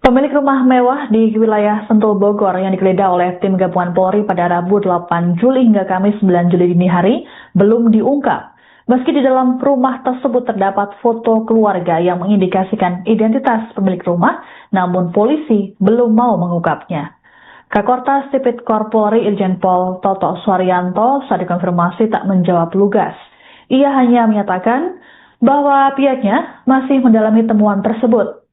Pemilik rumah mewah di wilayah Sentul Bogor yang digeledah oleh tim gabungan Polri pada Rabu 8 Juli hingga Kamis 9 Juli dini hari belum diungkap. Meski di dalam rumah tersebut terdapat foto keluarga yang mengindikasikan identitas pemilik rumah, namun polisi belum mau mengungkapnya. Kakortas Tipikor Polri Irjen Pol Toto Suharyanto saat dikonfirmasi tak menjawab lugas. Ia hanya menyatakan bahwa pihaknya masih mendalami temuan tersebut.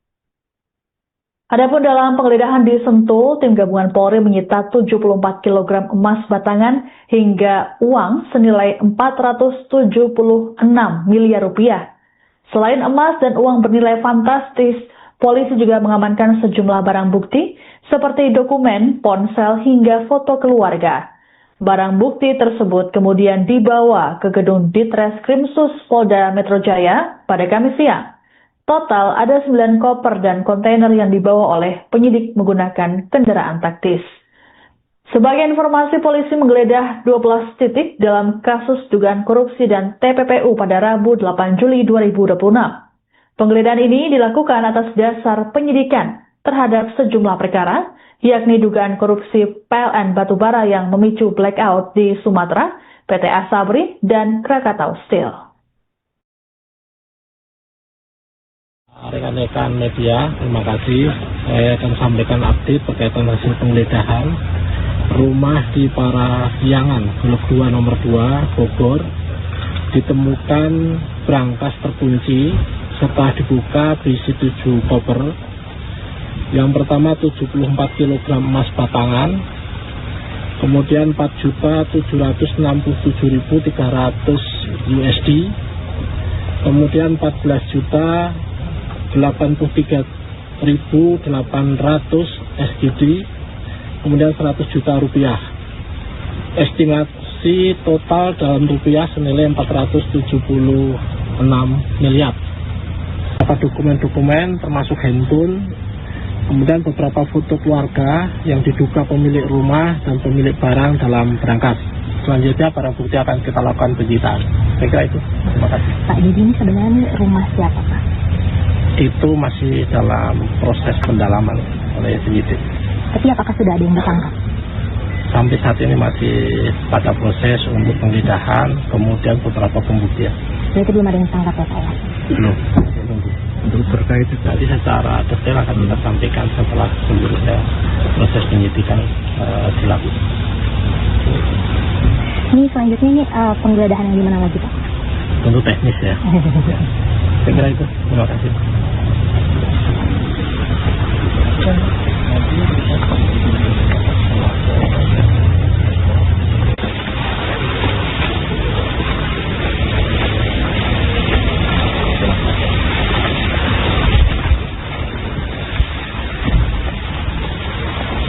Adapun dalam penggeledahan di Sentul, tim gabungan Polri menyita 74 kg emas batangan hingga uang senilai 476 miliar rupiah. Selain emas dan uang bernilai fantastis, polisi juga mengamankan sejumlah barang bukti seperti dokumen, ponsel hingga foto keluarga. Barang bukti tersebut kemudian dibawa ke gedung Ditreskrimsus Polda Metro Jaya pada Kamis siang. Total ada 9 koper dan kontainer yang dibawa oleh penyidik menggunakan kendaraan taktis. Sebagai informasi, polisi menggeledah 12 titik dalam kasus dugaan korupsi dan TPPU pada Rabu 8 Juli 2026. Penggeledahan ini dilakukan atas dasar penyidikan terhadap sejumlah perkara, yakni dugaan korupsi PLN Batubara yang memicu blackout di Sumatera, PT Asabri, dan Krakatau Steel. Rekan-rekan media, terima kasih. Saya akan sampaikan update berkaitan hasil penggeledahan rumah di Parahyangan, Blok 2 nomor 2, Bogor. Ditemukan brankas terkunci, setelah dibuka berisi 7 koper. Yang pertama 74 kg emas batangan, kemudian 4.767.300 USD, kemudian 14.083.800 SGD, kemudian 100 juta rupiah. Estimasi total dalam rupiah senilai 476 miliar. Beberapa dokumen-dokumen termasuk handphone, kemudian beberapa foto keluarga yang diduga pemilik rumah dan pemilik barang dalam berangkas. Selanjutnya barang bukti akan kita lakukan penyitaan. Saya kira itu. Terima kasih. Pak, jadi ini sebenarnya rumah siapa, Pak? Itu masih dalam proses pendalaman oleh penyidik. Tapi apakah sudah ada yang ditangkap? Sampai saat ini masih pada proses untuk penggeledahan, kemudian beberapa pembuktian. Berarti belum ada yang ditangkap ya, Pak? Belum. Untuk terkait itu tadi secara detail akan kita sampaikan setelah seluruhnya proses penyidikan dilakukan. Ini selanjutnya ini penggeledahan yang di mana lagi, Pak? Untuk teknis ya. Saya kira itu. Terima kasih.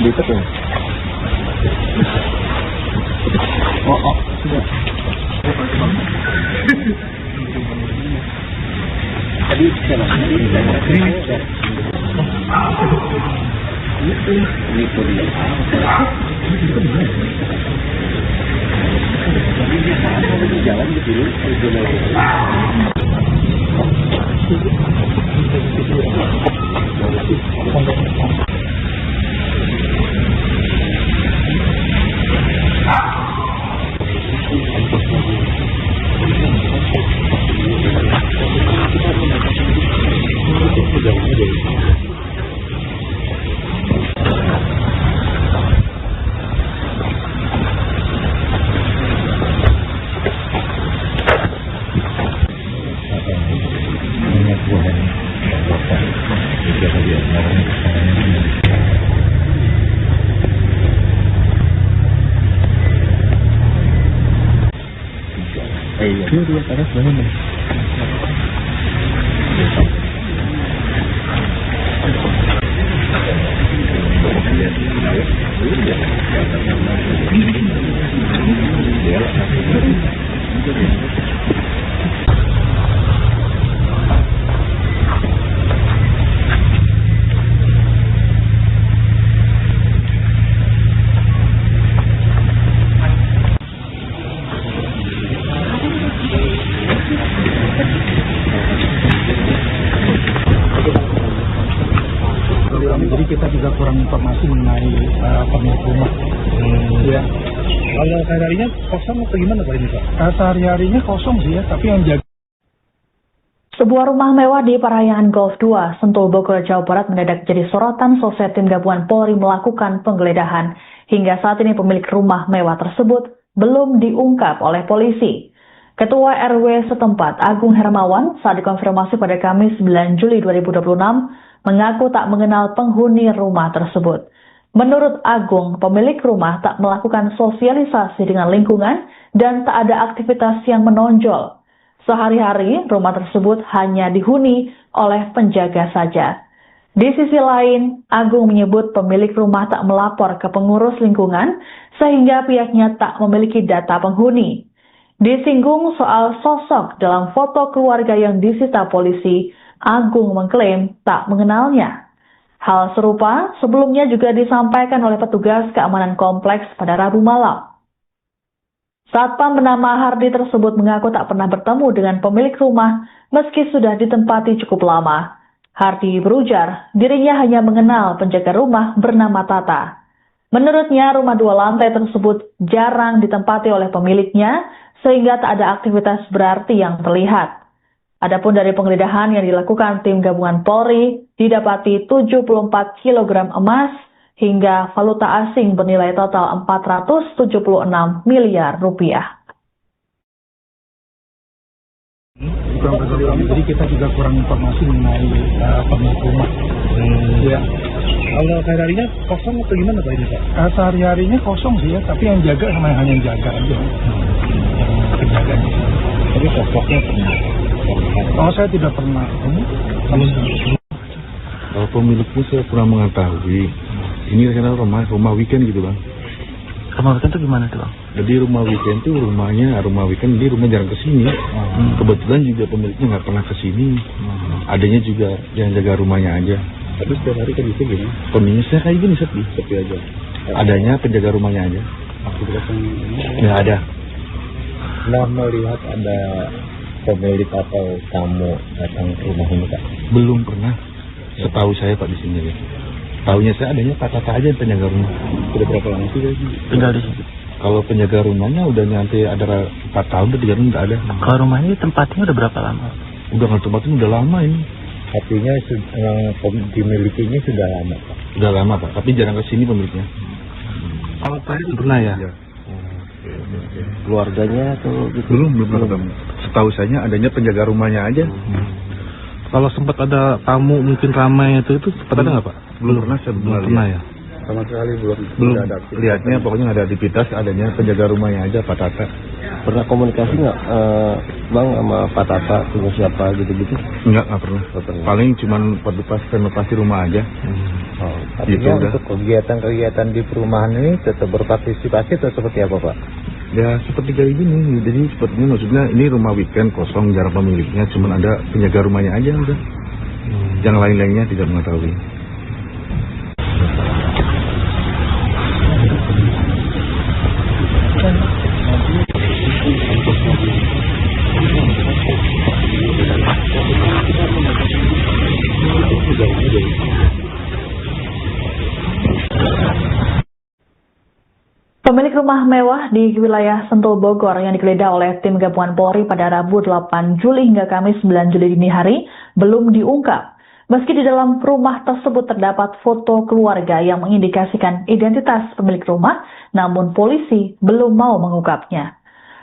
Ditekan. Oh, sudah. Tadi jalan dulu. Ini dia taruh bangun. Jadi kita juga kurang informasi mengenai pemilik rumah. Ya. Kalau sehari-harinya kosong atau gimana Pak ini Pak? Sehari-harinya kosong sih ya, tapi yang jaga. Sebuah rumah mewah di Parahyangan Golf 2, Sentul Bogor, Jawa Barat mendadak jadi sorotan setelah tim gabungan Polri melakukan penggeledahan. Hingga saat ini pemilik rumah mewah tersebut belum diungkap oleh polisi. Ketua RW setempat, Agung Hermawan, saat dikonfirmasi pada Kamis 9 Juli 2026, mengaku tak mengenal penghuni rumah tersebut. Menurut Agung, pemilik rumah tak melakukan sosialisasi dengan lingkungan dan tak ada aktivitas yang menonjol. Sehari-hari, rumah tersebut hanya dihuni oleh penjaga saja. Di sisi lain, Agung menyebut pemilik rumah tak melapor ke pengurus lingkungan sehingga pihaknya tak memiliki data penghuni. Disinggung soal sosok dalam foto keluarga yang disita polisi, Agung mengklaim tak mengenalnya. Hal serupa sebelumnya juga disampaikan oleh petugas keamanan kompleks pada Rabu malam. Satpam bernama Hardi tersebut mengaku tak pernah bertemu dengan pemilik rumah meski sudah ditempati cukup lama. Hardi berujar dirinya hanya mengenal penjaga rumah bernama Tata. Menurutnya rumah 2 lantai tersebut jarang ditempati oleh pemiliknya sehingga tak ada aktivitas berarti yang terlihat. Adapun dari penggeledahan yang dilakukan tim gabungan Polri didapati 74 kg emas hingga valuta asing bernilai total 476 miliar rupiah. Jadi kita juga kurang informasi mengenai pemilik rumah. Ya. Kalau sehari-harinya kosong atau gimana Pak ini Pak? Sehari-harinya kosong sih ya, tapi yang jaga hanya yang jaga aja. Penjaga. Tapi sosoknya pernah. Oh, saya tidak pernah. Kalau pemiliknya saya kurang mengetahui. Ini rencana rumah weekend gitu Bang. Rumah weekend itu gimana tuh Bang? Jadi rumah weekend tuh rumah weekend di rumah jarang kesini. Kebetulan juga pemiliknya nggak pernah kesini. Adanya juga yang jaga rumahnya aja. Tapi setiap hari kan bisa gini? Pemiliknya kayak gini sepi aja. Adanya penjaga rumahnya aja. Aktivitas yang Nggak ada. Nah, melihat ada pemilik atau tamu datang ke rumah ini Pak? Belum pernah. Setahu saya Pak di sini ya. Tahunya saya adanya Pak Tata aja yang penjaga rumah. Sudah berapa lama sih Tinggal di sini. Kalau penjaga rumahnya udah nyampe ada 4 tahun, udah 3 tahun nggak ada. Kalau rumah ini tempatnya udah berapa lama? Udah nggak tempatin udah lama ini. Artinya yang dimilikinya sudah lama Pak? Udah lama Pak, tapi jarang kesini pemiliknya. Kalau Pak pernah ya? Keluarganya atau gitu? Belum pernah ketemu. Setahu saya adanya penjaga rumahnya aja. Kalau sempat ada tamu mungkin ramai itu sempat ada nggak Pak? Belum pernah, saya belum pernah ya. Sama sekali Belum ada aktivitas. Lihatnya pokoknya nggak ada aktivitas, adanya penjaga rumahnya aja Pak Tata. Pernah komunikasi nggak Bang sama Pak Tata punya siapa gitu-gitu? Nggak pernah. Paling cuman pas renovasi rumah aja. Artinya untuk kegiatan-kegiatan di perumahan ini tetap berpartisipasi atau seperti apa Pak? Ya seperti kayak gini, jadi seperti ini maksudnya ini rumah weekend kosong, jarang pemiliknya, cuman ada penjaga rumahnya aja udah. Yang lain-lainnya tidak mengetahui. Pemilik rumah mewah di wilayah Sentul Bogor yang digeledah oleh tim gabungan Polri pada Rabu 8 Juli hingga Kamis 9 Juli dini hari belum diungkap. Meski di dalam rumah tersebut terdapat foto keluarga yang mengindikasikan identitas pemilik rumah, namun polisi belum mau mengungkapnya.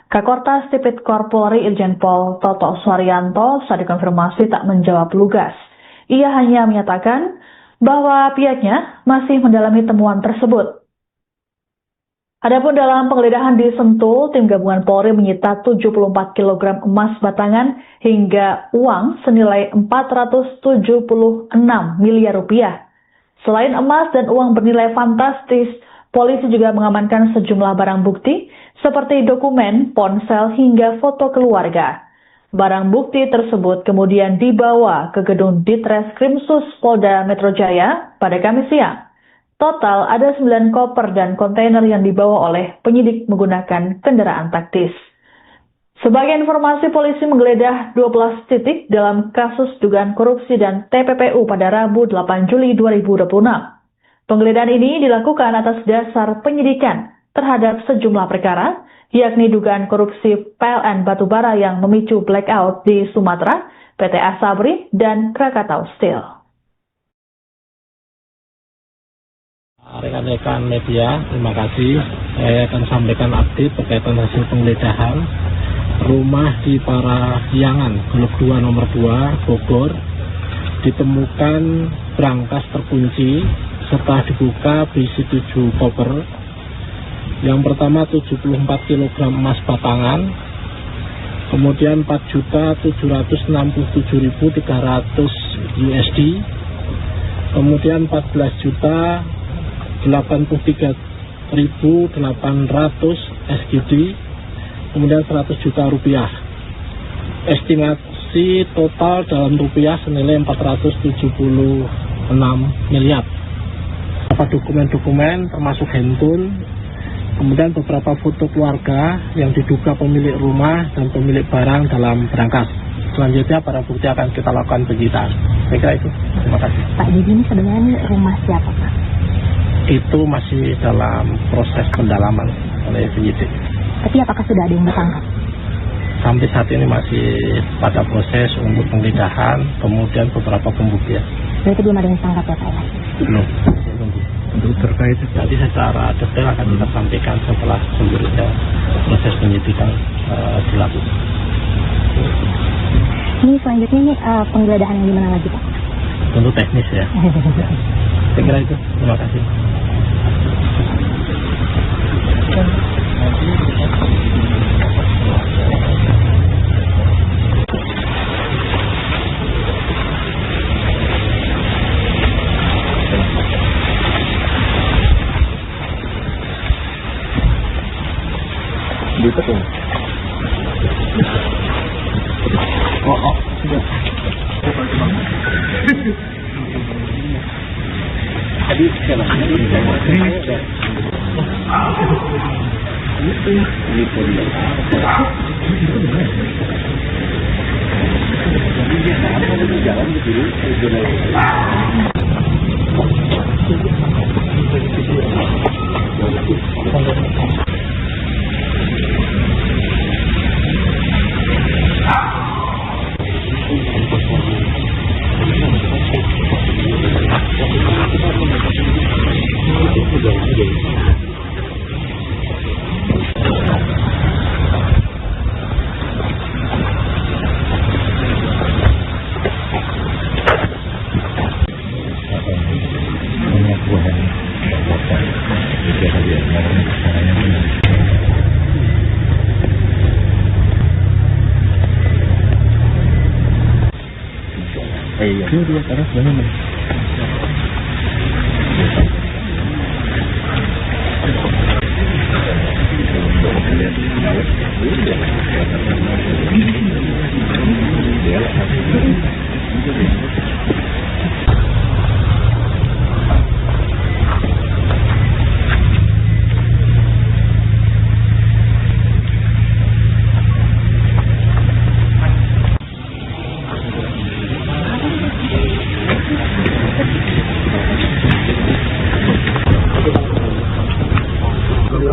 Kakortas Tipikor Polri Irjen Pol Toto Suharyanto saat dikonfirmasi tak menjawab lugas. Ia hanya menyatakan bahwa pihaknya masih mendalami temuan tersebut. Adapun dalam penggeledahan di Sentul, tim gabungan Polri menyita 74 kg emas batangan hingga uang senilai 476 miliar rupiah. Selain emas dan uang bernilai fantastis, polisi juga mengamankan sejumlah barang bukti seperti dokumen, ponsel hingga foto keluarga. Barang bukti tersebut kemudian dibawa ke gedung Ditreskrimsus Polda Metro Jaya pada Kamis siang. Total ada 9 koper dan kontainer yang dibawa oleh penyidik menggunakan kendaraan taktis. Sebagai informasi, polisi menggeledah 12 titik dalam kasus dugaan korupsi dan TPPU pada Rabu 8 Juli 2026. Penggeledahan ini dilakukan atas dasar penyidikan terhadap sejumlah perkara, yakni dugaan korupsi PLN Batubara yang memicu blackout di Sumatera, PT Asabri, dan Krakatau Steel. Rekan-rekan media, terima kasih. Saya akan sampaikan update berkaitan hasil penggeledahan rumah di Parahyangan, Blok 2 nomor 2, Bogor. Ditemukan brankas terkunci, setelah dibuka berisi 7 koper. Yang pertama 74 kg emas batangan, kemudian 4.767.300 USD, kemudian 14.083.800 SGD, kemudian 100 juta rupiah. Estimasi total dalam rupiah senilai 476 miliar. Beberapa dokumen-dokumen termasuk handphone, kemudian beberapa foto keluarga yang diduga pemilik rumah dan pemilik barang dalam berangkas. Selanjutnya barang bukti akan kita lakukan penyitaan. Saya kira itu. Terima kasih. Pak, jadi ini sebenarnya rumah siapa, Pak? Itu masih dalam proses pendalaman oleh penyidik. Tapi apakah sudah ada yang ditangkap? Sampai saat ini masih pada proses untuk penggeledahan, kemudian beberapa pembuktian. Berarti belum ada yang ditangkap ya, Pak? Belum. Untuk terkait Jadi secara detail akan kita sampaikan setelah seluruhnya proses penyidikan dilakukan. Ini selanjutnya ini penggeledahan yang gimana lagi, Pak? Untuk teknis ya. Saya kira itu. Terima kasih.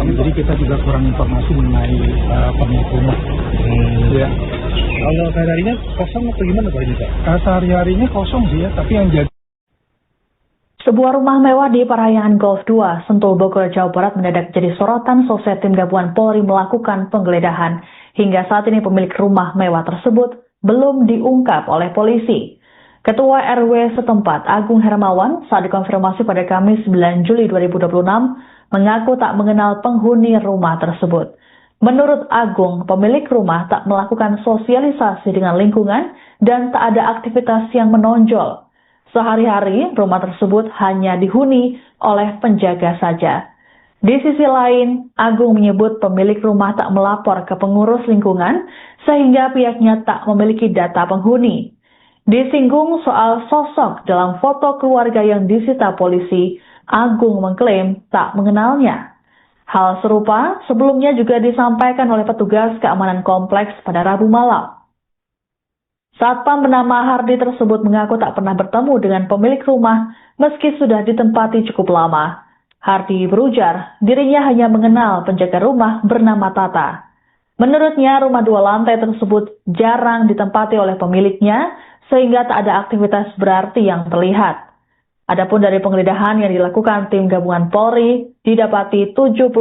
Jadi kita juga kurang informasi mengenai pemilik rumah. Ya. Kalau sehari-harinya kosong atau gimana Pak ini Pak? Sehari-harinya kosong sih ya, tapi yang jaga. Sebuah rumah mewah di Parahyangan Golf 2, Sentul, Bogor, Jawa Barat mendadak jadi sorotan seusai tim gabungan Polri melakukan penggeledahan. Hingga saat ini pemilik rumah mewah tersebut belum diungkap oleh polisi. Ketua RW setempat, Agung Hermawan, saat dikonfirmasi pada Kamis 9 Juli 2026, mengaku tak mengenal penghuni rumah tersebut. Menurut Agung, pemilik rumah tak melakukan sosialisasi dengan lingkungan dan tak ada aktivitas yang menonjol. Sehari-hari, rumah tersebut hanya dihuni oleh penjaga saja. Di sisi lain, Agung menyebut pemilik rumah tak melapor ke pengurus lingkungan sehingga pihaknya tak memiliki data penghuni. Disinggung soal sosok dalam foto keluarga yang disita polisi, Agung mengklaim tak mengenalnya. Hal serupa sebelumnya juga disampaikan oleh petugas keamanan kompleks pada Rabu malam. Satpam bernama Hardi tersebut mengaku tak pernah bertemu dengan pemilik rumah meski sudah ditempati cukup lama. Hardi berujar dirinya hanya mengenal penjaga rumah bernama Tata. Menurutnya rumah 2 lantai tersebut jarang ditempati oleh pemiliknya sehingga tak ada aktivitas berarti yang terlihat. Adapun dari penggeledahan yang dilakukan tim gabungan Polri didapati 74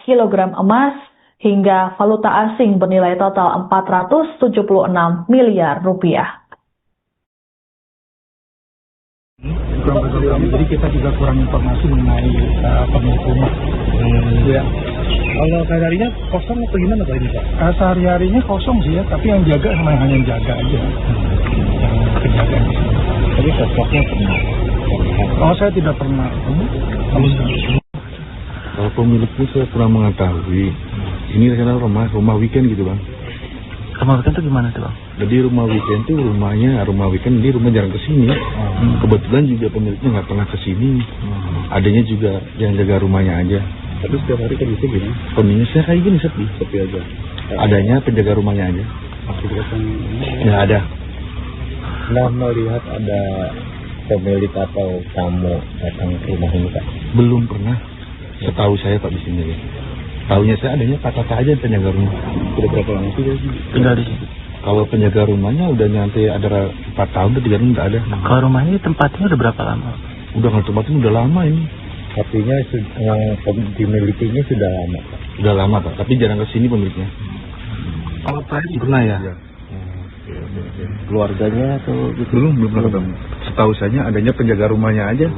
kg emas hingga valuta asing bernilai total 476 miliar rupiah. Jadi kita juga kurang informasi mengenai pemilik rumah. Ya. Kalau sehari-harinya kosong atau gimana Pak ini Pak? Sehari-harinya kosong sih ya, tapi yang jaga hanya yang jaga aja. Yang penjaga. Tapi sosoknya pernah. Oh, saya tidak pernah. Kalau pemiliknya saya kurang mengetahui. Ini rencana rumah weekend gitu Bang. Rumah weekend itu gimana tuh Bang? Jadi rumah weekend tuh rumah weekend dia rumah jarang kesini. Kebetulan juga pemiliknya nggak pernah kesini. Adanya juga yang jaga rumahnya aja. Tapi setiap hari kan itu gini? Kondisinya kayak gini sepi aja. Adanya penjaga rumahnya aja. Aktivitas yang Nggak ada. Nah, melihat ada pemilik atau tamu datang ke rumah ini Pak? Belum pernah. Setahu saya Pak di sini ya. Tahunya saya adanya Pak Tata aja penjaga rumah. Sudah berapa lama sih tinggal di sini? Kalau penjaga rumahnya udah nyampe ada 4 tahun, udah 3 tahun nggak ada. Kalau rumah ini tempatnya udah berapa lama? Udah nggak tempatin udah lama ini. Artinya yang dimilikinya sudah lama Pak? Udah lama Pak, tapi jarang kesini pemiliknya. Kalau terakhir pernah ya? Keluarganya atau gitu? Belum pernah ketemu. Setahu saya adanya penjaga rumahnya aja.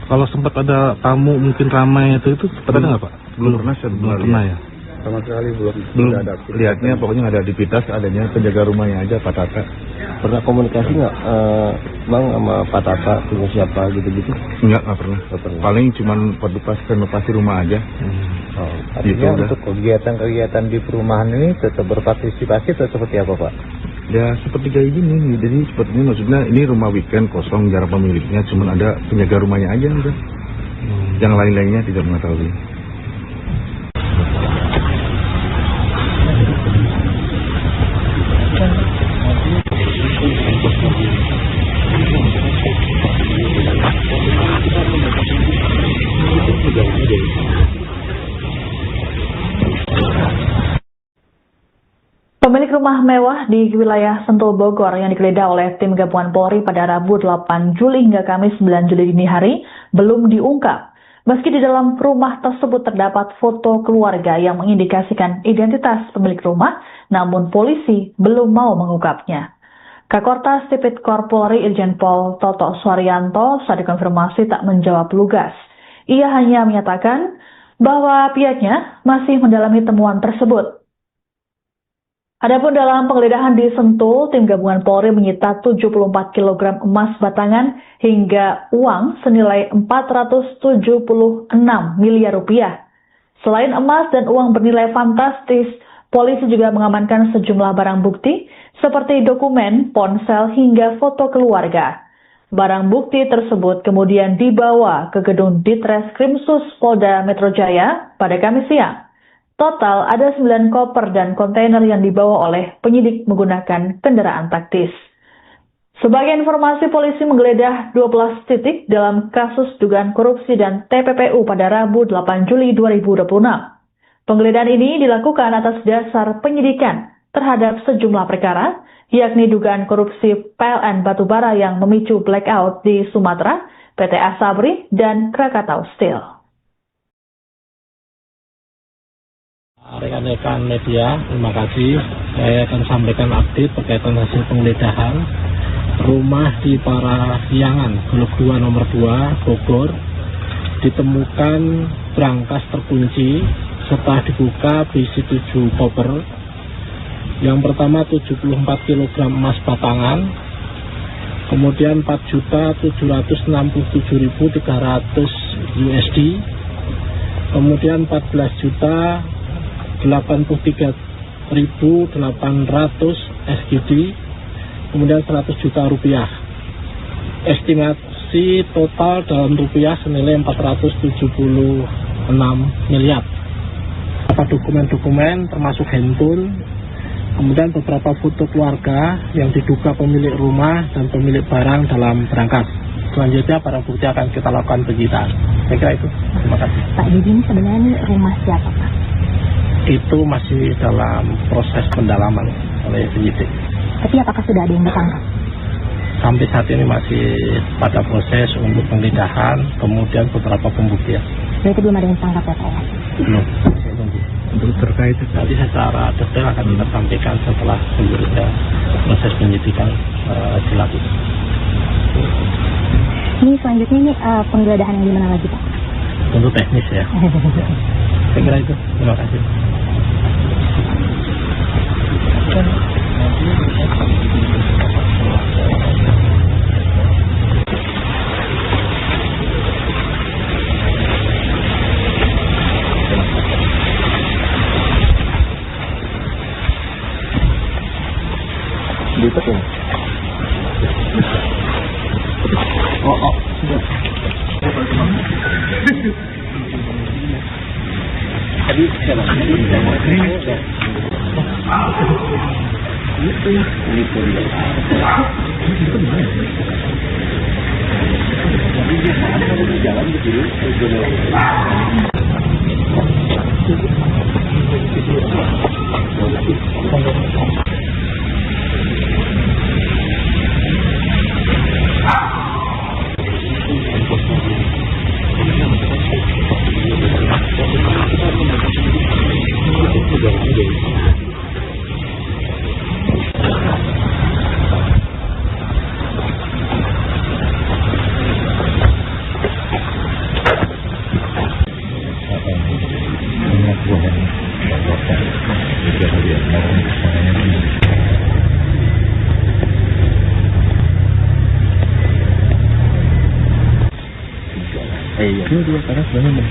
Kalau sempat ada tamu mungkin ramai itu sempat ada nggak Pak? Belum pernah saya Belum pernah ya? Sama sekali belum ada. Lihatnya pokoknya nggak ada aktivitas, adanya penjaga rumahnya aja Pak Tata. Pernah komunikasi nggak Bang sama Pak Tata, punya siapa gitu-gitu? Nggak pernah. Paling cuman renovasi rumah aja. Artinya untuk kegiatan-kegiatan di perumahan ini tetap berpartisipasi atau seperti apa Pak? Ya seperti kayak gini, jadi seperti ini maksudnya ini rumah weekend kosong jarang pemiliknya, cuman ada penjaga rumahnya aja udah. Yang lain-lainnya tidak mengetahui. Pemilik rumah mewah di wilayah Sentul Bogor yang digeledah oleh tim gabungan Polri pada Rabu 8 Juli hingga Kamis 9 Juli dini hari belum diungkap. Meski di dalam rumah tersebut terdapat foto keluarga yang mengindikasikan identitas pemilik rumah, namun polisi belum mau mengungkapnya. Kakortas Tipikor Polri Irjen Pol Toto Suharyanto saat dikonfirmasi tak menjawab lugas. Ia hanya menyatakan bahwa pihaknya masih mendalami temuan tersebut. Adapun dalam penggeledahan di Sentul, tim gabungan Polri menyita 74 kg emas batangan hingga uang senilai 476 miliar rupiah. Selain emas dan uang bernilai fantastis, polisi juga mengamankan sejumlah barang bukti seperti dokumen, ponsel hingga foto keluarga. Barang bukti tersebut kemudian dibawa ke gedung Ditreskrimsus Polda Metro Jaya pada Kamis siang. Total ada 9 koper dan kontainer yang dibawa oleh penyidik menggunakan kendaraan taktis. Sebagai informasi, polisi menggeledah 12 titik dalam kasus dugaan korupsi dan TPPU pada Rabu 8 Juli 2026. Penggeledahan ini dilakukan atas dasar penyidikan terhadap sejumlah perkara, yakni dugaan korupsi PLN Batubara yang memicu blackout di Sumatera, PT Asabri, dan Krakatau Steel. Rekan-rekan media, terima kasih. Saya akan sampaikan update berkaitan hasil penggeledahan rumah di Parahyangan, Blok 2 nomor 2, Bogor. Ditemukan brankas terkunci, setelah dibuka berisi 7 koper. Yang pertama 74 kg emas batangan, kemudian 4.767.300 USD, kemudian 14.83.800 SGD, kemudian 100 juta rupiah. Estimasi total dalam rupiah senilai 476 miliar. Beberapa dokumen-dokumen termasuk handphone, kemudian beberapa foto keluarga yang diduga pemilik rumah dan pemilik barang dalam berangkas. Selanjutnya barang bukti akan kita lakukan penyitaan. Saya kira itu. Terima kasih. Pak, jadi ini sebenarnya ini rumah siapa Pak? Itu masih dalam proses pendalaman oleh penyidik. Tapi apakah sudah ada yang ditangkap? Sampai saat ini masih pada proses untuk penggeledahan, kemudian beberapa pembuktian. Berarti belum ada yang ditangkap ya Pak? Belum. Saya tunggu. Untuk terkait Nanti secara detail akan kita sampaikan setelah seluruhnya proses penyidikan dilakukan. Ini selanjutnya ini penggeledahan yang dimana lagi Pak? Untuk teknis ya. Saya kira itu. Terima kasih. Ditekan. Ini dua karena sebenarnya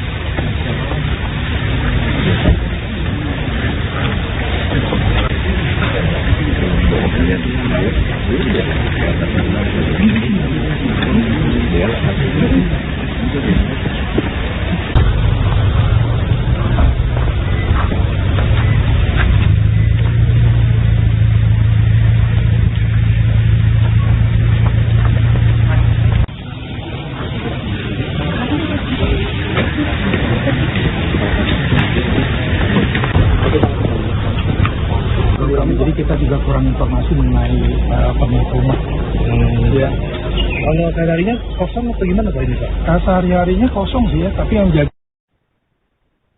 jadi kita juga kurang informasi mengenai pemilik rumah. Ya. Kalau sehari-harinya kosong atau gimana Pak ini Pak? Sehari-harinya kosong sih ya, tapi yang jaga.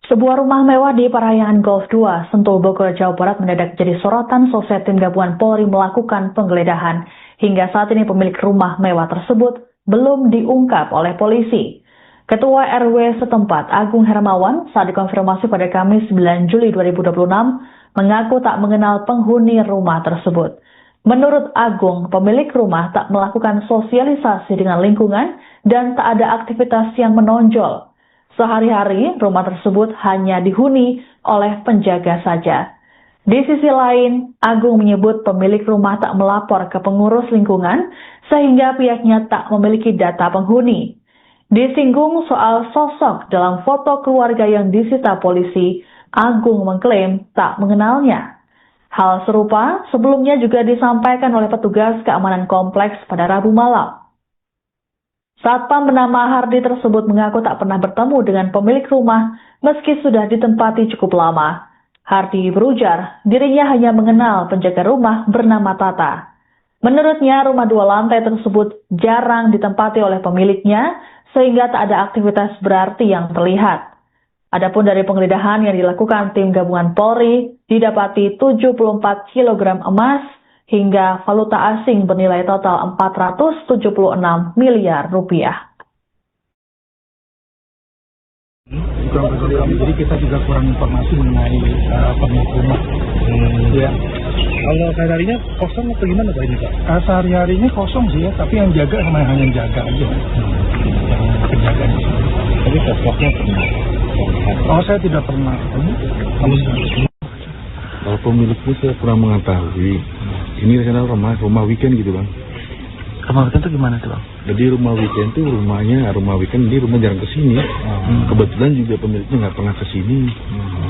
Sebuah rumah mewah di Parahyangan Golf 2, Sentul, Bogor, Jawa Barat mendadak jadi sorotan setelah tim gabungan Polri melakukan penggeledahan. Hingga saat ini pemilik rumah mewah tersebut belum diungkap oleh polisi. Ketua RW setempat, Agung Hermawan, saat dikonfirmasi pada Kamis 9 Juli 2026, mengaku tak mengenal penghuni rumah tersebut. Menurut Agung, pemilik rumah tak melakukan sosialisasi dengan lingkungan dan tak ada aktivitas yang menonjol. Sehari-hari, rumah tersebut hanya dihuni oleh penjaga saja. Di sisi lain, Agung menyebut pemilik rumah tak melapor ke pengurus lingkungan sehingga pihaknya tak memiliki data penghuni. Disinggung soal sosok dalam foto keluarga yang disita polisi, Agung mengklaim tak mengenalnya. Hal serupa sebelumnya juga disampaikan oleh petugas keamanan kompleks pada Rabu malam. Satpam bernama Hardi tersebut mengaku tak pernah bertemu dengan pemilik rumah meski sudah ditempati cukup lama. Hardi berujar dirinya hanya mengenal penjaga rumah bernama Tata. Menurutnya rumah 2 lantai tersebut jarang ditempati oleh pemiliknya sehingga tak ada aktivitas berarti yang terlihat. Adapun dari penggeledahan yang dilakukan tim gabungan Polri, didapati 74 kg emas hingga valuta asing bernilai total 476 miliar rupiah. Jadi kita juga kurang informasi mengenai pemilik rumah. Ya. Kalau sehari-harinya kosong atau gimana Pak ini Pak? Sehari-harinya kosong sih ya, tapi yang jaga sama hanya yang jaga aja. Yang penjaga. Tapi sosoknya pernah. Oh, saya tidak pernah. Kalau pemiliknya saya kurang mengetahui. Ini rencana rumah weekend gitu Bang. Rumah weekend itu gimana tuh Bang? Jadi rumah weekend tuh rumah weekend ini rumah jarang kesini. Kebetulan juga pemiliknya nggak pernah kesini.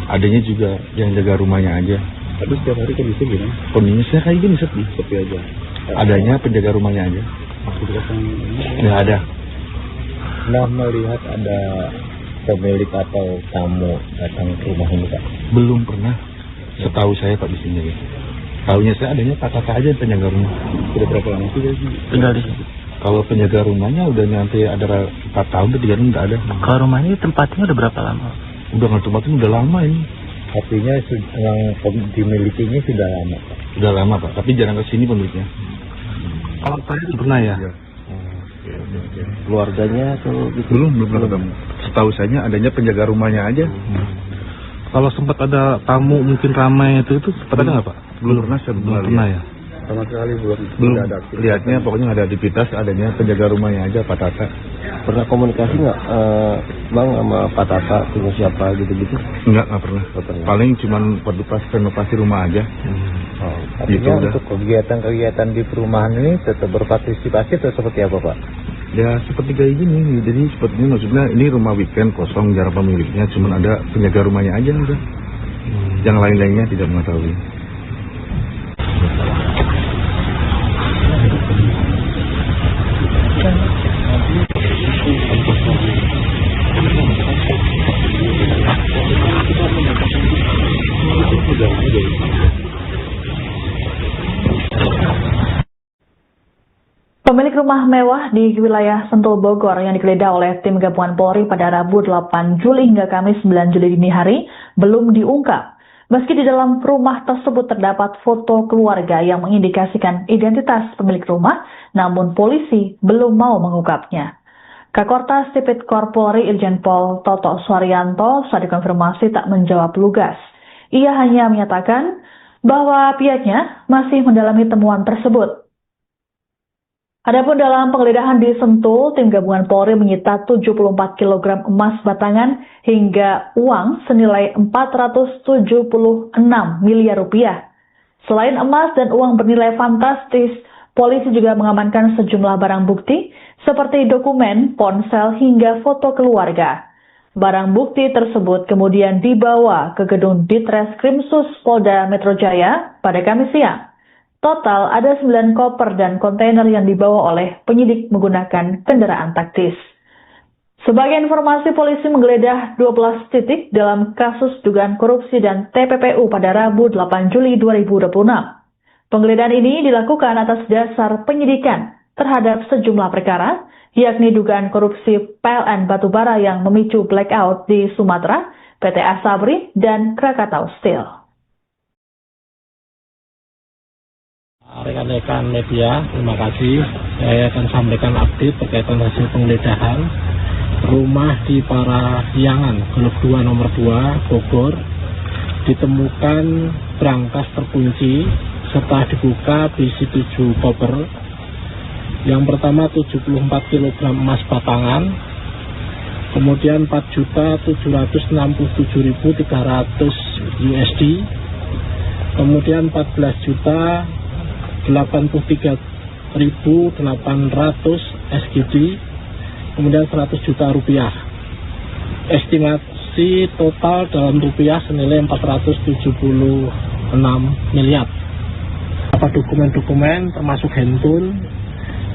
Adanya juga yang jaga rumahnya aja. Tapi setiap hari kondisi gimana? Kondisinya kayak gini sepi. Sepi aja. Adanya penjaga rumahnya aja. Aktivitas yang Nggak ada. Nah, melihat ada pemilik atau tamu datang ke rumah ini, Pak? Belum pernah. Setahu saya Pak di sini. Tahunya saya adanya Pak Tata aja penjaga rumah. Sudah berapa lama sih Tinggal di sini. Kalau penjaga rumahnya udah nyampe ada 4 tahun, 3 tahun nggak ada. Kalau rumah ini tempatnya udah berapa lama? Udah nggak tempatin udah lama ini. Artinya yang dimilikinya sudah lama, Pak? Udah lama Pak, tapi jarang kesini pemiliknya. Kalau saya pernah ya. Keluarganya atau gitu? Belum pernah ketemu. Setahu saya adanya penjaga rumahnya aja. Kalau sempat ada tamu mungkin ramai itu sempat ada nggak Pak? Belum pernah saya Belum pernah ya. Sama sekali Belum ada aktivitas. lihatnya pokoknya ada aktivitas, adanya penjaga rumahnya aja Pak Tata. Pernah komunikasi nggak, Bang, sama Pak Tata, punya siapa gitu-gitu? Nggak pernah. Paling cuman pas renovasi rumah aja. Artinya Gitu udah. untuk kegiatan-kegiatan di perumahan ini tetap berpartisipasi atau seperti apa, Pak? Ya seperti kayak gini. Jadi seperti ini maksudnya ini rumah weekend kosong jarang pemiliknya, cuman ada penjaga rumahnya aja udah. Yang lain-lainnya tidak mengetahui. Pemilik rumah mewah di wilayah Sentul Bogor yang digeledah oleh tim gabungan Polri pada Rabu 8 Juli hingga Kamis 9 Juli dini hari belum diungkap. Meski di dalam rumah tersebut terdapat foto keluarga yang mengindikasikan identitas pemilik rumah, namun polisi belum mau mengungkapnya. Kakortas Tipikor Polri Irjen Pol Toto Suharyanto saat dikonfirmasi tak menjawab lugas. Ia hanya menyatakan bahwa pihaknya masih mendalami temuan tersebut. Adapun dalam penggeledahan di Sentul, tim gabungan Polri menyita 74 kg emas batangan hingga uang senilai 476 miliar rupiah. Selain emas dan uang bernilai fantastis, polisi juga mengamankan sejumlah barang bukti seperti dokumen, ponsel hingga foto keluarga. Barang bukti tersebut kemudian dibawa ke gedung Ditreskrimsus Polda Metro Jaya pada Kamis siang. Total ada 9 koper dan kontainer yang dibawa oleh penyidik menggunakan kendaraan taktis. Sebagai informasi, polisi menggeledah 12 titik dalam kasus dugaan korupsi dan TPPU pada Rabu 8 Juli 2026. Penggeledahan ini dilakukan atas dasar penyidikan terhadap sejumlah perkara, yakni dugaan korupsi PLN Batubara yang memicu blackout di Sumatera, PT Asabri, dan Krakatau Steel. Rekan-rekan media, terima kasih. Saya akan sampaikan update berkaitan hasil penggeledahan rumah di Parahyangan, Blok 2 nomor 2, Bogor. Ditemukan brankas terkunci, setelah dibuka berisi 7 koper. Yang pertama 74 kg emas batangan, kemudian 4.767.300 USD, kemudian 14.083.800 SGD, kemudian 100 juta rupiah. Estimasi total dalam rupiah senilai 476 miliar. Beberapa dokumen-dokumen termasuk handphone,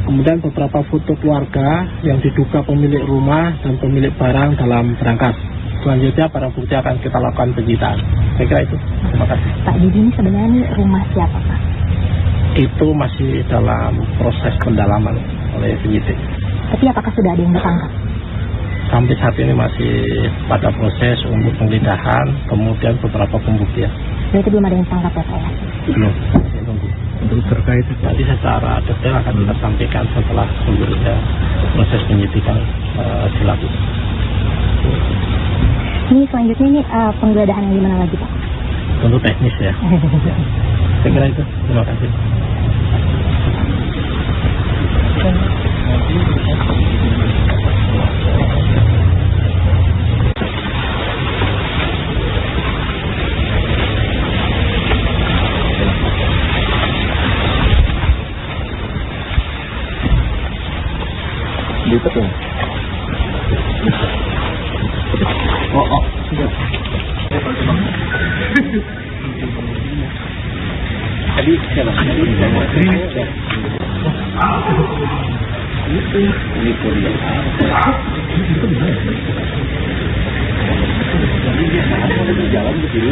kemudian beberapa foto keluarga yang diduga pemilik rumah dan pemilik barang dalam berangkas. Selanjutnya barang bukti akan kita lakukan penyitaan. Saya kira itu. Terima kasih. Pak, jadi ini sebenarnya ini rumah siapa, Pak? Itu masih dalam proses pendalaman oleh penyidik. Tapi apakah sudah ada yang ditangkap? Sampai saat ini masih pada proses untuk penggeledahan, kemudian beberapa pembuktian. Berarti belum ada yang ditangkap ya, Pak? Belum. Masih nunggu. Untuk terkait Nanti secara detail akan kita sampaikan setelah seluruhnya proses penyidikan dilakukan. Ini selanjutnya ini penggeledahan yang dimana lagi, Pak? Tentu teknis ya. Saya kira itu. Terima kasih. Lipat ya? Oh, sudah. Tadi siapa? Ini Korea. Jalan ke sini.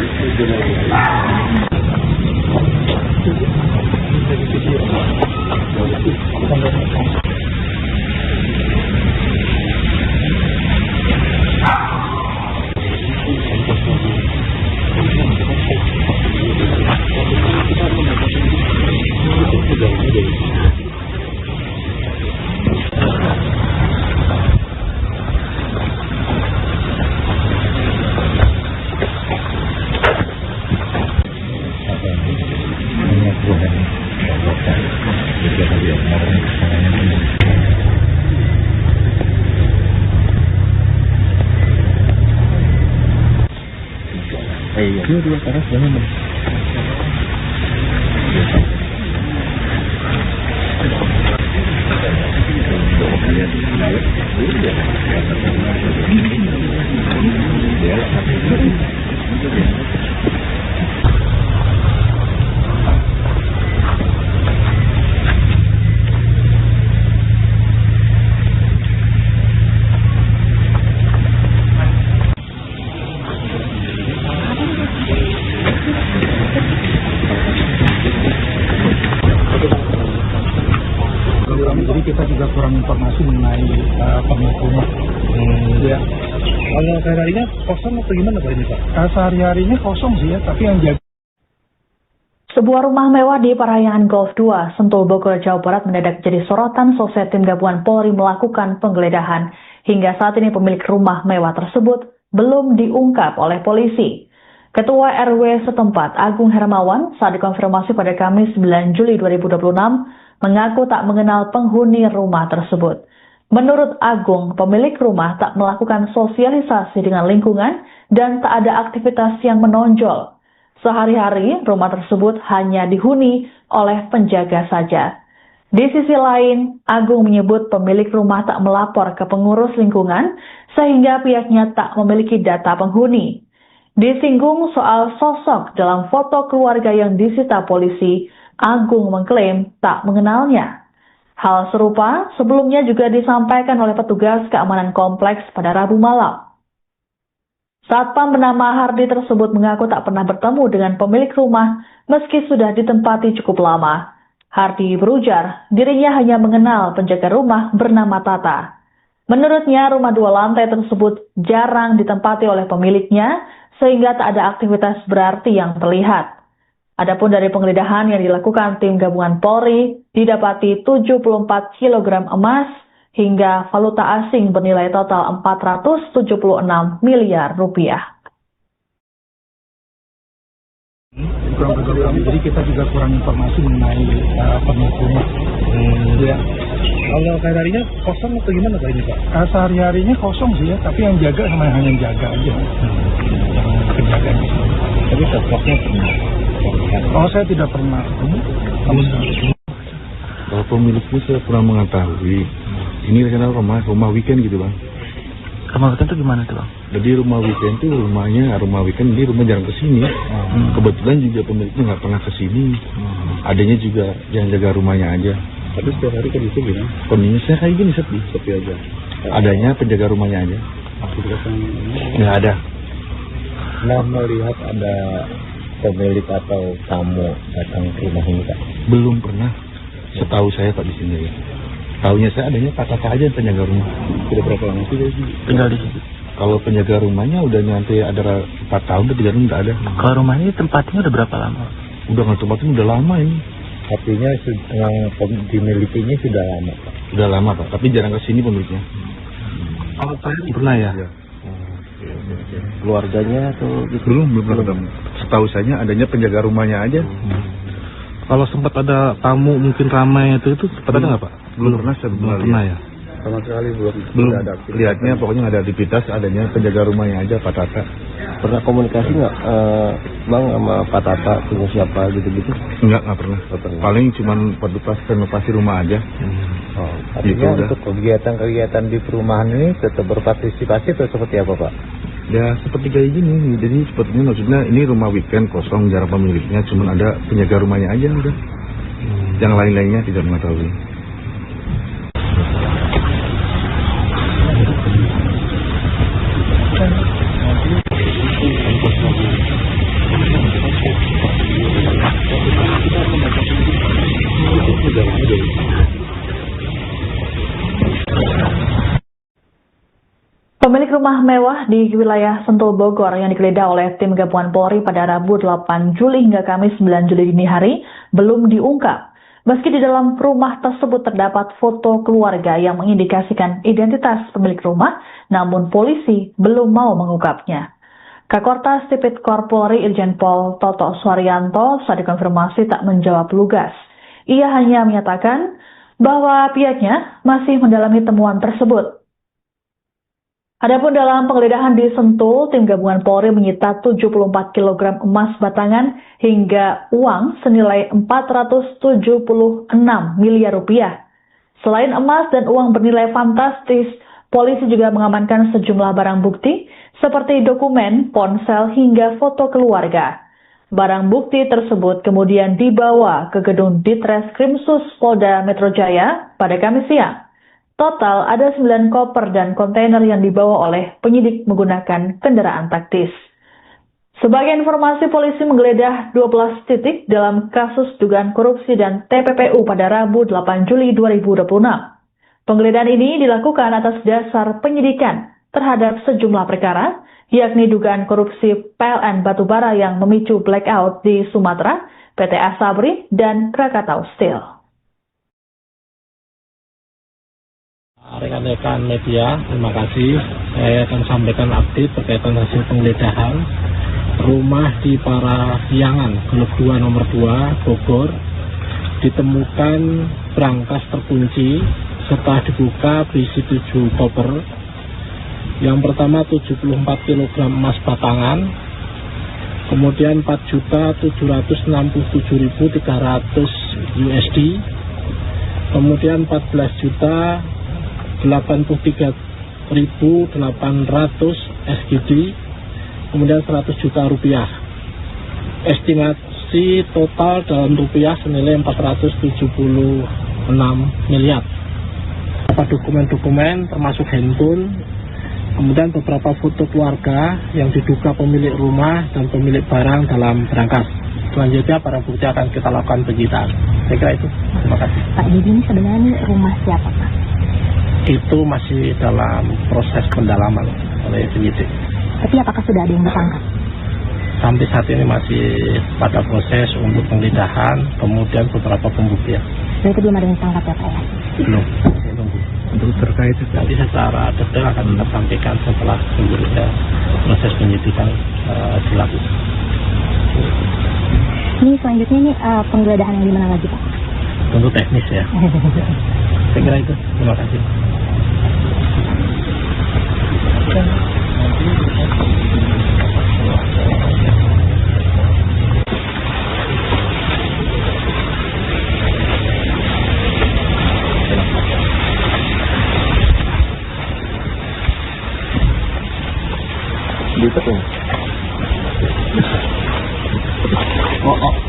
Dua teras jangan. Jadi kita juga kurang informasi mengenai pemilik rumah. Ya. Kalau sehari-harinya kosong atau gimana Pak ini Pak? Sehari-harinya kosong sih ya, tapi yang jaga. Sebuah rumah mewah di Parahyangan Golf 2, Sentul, Bogor, Jawa Barat mendadak jadi sorotan seusai tim gabungan Polri melakukan penggeledahan. Hingga saat ini pemilik rumah mewah tersebut belum diungkap oleh polisi. Ketua RW setempat, Agung Hermawan, saat dikonfirmasi pada Kamis 9 Juli 2026, mengaku tak mengenal penghuni rumah tersebut. Menurut Agung, pemilik rumah tak melakukan sosialisasi dengan lingkungan dan tak ada aktivitas yang menonjol. Sehari-hari, rumah tersebut hanya dihuni oleh penjaga saja. Di sisi lain, Agung menyebut pemilik rumah tak melapor ke pengurus lingkungan sehingga pihaknya tak memiliki data penghuni. Disinggung soal sosok dalam foto keluarga yang disita polisi, Agung mengklaim tak mengenalnya. Hal serupa sebelumnya juga disampaikan oleh petugas keamanan kompleks pada Rabu malam. Satpam bernama Hardi tersebut mengaku tak pernah bertemu dengan pemilik rumah meski sudah ditempati cukup lama. Hardi berujar dirinya hanya mengenal penjaga rumah bernama Tata. Menurutnya rumah 2 lantai tersebut jarang ditempati oleh pemiliknya sehingga tak ada aktivitas berarti yang terlihat. Adapun dari penggeledahan yang dilakukan tim gabungan Polri, didapati 74 kg emas hingga valuta asing bernilai total 476 miliar rupiah. Jadi kita juga kurang informasi mengenai pemilik rumah. Ya. Kalau sehari-harinya kosong atau gimana Pak ini Pak? Sehari-harinya kosong sih ya, tapi yang jaga hanya yang jaga aja. Yang penjagaan. Tapi sosoknya pernah. Oh, saya tidak pernah. Kalau pemiliknya saya pernah mengetahui. Ini rencana rumah weekend gitu Bang. Rumah weekend itu gimana tuh Bang? Jadi rumah weekend itu rumah weekend ini rumah jarang kesini. Kebetulan juga pemiliknya nggak pernah kesini. Adanya juga yang jaga rumahnya aja. Tapi setiap hari kondisi gimana? Kondisinya kayak gini Sepi aja. Adanya penjaga rumahnya aja. Aktivitas yang Nggak ada. Nah, melihat ada pemilik atau tamu datang ke rumah ini Pak? Belum pernah. Setahu saya Pak di sini ya. Tahunya saya adanya kakak aja yang penjaga rumah. Sudah berapa lama sih Tinggal di sini. Kalau penjaga rumahnya udah nyampe ada 4 tahun, udah 3 tahun nggak ada. Kalau rumah ini tempatnya udah berapa lama? Udah nggak tempatin udah lama ini. Artinya yang dimilikinya sudah lama Pak? Udah lama Pak, tapi jarang kesini pemiliknya. Kalau saya pernah ya? Keluarganya atau gitu? Belum pernah ketemu. Setahu saya adanya penjaga rumahnya aja. Kalau sempat ada tamu mungkin ramai itu sempat ada nggak Pak? Belum pernah saya Belum pernah ya? Sama sekali belum Belum ada aktivitas. lihatnya pokoknya nggak ada aktivitas, adanya penjaga rumahnya aja Pak Tata. Pernah komunikasi nggak Bang sama Pak Tata, punya siapa gitu-gitu? Nggak pernah. Paling cuman pas renovasi rumah aja. Oh, Gitu artinya udah. untuk kegiatan-kegiatan di perumahan ini tetap berpartisipasi atau seperti apa Pak? Ya seperti kayak gini, jadi sepertinya maksudnya ini rumah weekend kosong, jarang pemiliknya, cuman ada penjaga rumahnya aja udah. Yang lain-lainnya tidak mengetahui. Pemilik rumah mewah di wilayah Sentul Bogor yang digeledah oleh tim gabungan Polri pada Rabu 8 Juli hingga Kamis 9 Juli dini hari belum diungkap. Meski di dalam rumah tersebut terdapat foto keluarga yang mengindikasikan identitas pemilik rumah, namun polisi belum mau mengungkapnya. Kakortas Tipikor Polri Irjen Pol Toto Suharyanto saat dikonfirmasi tak menjawab lugas. Ia hanya menyatakan bahwa pihaknya masih mendalami temuan tersebut. Adapun dalam penggeledahan di Sentul, tim gabungan Polri menyita 74 kg emas batangan hingga uang senilai 476 miliar rupiah. Selain emas dan uang bernilai fantastis, polisi juga mengamankan sejumlah barang bukti seperti dokumen, ponsel hingga foto keluarga. Barang bukti tersebut kemudian dibawa ke gedung Ditreskrimsus Polda Metro Jaya pada Kamis siang. Total ada 9 koper dan kontainer yang dibawa oleh penyidik menggunakan kendaraan taktis. Sebagai informasi, polisi menggeledah 12 titik dalam kasus dugaan korupsi dan TPPU pada Rabu 8 Juli 2026. Penggeledahan ini dilakukan atas dasar penyidikan terhadap sejumlah perkara, yakni dugaan korupsi PLN Batubara yang memicu blackout di Sumatera, PT Asabri, dan Krakatau Steel. Rekan-rekan media, terima kasih. Saya akan sampaikan update berkaitan hasil penggeledahan rumah di Parahyangan, Blok 2 nomor 2, Bogor. Ditemukan brankas terkunci, setelah dibuka berisi 7 koper. Yang pertama 74 kg emas batangan, kemudian 4.767.300 USD, kemudian 14.083.800 SGD, kemudian 100 juta rupiah. Estimasi total dalam rupiah senilai 476 miliar. Beberapa dokumen-dokumen termasuk handphone, kemudian beberapa foto keluarga yang diduga pemilik rumah dan pemilik barang dalam brankas. Selanjutnya para bukti akan kita lakukan penyitaan. Saya kira itu. Terima kasih. Pak, jadi ini sebenarnya ini rumah siapa Pak? Itu masih dalam proses pendalaman oleh penyidik. Tapi apakah sudah ada yang ditangkap? Sampai saat ini masih pada proses untuk penggeledahan, kemudian beberapa pembuktian. Berarti belum ada yang ditangkap ya Pak ya? Belum. Masih nunggu. Untuk terkait itu Nanti secara detail akan kita sampaikan setelah seluruhnya proses penyidikan dilakukan. Ini selanjutnya ini penggeledahan yang di mana lagi Pak? Tentu teknis ya. Saya kira itu. Terima kasih. Ditekan.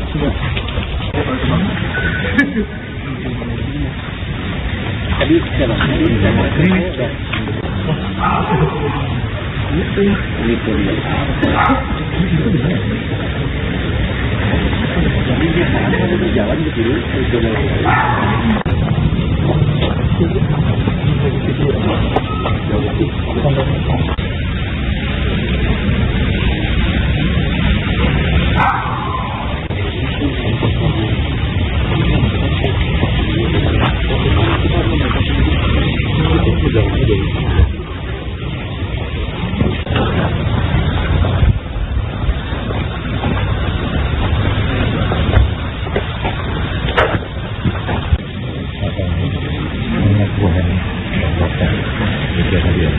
Sudah. Tadi jalan. Itu dia. Jadi dia mau jalan ke kiri, tiga kali ya.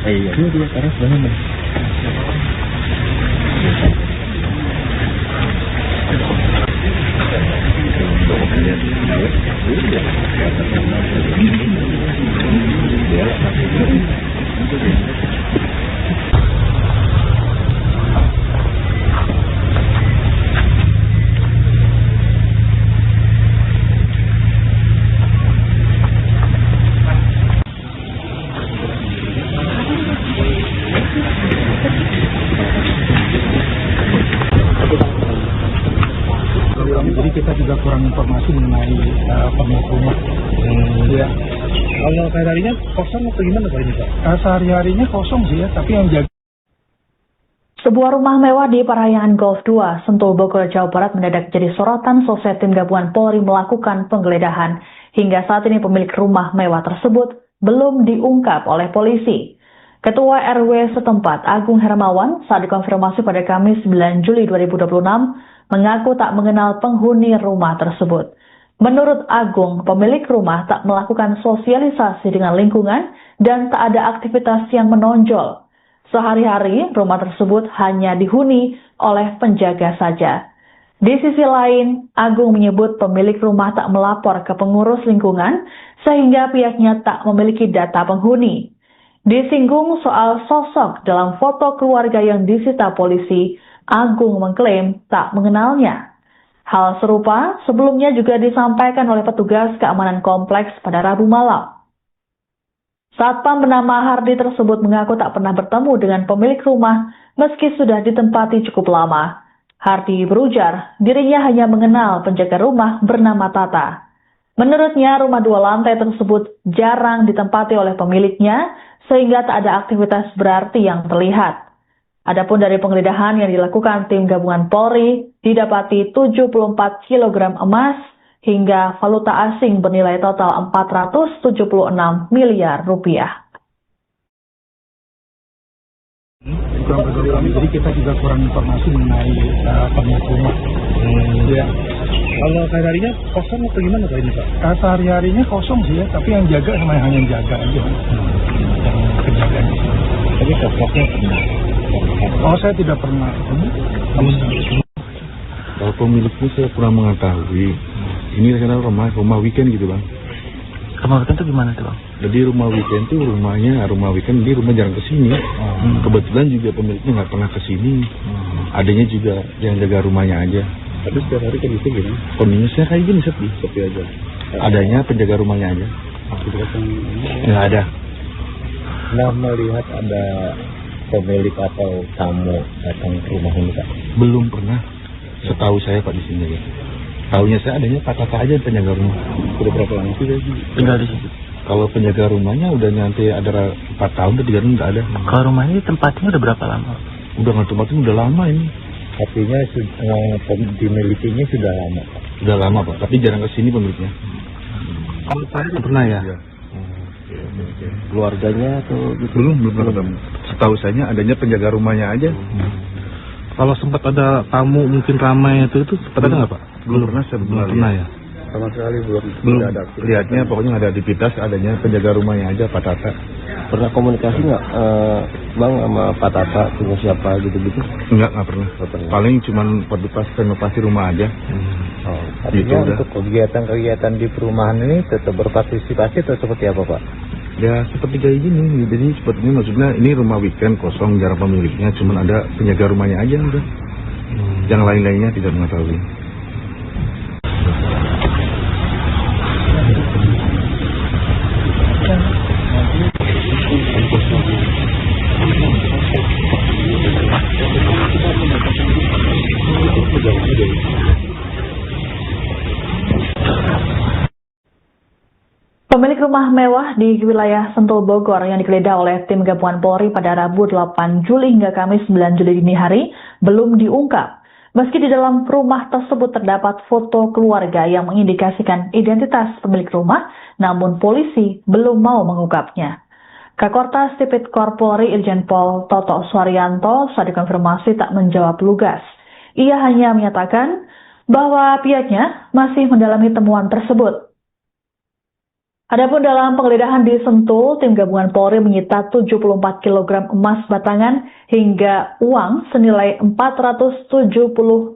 Iya, dua karena sebenarnya. Jadi kita juga kurang informasi mengenai pemilik rumah. Ya. Kalau sehari-harinya kosong atau gimana Pak ini Pak? Sehari-harinya kosong sih ya, tapi yang jaga. Sebuah rumah mewah di Parahyangan Golf 2, Sentul, Bogor, Jawa Barat mendadak jadi sorotan seusai tim gabungan Polri melakukan penggeledahan. Hingga saat ini pemilik rumah mewah tersebut belum diungkap oleh polisi. Ketua RW setempat, Agung Hermawan, saat dikonfirmasi pada Kamis 9 Juli 2026, mengaku tak mengenal penghuni rumah tersebut. Menurut Agung, pemilik rumah tak melakukan sosialisasi dengan lingkungan dan tak ada aktivitas yang menonjol. Sehari-hari, rumah tersebut hanya dihuni oleh penjaga saja. Di sisi lain, Agung menyebut pemilik rumah tak melapor ke pengurus lingkungan sehingga pihaknya tak memiliki data penghuni. Disinggung soal sosok dalam foto keluarga yang disita polisi, Agung mengklaim tak mengenalnya. Hal serupa sebelumnya juga disampaikan oleh petugas keamanan kompleks pada Rabu malam. Satpam bernama Hardi tersebut mengaku tak pernah bertemu dengan pemilik rumah meski sudah ditempati cukup lama. Hardi berujar dirinya hanya mengenal penjaga rumah bernama Tata. Menurutnya rumah 2 lantai tersebut jarang ditempati oleh pemiliknya sehingga tak ada aktivitas berarti yang terlihat. Adapun dari penggeledahan yang dilakukan tim gabungan Polri, didapati 74 kg emas hingga valuta asing bernilai total 476 miliar rupiah. Jadi kita juga kurang informasi mengenai pemilik rumah. Ya. Kalau sehari-harinya kosong atau gimana Pak ini Pak? Sehari-harinya kosong sih ya, tapi yang jaga hanya yang jaga aja. Yang penjagaan. Tapi sosoknya pernah. Oh, saya tidak pernah ketemu. Kalau pemiliknya saya kurang mengetahui. Ini karena rumah weekend gitu Bang. Rumah weekend itu gimana tuh Bang? Jadi rumah weekend tuh rumah weekend dia rumah jarang kesini. Kebetulan juga pemiliknya nggak pernah kesini. Adanya juga yang jaga rumahnya aja. Tapi setiap hari kondisi gini? Kondisinya kayak gini Sepi aja. Adanya penjaga rumahnya aja. Nggak ada. Nah, melihat ada pemilik atau tamu datang ke rumah ini Pak? Belum pernah. Setahu saya Pak di sini ya. Tahunya saya adanya Pak Tata aja penjaga rumah. Sudah berapa lama sih Tinggal di situ. Kalau penjaga rumahnya udah nanti ada 4 tahun atau 3 tahun nggak ada. Kalau rumah ini tempatnya udah berapa lama? Udah nggak tempatin udah lama ini. Artinya dimilikinya sudah lama Pak? Udah lama Pak, tapi jarang kesini pemiliknya. Kalau saya nggak pernah ya? Keluarganya atau gitu? Belum pernah ketemu. Setahu saya adanya penjaga rumahnya aja. Kalau sempat ada tamu mungkin ramai itu sempat ada nggak Pak? Belum pernah saya belum pernah ya? Sama sekali belum ada aktivitas. Lihatnya pokoknya nggak ada aktivitas, adanya penjaga rumahnya aja Pak Tata. Pernah komunikasi nggak Bang sama Pak Tata, punya siapa gitu-gitu? Nggak pernah. Paling cuman renovasi rumah aja. Artinya untuk kegiatan-kegiatan di perumahan ini tetap berpartisipasi atau seperti apa Pak? Ya seperti kayak gini. Jadi sepertinya maksudnya ini rumah weekend kosong jarang pemiliknya, cuman ada penjaga rumahnya aja udah. Yang lain-lainnya tidak mengetahui. Pemilik rumah mewah di wilayah Sentul, Bogor yang digeledah oleh tim gabungan Polri pada Rabu 8 Juli hingga Kamis 9 Juli dini hari belum diungkap. Meski di dalam rumah tersebut terdapat foto keluarga yang mengindikasikan identitas pemilik rumah, namun polisi belum mau mengungkapnya. Kakortas Tipikor Polri Irjen Pol Toto Suharyanto saat dikonfirmasi tak menjawab lugas. Ia hanya menyatakan bahwa pihaknya masih mendalami temuan tersebut. Adapun dalam penggeledahan di Sentul, tim gabungan Polri menyita 74 kg emas batangan hingga uang senilai 476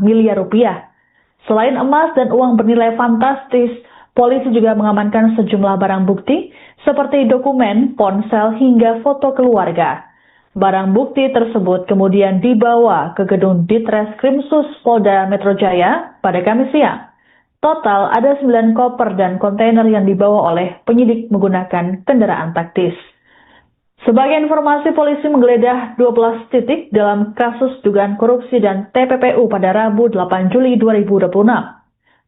miliar rupiah. Selain emas dan uang bernilai fantastis, polisi juga mengamankan sejumlah barang bukti seperti dokumen, ponsel, hingga foto keluarga. Barang bukti tersebut kemudian dibawa ke gedung Ditreskrimsus Polda Metro Jaya pada Kamis siang. Total ada 9 koper dan kontainer yang dibawa oleh penyidik menggunakan kendaraan taktis. Sebagai informasi, polisi menggeledah 12 titik dalam kasus dugaan korupsi dan TPPU pada Rabu 8 Juli 2026.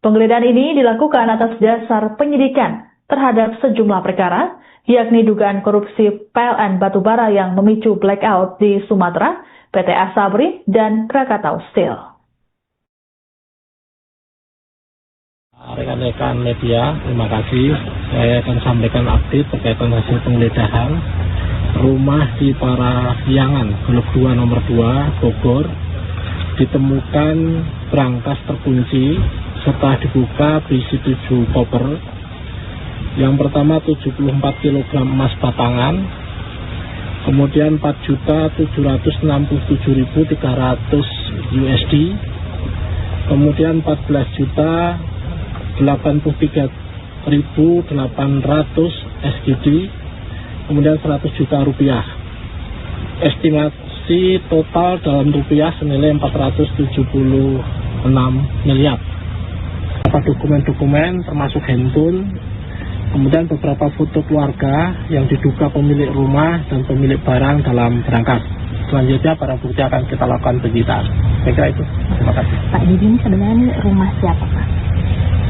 Penggeledahan ini dilakukan atas dasar penyidikan terhadap sejumlah perkara, yakni dugaan korupsi PLN Batubara yang memicu blackout di Sumatera, PT Asabri, dan Krakatau Steel. Rekan-rekan media, terima kasih. Saya akan sampaikan update terkait hasil penggeledahan rumah di Parahyangan, Blok 2 nomor 2, Bogor. Ditemukan brankas terkunci, setelah dibuka berisi 7 koper. Yang pertama 74 kg emas batangan, kemudian 4.767.300 USD, kemudian 14.083.800 SGD, kemudian 100 juta rupiah. Estimasi total dalam rupiah senilai 476 miliar. Dokumen-dokumen termasuk handphone, kemudian beberapa foto keluarga yang diduga pemilik rumah dan pemilik barang dalam berangkas. Selanjutnya para bukti akan kita lakukan penyitaan. Saya kira itu. Terima kasih. Pak, di sini sebenarnya ini rumah siapa, Pak?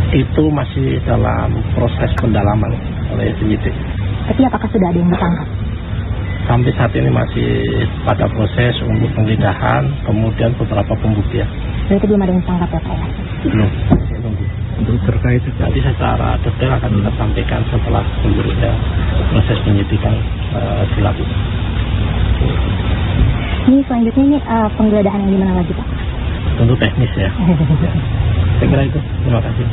Itu masih dalam proses pendalaman oleh penyidik. Tapi apakah sudah ada yang ditangkap? Sampai saat ini masih pada proses untuk penggeledahan, kemudian beberapa pembuktian. Berarti belum ada yang ditangkap ya, Pak? Belum, masih nunggu. Untuk terkait Nanti secara detail akan kita sampaikan setelah seluruhnya proses penyidikan dilakukan. Ini selanjutnya ini penggeledahan yang di mana lagi, Pak? Tentu teknis ya. Saya kira itu. Terima kasih.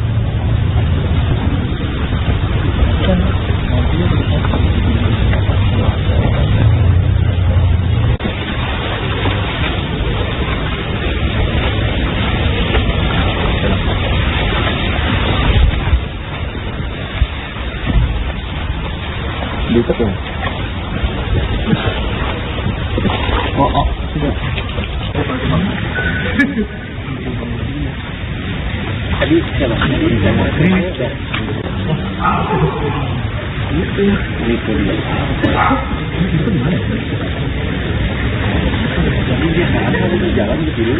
Bisa dong. Sudah. Tadi jalan itu dia. Jadi dia harus jalan ke kiri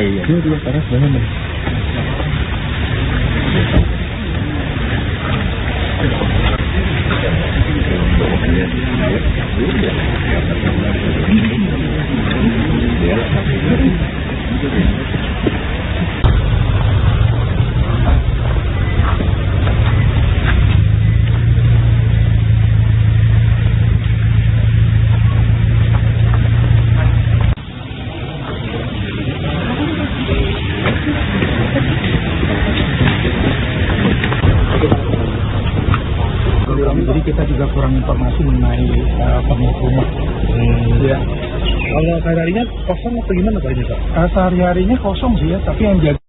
Ini dua panas banget. Jadi kita juga kurang informasi mengenai pemilik rumah. Ya. Kalau sehari-harinya kosong atau gimana Pak ini, Pak? Sehari-harinya kosong sih ya, tapi yang jaga.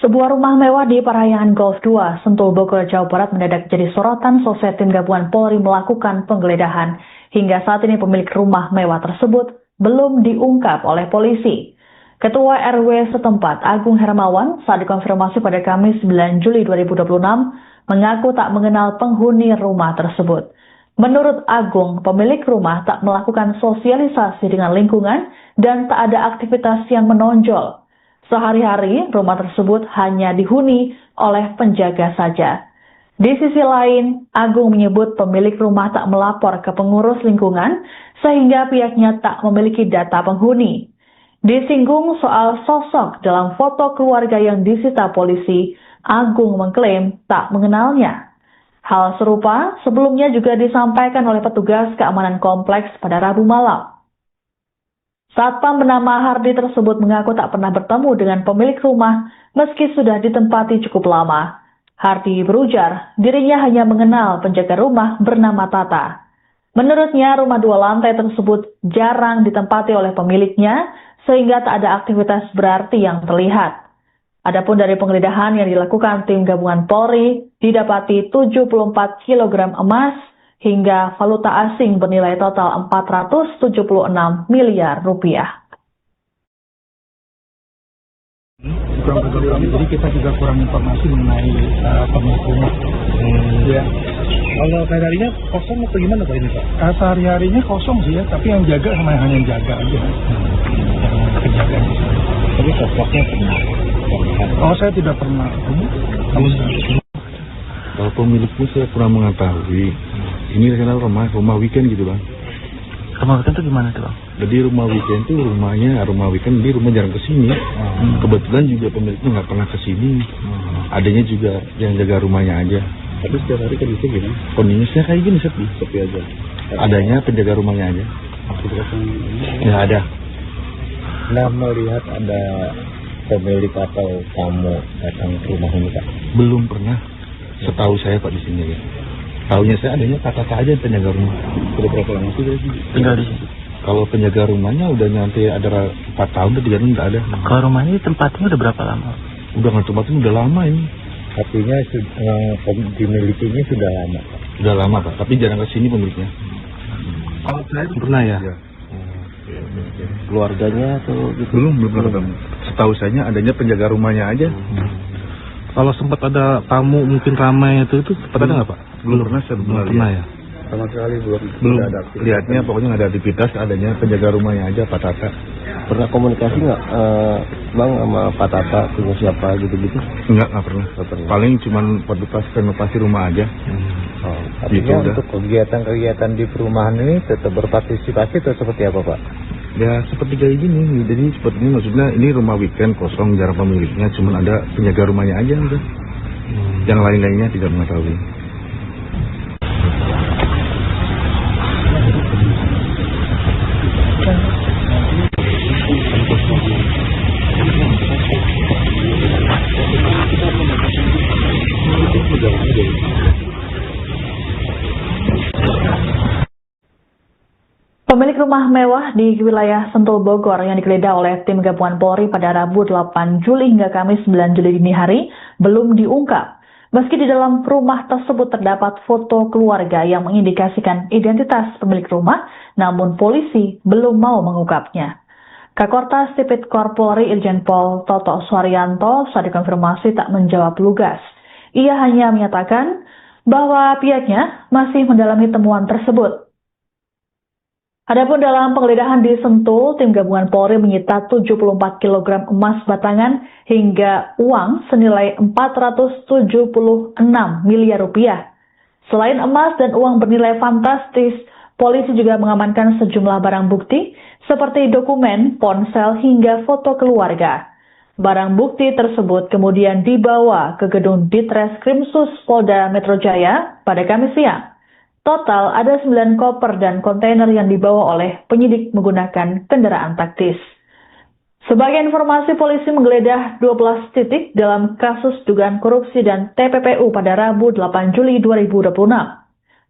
Sebuah rumah mewah di Parahyangan Golf 2, Sentul, Bogor, Jawa Barat mendadak jadi sorotan setelah tim gabungan Polri melakukan penggeledahan. Hingga saat ini pemilik rumah mewah tersebut belum diungkap oleh polisi. Ketua RW setempat Agung Hermawan saat dikonfirmasi pada Kamis 9 Juli 2026 mengaku tak mengenal penghuni rumah tersebut. Menurut Agung, pemilik rumah tak melakukan sosialisasi dengan lingkungan dan tak ada aktivitas yang menonjol. Sehari-hari rumah tersebut hanya dihuni oleh penjaga saja. Di sisi lain, Agung menyebut pemilik rumah tak melapor ke pengurus lingkungan sehingga pihaknya tak memiliki data penghuni. Disinggung soal sosok dalam foto keluarga yang disita polisi, Agung mengklaim tak mengenalnya. Hal serupa sebelumnya juga disampaikan oleh petugas keamanan kompleks pada Rabu malam. Satpam bernama Hardi tersebut mengaku tak pernah bertemu dengan pemilik rumah meski sudah ditempati cukup lama. Hardi berujar dirinya hanya mengenal penjaga rumah bernama Tata. Menurutnya rumah 2 lantai tersebut jarang ditempati oleh pemiliknya sehingga tak ada aktivitas berarti yang terlihat. Adapun dari penggeledahan yang dilakukan tim gabungan Polri, didapati 74 kg emas hingga valuta asing bernilai total 476 miliar rupiah. Jadi kita juga kurang informasi mengenai pemilik rumah. Ya. Kalau sehari-harinya kosong atau gimana Pak ini Pak? Sehari-harinya kosong sih ya, tapi yang jaga hanya jaga aja. Penjagaan. Tapi sosoknya pernah. Oh, saya tidak pernah ketemu. Kalau pemiliknya saya kurang mengetahui. Ini rencana rumah weekend gitu Bang. Rumah weekend itu gimana tuh Bang? Jadi rumah weekend tuh rumah weekend di rumah jarang kesini. Kebetulan juga pemiliknya nggak pernah kesini. Adanya juga yang jaga rumahnya aja. Tapi setiap hari kan bisa gini. Kondisinya kayak gini Sepi aja. Adanya penjaga rumahnya aja. Nggak ada. Nah, melihat ada pemilik atau tamu datang ke rumah ini Pak? Belum pernah. Setahu saya Pak di sini ya. Tahunya saya adanya kakak aja yang penjaga rumah. Sudah berapa lama sih dari sini? Tinggal di sini. Kalau penjaga rumahnya udah nyampe ada 4 tahun atau 3 tahun nggak ada. Kalau rumah ini tempatnya udah berapa lama? Udah nggak tempatin udah lama ini. Artinya dimilikinya sudah lama. Udah lama Pak, tapi jarang kesini pemiliknya. Kalau saya pernah ya. Keluarganya atau gitu? Belum pernah ketemu. Setahu saya adanya penjaga rumahnya aja. Kalau sempat ada tamu mungkin ramai itu sempat ada nggak Pak? Belum pernah saya Pernah ya. Sama sekali belum ada aktivitas. Lihatnya pokoknya nggak ada aktivitas, adanya penjaga rumahnya aja Pak Tata. Pernah komunikasi nggak Bang sama Pak Tata, punya siapa gitu-gitu? Nggak pernah. Paling cuman buat renovasi rumah aja. Artinya Gitu, untuk kegiatan-kegiatan di perumahan ini tetap berpartisipasi atau seperti apa Pak? Ya seperti kayak gini, jadi seperti ini maksudnya ini rumah weekend kosong jarang pemiliknya, cuman ada penjaga rumahnya aja udah. Yang lain-lainnya tidak mengetahui. Pemilik rumah mewah di wilayah Sentul Bogor yang digeledah oleh tim gabungan Polri pada Rabu 8 Juli hingga Kamis 9 Juli dini hari belum diungkap. Meski di dalam rumah tersebut terdapat foto keluarga yang mengindikasikan identitas pemilik rumah, namun polisi belum mau mengungkapnya. Kakortas Tipikor Polri Irjen Pol Toto Suharyanto saat dikonfirmasi tak menjawab lugas. Ia hanya menyatakan bahwa pihaknya masih mendalami temuan tersebut. Adapun dalam penggeledahan di Sentul, tim gabungan Polri menyita 74 kg emas batangan hingga uang senilai 476 miliar rupiah. Selain emas dan uang bernilai fantastis, polisi juga mengamankan sejumlah barang bukti seperti dokumen, ponsel hingga foto keluarga. Barang bukti tersebut kemudian dibawa ke gedung Ditreskrimsus Polda Metro Jaya pada Kamis siang. Total ada 9 koper dan kontainer yang dibawa oleh penyidik menggunakan kendaraan taktis. Sebagai informasi, polisi menggeledah 12 titik dalam kasus dugaan korupsi dan TPPU pada Rabu 8 Juli 2026.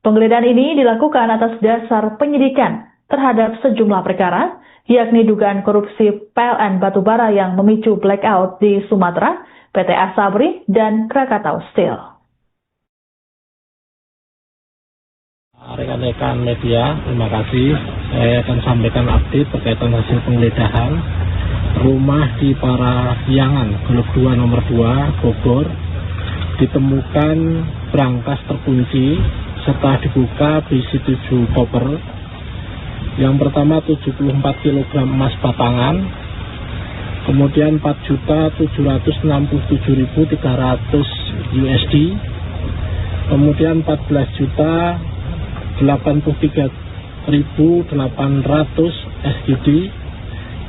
Penggeledahan ini dilakukan atas dasar penyidikan terhadap sejumlah perkara, yakni dugaan korupsi PLN Batubara yang memicu blackout di Sumatera, PT Asabri, dan Krakatau Steel. Rekan-rekan media, terima kasih. Saya akan sampaikan update terkait hasil penggeledahan rumah di Parahyangan, Blok 2 nomor 2, Bogor, ditemukan brankas terkunci. Setelah dibuka berisi 7 koper. Yang pertama 74 kg emas batangan, kemudian 4.767.300 USD, kemudian 14.083.800 SGD,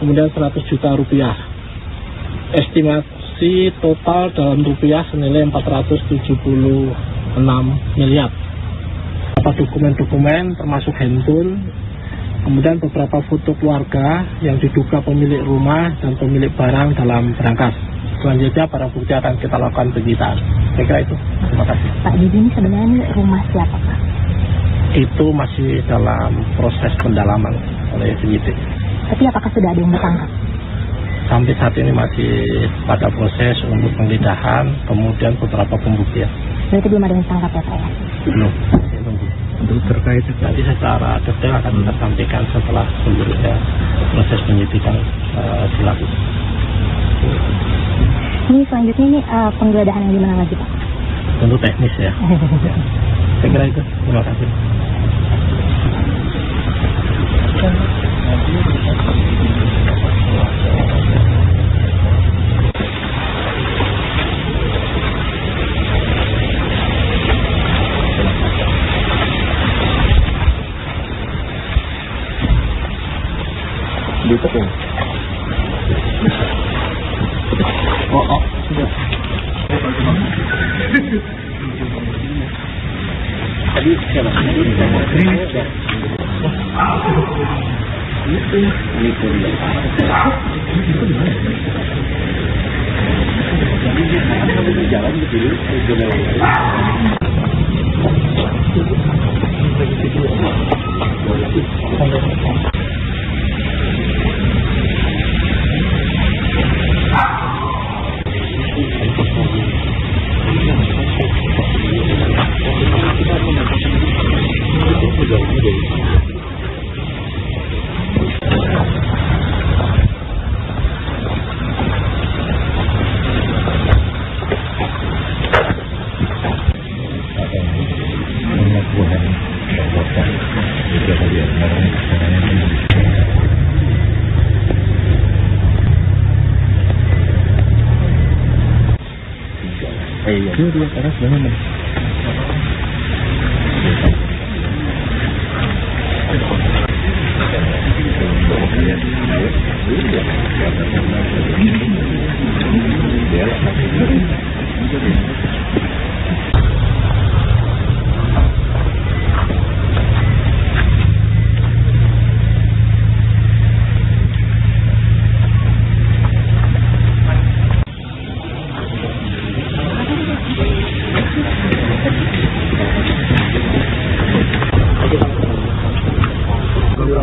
kemudian 100 juta rupiah. Estimasi total dalam rupiah senilai 476 miliar. Dokumen-dokumen termasuk handphone, kemudian beberapa foto keluarga yang diduga pemilik rumah dan pemilik barang dalam berangkas. Selanjutnya barang bukti akan kita lakukan penyitaan. Saya kira itu. Terima kasih. Pak, di sini sebenarnya ini rumah siapa, Pak? Itu masih dalam proses pendalaman oleh penyidik. Tapi apakah sudah ada yang ditangkap? Sampai saat ini masih pada proses untuk penggeledahan, kemudian beberapa pembuktian. Berarti belum ada yang ditangkap ya, Pak? Ya? Belum. Untuk terkait nanti secara detail akan kita sampaikan setelah seluruhnya proses penyidikan dilakukan. Ini selanjutnya ini penggeledahan yang dimana lagi, Pak? Tentu teknis ya. Saya kira itu. Terima kasih.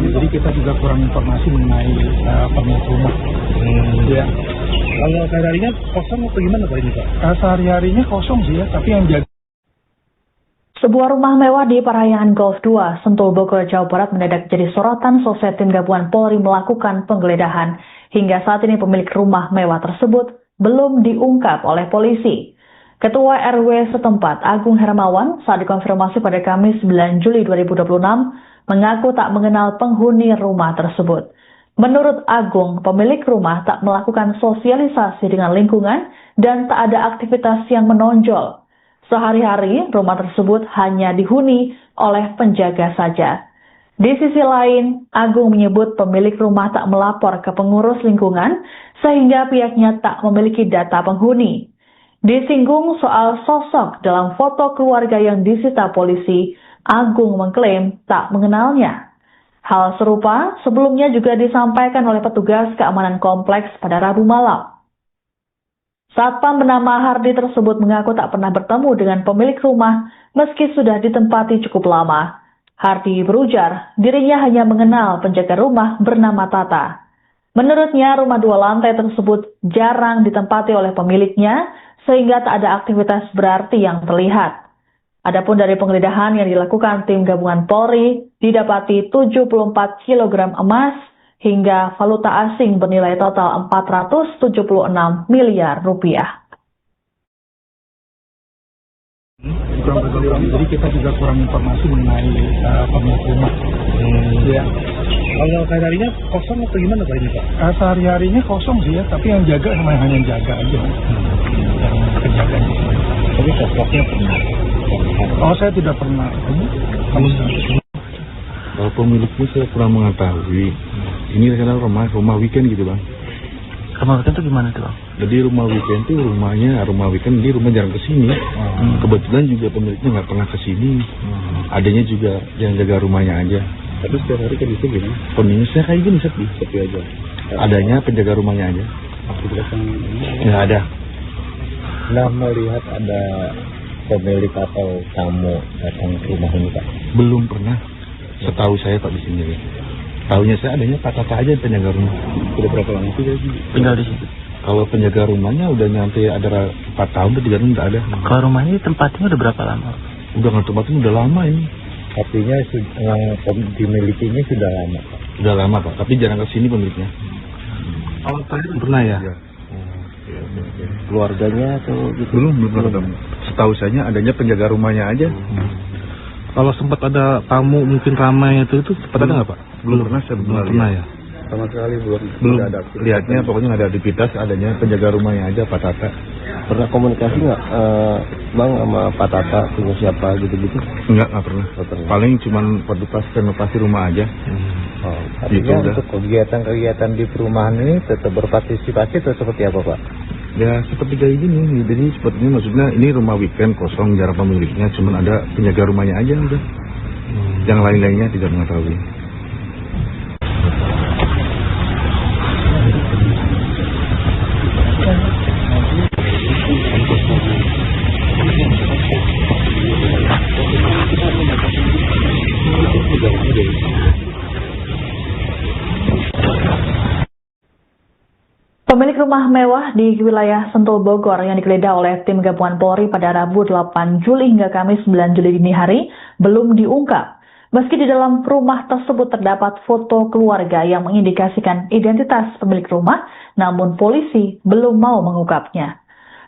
Jadi kita juga kurang informasi mengenai pemilik rumah. Ya. Kalau sehari-harinya kosong atau gimana Pak ini Pak? Sehari-harinya kosong sih ya, tapi yang jaga. Sebuah rumah mewah di Parahyangan Golf 2, Sentul, Bogor, Jawa Barat mendadak jadi sorotan setelah tim gabungan Polri melakukan penggeledahan. Hingga saat ini pemilik rumah mewah tersebut belum diungkap oleh polisi. Ketua RW setempat, Agung Hermawan, saat dikonfirmasi pada Kamis 9 Juli 2026, mengaku tak mengenal penghuni rumah tersebut. Menurut Agung, pemilik rumah tak melakukan sosialisasi dengan lingkungan dan tak ada aktivitas yang menonjol. Sehari-hari, rumah tersebut hanya dihuni oleh penjaga saja. Di sisi lain, Agung menyebut pemilik rumah tak melapor ke pengurus lingkungan sehingga pihaknya tak memiliki data penghuni. Disinggung soal sosok dalam foto keluarga yang disita polisi, Agung mengklaim tak mengenalnya. Hal serupa sebelumnya juga disampaikan oleh petugas keamanan kompleks pada Rabu malam. Satpam bernama Hardi tersebut mengaku tak pernah bertemu dengan pemilik rumah meski sudah ditempati cukup lama. Hardi berujar dirinya hanya mengenal penjaga rumah bernama Tata. Menurutnya rumah 2 lantai tersebut jarang ditempati oleh pemiliknya sehingga tak ada aktivitas berarti yang terlihat. Adapun dari penggeledahan yang dilakukan tim gabungan Polri, didapati 74 kg emas hingga valuta asing bernilai total 476 miliar rupiah. Jadi kita juga kurang informasi mengenai pemilik rumah. Ya. Kalau sehari-harinya kosong atau gimana Pak ini Pak? Sehari-harinya kosong sih ya, tapi yang jaga hanya yang jaga aja. Yang penjaga. Tapi sosoknya pernah. Oh, saya tidak pernah. Kamu Kalau pemiliknya saya kurang mengetahui. Ini adalah rumah weekend gitu Bang. Rumah weekend itu gimana tuh Bang? Jadi rumah weekend tuh rumah weekend dia rumah jarang kesini. Kebetulan juga pemiliknya nggak pernah kesini. Adanya juga yang jaga rumahnya aja. Tapi setiap hari kan itu gimana? Kondisinya kayak gini Sepi aja. Adanya penjaga rumahnya aja. Aktivitas yang Nggak ada. Nah, melihat ada pemilik atau tamu datang ke rumah ini Pak. Belum pernah. Setahu saya Pak di sini ya. Tahunya saya adanya Pak Tata aja penjaga rumah. Sudah berapa lama sih Tinggal di situ. Kalau penjaga rumahnya udah nyampe ada 4 tahun atau 3 tahun nggak ada. Kalau rumah ini tempatnya udah berapa lama? Udah nggak tempatnya udah lama ini. Artinya yang dimilikinya sudah lama Pak. Udah lama Pak, tapi jarang kesini pemiliknya. Oh, pernah ya? Keluarganya atau gitu? Belum pernah ketemu. Setahu saya adanya penjaga rumahnya aja. Kalau sempat ada tamu mungkin ramai itu sempat ada nggak Pak? Belum pernah saya belum pernah lihat. ya. Sama sekali belum ada aktivitas. Lihatnya pokoknya nggak ada aktivitas, adanya penjaga rumahnya aja Pak Tata. Pernah komunikasi nggak Bang sama Pak Tata punya siapa gitu-gitu? Nggak pernah. Paling cuman pas renovasi rumah aja. Artinya untuk kegiatan-kegiatan di perumahan ini tetap berpartisipasi atau seperti apa Pak? Ya seperti kayak gini. Jadi seperti ini maksudnya ini rumah weekend kosong jarang pemiliknya, cuman ada penjaga rumahnya aja udah. Yang lain-lainnya tidak mengetahui. Pemilik rumah mewah di wilayah Sentul Bogor yang digeledah oleh tim gabungan Polri pada Rabu 8 Juli hingga Kamis 9 Juli dini hari belum diungkap. Meski di dalam rumah tersebut terdapat foto keluarga yang mengindikasikan identitas pemilik rumah, namun polisi belum mau mengungkapnya.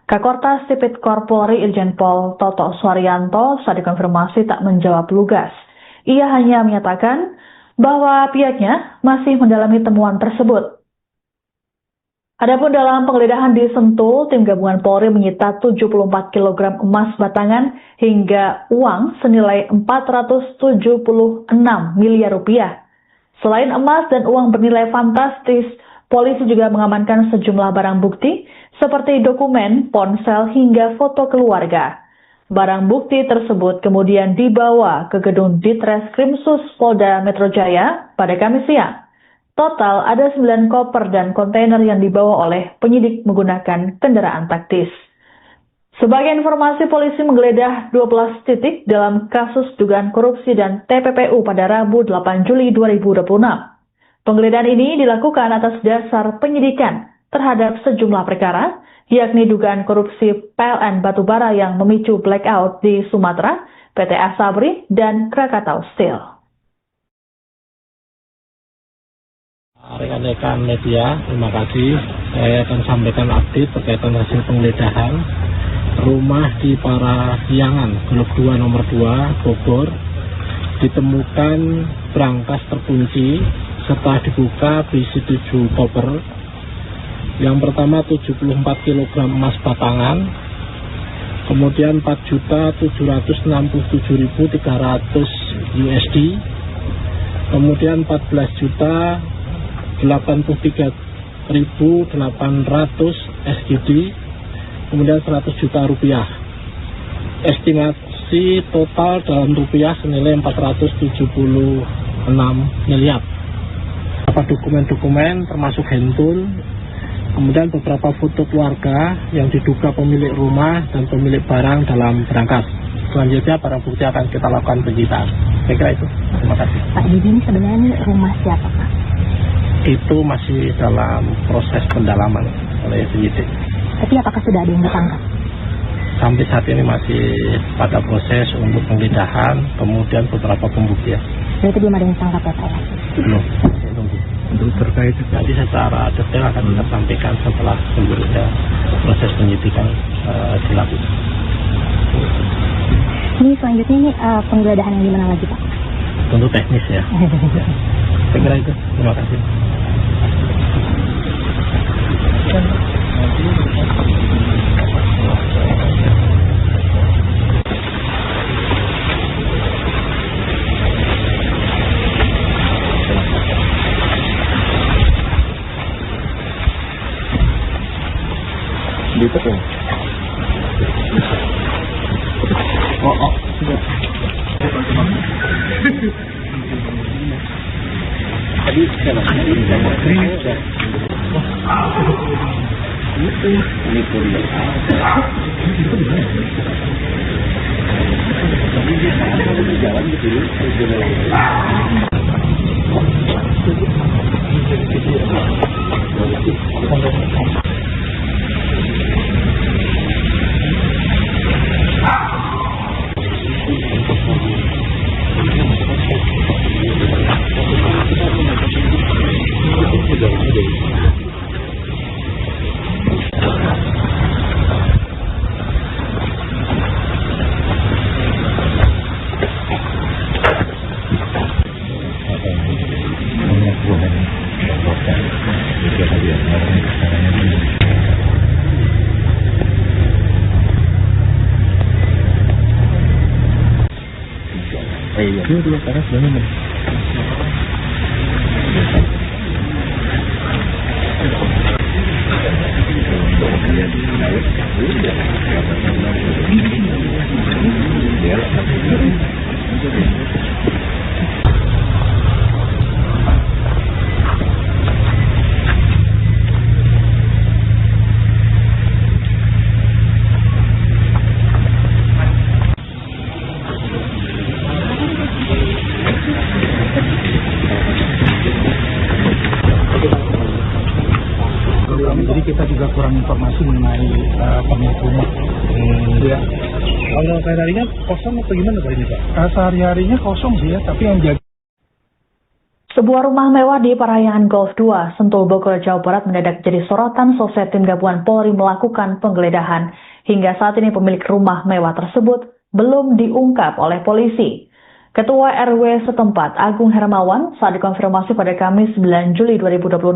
Kakortas Tipikor Polri Irjen Pol Toto Suharyanto saat dikonfirmasi tak menjawab lugas. Ia hanya menyatakan bahwa pihaknya masih mendalami temuan tersebut. Adapun dalam penggeledahan di Sentul, tim gabungan Polri menyita 74 kg emas batangan hingga uang senilai 476 miliar rupiah. Selain emas dan uang bernilai fantastis, polisi juga mengamankan sejumlah barang bukti seperti dokumen, ponsel hingga foto keluarga. Barang bukti tersebut kemudian dibawa ke gedung Ditreskrimsus Polda Metro Jaya pada Kamis siang. Total ada 9 koper dan kontainer yang dibawa oleh penyidik menggunakan kendaraan taktis. Sebagai informasi, polisi menggeledah 12 titik dalam kasus dugaan korupsi dan TPPU pada Rabu 8 Juli 2026. Penggeledahan ini dilakukan atas dasar penyidikan terhadap sejumlah perkara, yakni dugaan korupsi PLN Batubara yang memicu blackout di Sumatera, PT Asabri, dan Krakatau Steel. Rekan-rekan media, terima kasih. Saya akan sampaikan update berkaitan hasil penggeledahan rumah di Parahyangan, Blok 2 nomor 2, Bogor. Ditemukan brankas terkunci, setelah dibuka berisi 7 koper. Yang pertama 74 kg emas batangan, kemudian 4.767.300 USD, kemudian 14.083.800 SGD, kemudian 100 juta rupiah. Estimasi total dalam rupiah senilai 476 miliar. Beberapa dokumen-dokumen termasuk handphone, kemudian beberapa foto keluarga yang diduga pemilik rumah dan pemilik barang dalam berangkas. Selanjutnya barang bukti akan kita lakukan penyitaan. Saya kira itu. Terima kasih. Pak, jadi ini sebenarnya rumah siapa Pak? Itu masih dalam proses pendalaman oleh penyidik. Tapi apakah sudah ada yang ditangkap? Sampai saat ini masih pada proses untuk penggeledahan, kemudian beberapa pembuktian. Berarti belum ada yang ditangkap ya Pak? Belum. untuk terkait Nanti secara detail akan kita sampaikan setelah selesai proses penyidikan dilakukan. Ini selanjutnya ini penggeledahan yang dimana lagi Pak? Tentu teknis ya. Saya kira itu. Terima kasih. ditekan. Jadi kita juga kurang informasi mengenai pemilik rumah. Ya. Kalau sehari-harinya kosong atau gimana Pak ini Pak? Sehari-harinya kosong sih ya, tapi yang jaga. Sebuah rumah mewah di Parahyangan Golf 2, Sentul, Bogor, Jawa Barat mendadak jadi sorotan setelah tim gabungan Polri melakukan penggeledahan. Hingga saat ini pemilik rumah mewah tersebut belum diungkap oleh polisi. Ketua RW setempat, Agung Hermawan, saat dikonfirmasi pada Kamis 9 Juli 2026,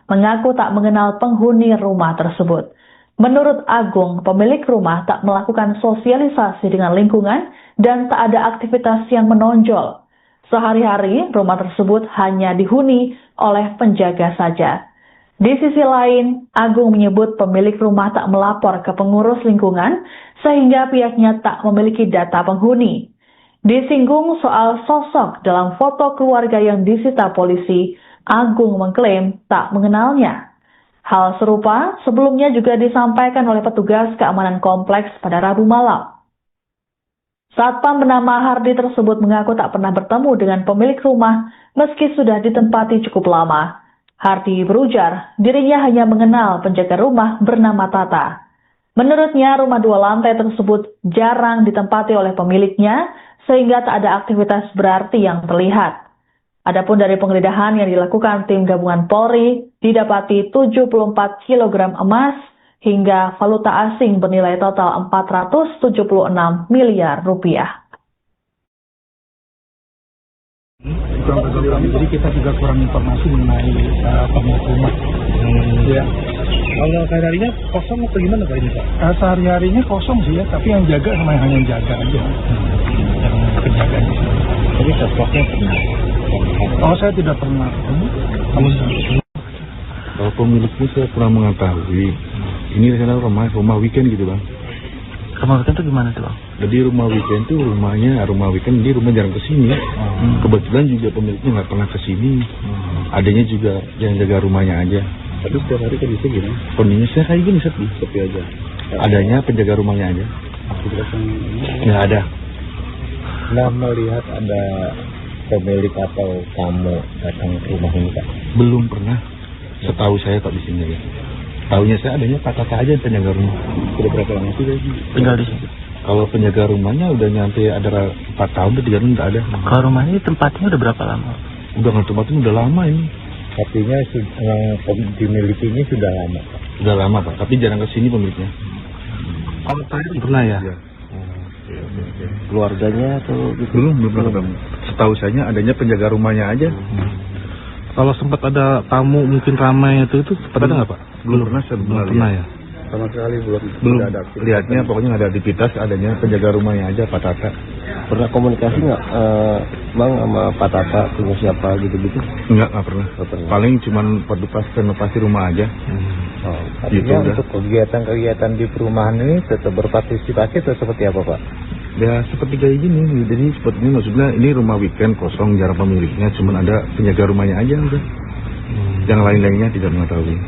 mengaku tak mengenal penghuni rumah tersebut. Menurut Agung, pemilik rumah tak melakukan sosialisasi dengan lingkungan dan tak ada aktivitas yang menonjol. Sehari-hari, rumah tersebut hanya dihuni oleh penjaga saja. Di sisi lain, Agung menyebut pemilik rumah tak melapor ke pengurus lingkungan sehingga pihaknya tak memiliki data penghuni. Disinggung soal sosok dalam foto keluarga yang disita polisi, Agung mengklaim tak mengenalnya. Hal serupa sebelumnya juga disampaikan oleh petugas keamanan kompleks pada Rabu malam. Satpam bernama Hardi tersebut mengaku tak pernah bertemu dengan pemilik rumah meski sudah ditempati cukup lama. Hardi berujar dirinya hanya mengenal penjaga rumah bernama Tata. Menurutnya rumah 2 lantai tersebut jarang ditempati oleh pemiliknya sehingga tak ada aktivitas berarti yang terlihat. Adapun dari penggeledahan yang dilakukan tim gabungan Polri, didapati 74 kg emas hingga valuta asing bernilai total 476 miliar rupiah. Jadi kita juga kurang informasi mengenai pemilik rumah. Ya. Kalau sehari-harinya kosong atau gimana Pak ini Pak? Sehari-harinya kosong sih ya, tapi yang jaga sama yang hanya jaga aja. Yang penjaga. Tapi sosoknya pernah. Oh, saya tidak pernah. Kalau pemiliknya saya kurang mengetahui. Ini rencana rumah weekend gitu Bang. Rumah weekend itu gimana tuh Bang? Jadi rumah weekend tuh rumah weekend dia rumah jarang kesini. Kebetulan juga pemiliknya nggak pernah kesini. Adanya juga yang jaga rumahnya aja. Tapi setiap hari kondisi gimana? Kondisinya kayak gini Sepi aja. Adanya penjaga rumahnya aja. Nggak ada. Nah, melihat ada pemilik atau tamu datang ke rumah ini Pak? Belum pernah. Setahu saya Pak di sini ya. Tahunya saya adanya Pak Tata aja penjaga rumah. Sudah berapa lama sih Tinggal di sini. Kalau penjaga rumahnya udah nyampe ada 4 tahun, 3 tahun nggak ada. Kalau rumah ini tempatnya udah berapa lama? Udah nggak tempatin udah lama ini. Artinya yang dimilikinya sudah lama, Pak. Sudah lama Pak, tapi jarang kesini pemiliknya. Kalau tadi pernah ya? Iya. Keluarganya atau gitu? Belum pernah ketemu. Setahu saya adanya penjaga rumahnya aja. Kalau sempat ada tamu mungkin ramai itu sempat ada nggak Pak? Belum pernah saya Belum pernah ya? Sama sekali belum ada aktivitas. Lihatnya pokoknya nggak ada aktivitas, adanya penjaga rumahnya aja Pak Tata. Pernah komunikasi nggak, Bang, sama Pak Tata, punya siapa gitu-gitu? Nggak pernah. Nggak pernah. Paling cuman renovasi rumah aja. Artinya Gitu udah. untuk kegiatan-kegiatan di perumahan ini tetap berpartisipasi atau seperti apa, Pak? Ya seperti kayak gini, jadi seperti ini maksudnya ini rumah weekend kosong, jarang pemiliknya, cuman ada penjaga rumahnya aja udah. Yang lain-lainnya tidak mengetahui.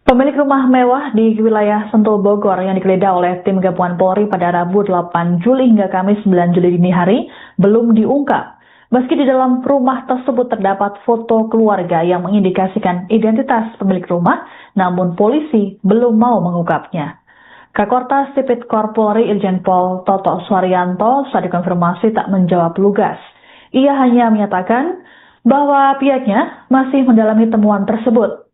Pemilik rumah mewah di wilayah Sentul Bogor yang digeledah oleh tim gabungan Polri pada Rabu 8 Juli hingga Kamis 9 Juli dini hari belum diungkap. Meski di dalam rumah tersebut terdapat foto keluarga yang mengindikasikan identitas pemilik rumah, namun polisi belum mau mengungkapnya. Kakortas Tipikor Polri Irjen Pol Toto Suharyanto saat dikonfirmasi tak menjawab lugas. Ia hanya menyatakan bahwa pihaknya masih mendalami temuan tersebut.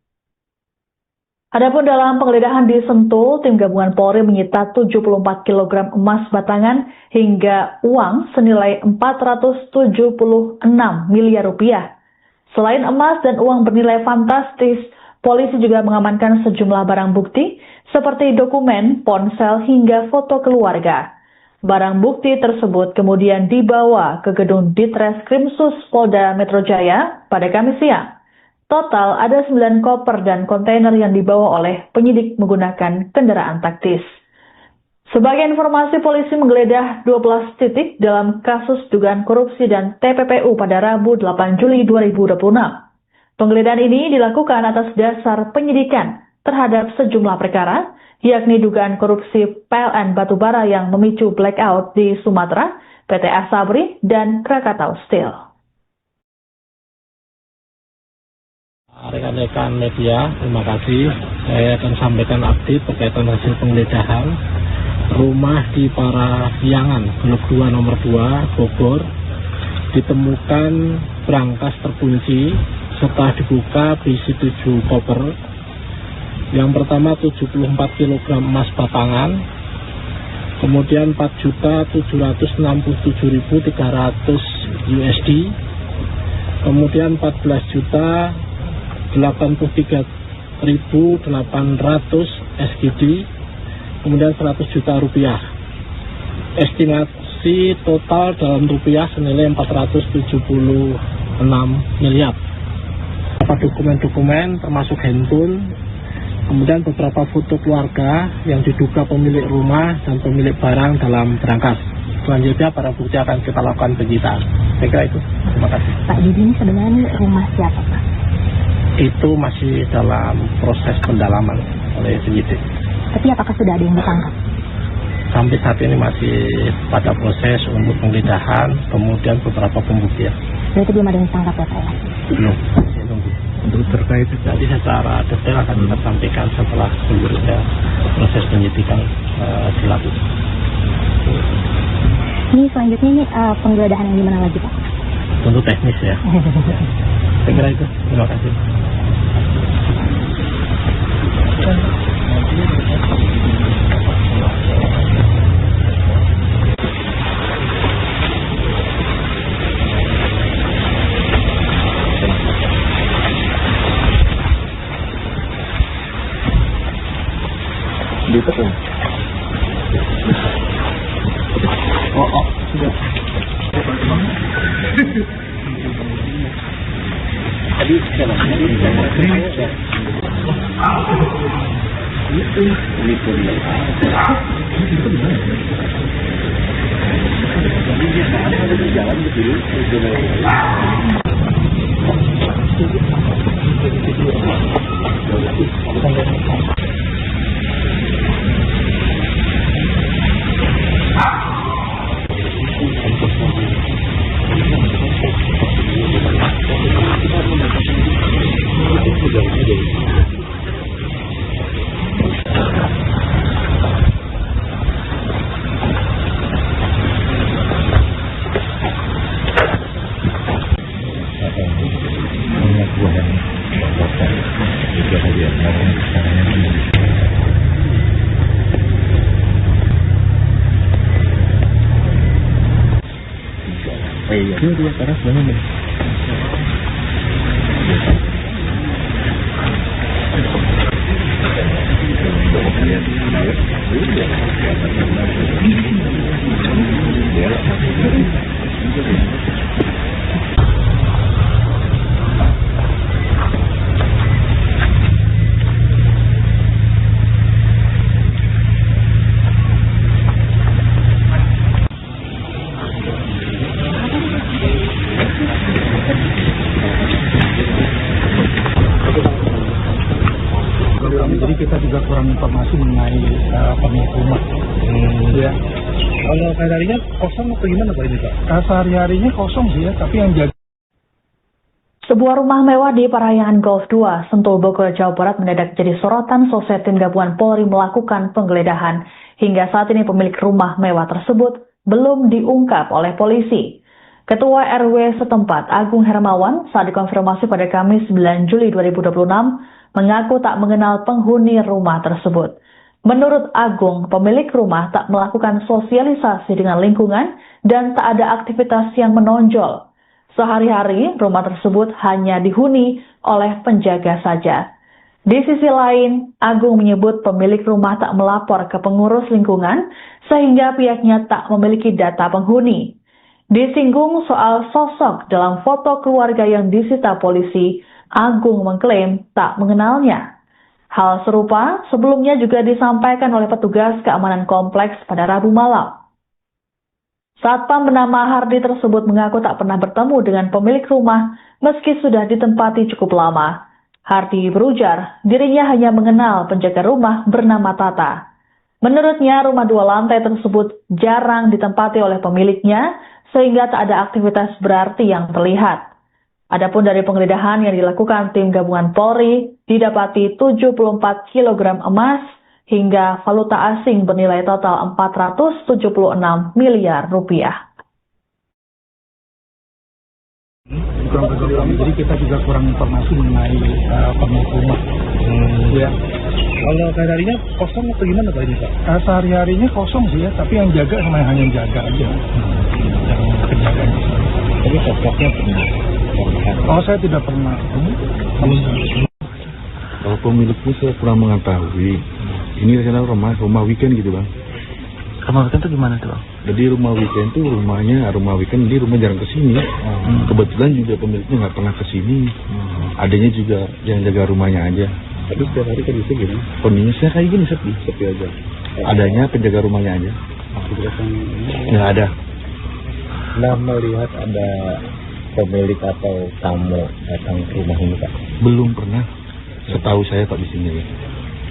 Adapun dalam penggeledahan di Sentul, tim gabungan Polri menyita 74 kg emas batangan hingga uang senilai 476 miliar rupiah. Selain emas dan uang bernilai fantastis, polisi juga mengamankan sejumlah barang bukti seperti dokumen, ponsel hingga foto keluarga. Barang bukti tersebut kemudian dibawa ke gedung Ditreskrimsus Polda Metro Jaya pada Kamis siang. Total ada 9 koper dan kontainer yang dibawa oleh penyidik menggunakan kendaraan taktis. Sebagai informasi, polisi menggeledah 12 titik dalam kasus dugaan korupsi dan TPPU pada Rabu 8 Juli 2026. Penggeledahan ini dilakukan atas dasar penyidikan terhadap sejumlah perkara, yakni dugaan korupsi PLN Batubara yang memicu blackout di Sumatera, PT Asabri, dan Krakatau Steel. Rekan-rekan media, terima kasih. Saya akan sampaikan update berkaitan hasil penggeledahan rumah di Parahyangan, Blok 2 nomor 2, Bogor. Ditemukan brankas terkunci, setelah dibuka berisi 7 koper. Yang pertama 74 kg emas batangan, kemudian 4.767.300 USD, kemudian 14.083.800 SGD, kemudian 100 juta rupiah. Estimasi total dalam rupiah senilai 476 miliar. Beberapa dokumen-dokumen termasuk handphone, kemudian beberapa foto keluarga yang diduga pemilik rumah dan pemilik barang dalam berangkas. Selanjutnya para bukti akan kita lakukan penyitaan. Saya kira itu. Terima kasih. Pak, jadi ini sebenarnya rumah siapa, Pak? Itu masih dalam proses pendalaman oleh penyidik. Tapi apakah sudah ada yang ditangkap? Sampai saat ini masih pada proses untuk penggeledahan, kemudian beberapa pembuktian. Berarti belum ada yang ditangkap ya, Pak? Belum. Masih nunggu. Untuk terkait jadi secara detail akan kita sampaikan setelah seluruhnya proses penyidikan dilakukan. Ini selanjutnya ini penggeledahan yang dimana lagi, Pak? Untuk teknis ya. Saya kira itu. Terima kasih. Ditekan. Sudah. Tadi Ini dia keras banget. Jadi kita juga kurang informasi mengenai pemilik rumah. Ya. Kalau sehari-harinya kosong atau gimana Pak ini Pak? Sehari-harinya kosong sih ya, tapi yang jaga. Sebuah rumah mewah di Parayangan Golf 2, Sentul, Bogor, Jawa Barat mendadak jadi sorotan seusai tim gabungan Polri melakukan penggeledahan. Hingga saat ini pemilik rumah mewah tersebut belum diungkap oleh polisi. Ketua RW setempat, Agung Hermawan, saat dikonfirmasi pada Kamis 9 Juli 2026, mengaku tak mengenal penghuni rumah tersebut. Menurut Agung, pemilik rumah tak melakukan sosialisasi dengan lingkungan dan tak ada aktivitas yang menonjol. Sehari-hari, rumah tersebut hanya dihuni oleh penjaga saja. Di sisi lain, Agung menyebut pemilik rumah tak melapor ke pengurus lingkungan sehingga pihaknya tak memiliki data penghuni. Disinggung soal sosok dalam foto keluarga yang disita polisi, Agung mengklaim tak mengenalnya. Hal serupa sebelumnya juga disampaikan oleh petugas keamanan kompleks pada Rabu malam. Satpam bernama Hardi tersebut mengaku tak pernah bertemu dengan pemilik rumah meski sudah ditempati cukup lama. Hardi berujar dirinya hanya mengenal penjaga rumah bernama Tata. Menurutnya rumah 2 lantai tersebut jarang ditempati oleh pemiliknya sehingga tak ada aktivitas berarti yang terlihat. Adapun dari penggeledahan yang dilakukan tim gabungan Polri, didapati 74 kg emas hingga valuta asing bernilai total 476 miliar rupiah. Jadi kita juga kurang informasi mengenai pemilik rumah. Ya. Kalau sehari-harinya kosong atau gimana Pak ini Pak? Sehari-harinya kosong sih ya, tapi yang jaga hanya jaga aja. Yang penjaga. Tapi sosoknya pernah. Oh, saya tidak pernah. Kalau pemiliknya saya kurang mengetahui. Ini rencana rumah weekend gitu Bang. Rumah weekend itu gimana tuh Bang? Jadi rumah weekend tuh rumah weekend dia rumah jarang kesini. Kebetulan juga pemiliknya nggak pernah kesini. Adanya juga yang jaga rumahnya aja. Tapi setiap hari kondisi gini? Kondisinya kayak gini Sepi aja. Adanya penjaga rumahnya aja. Nggak ada. Nah, melihat ada pemilik atau tamu datang ke rumah ini Pak? Belum pernah. Setahu saya Pak di sini ya.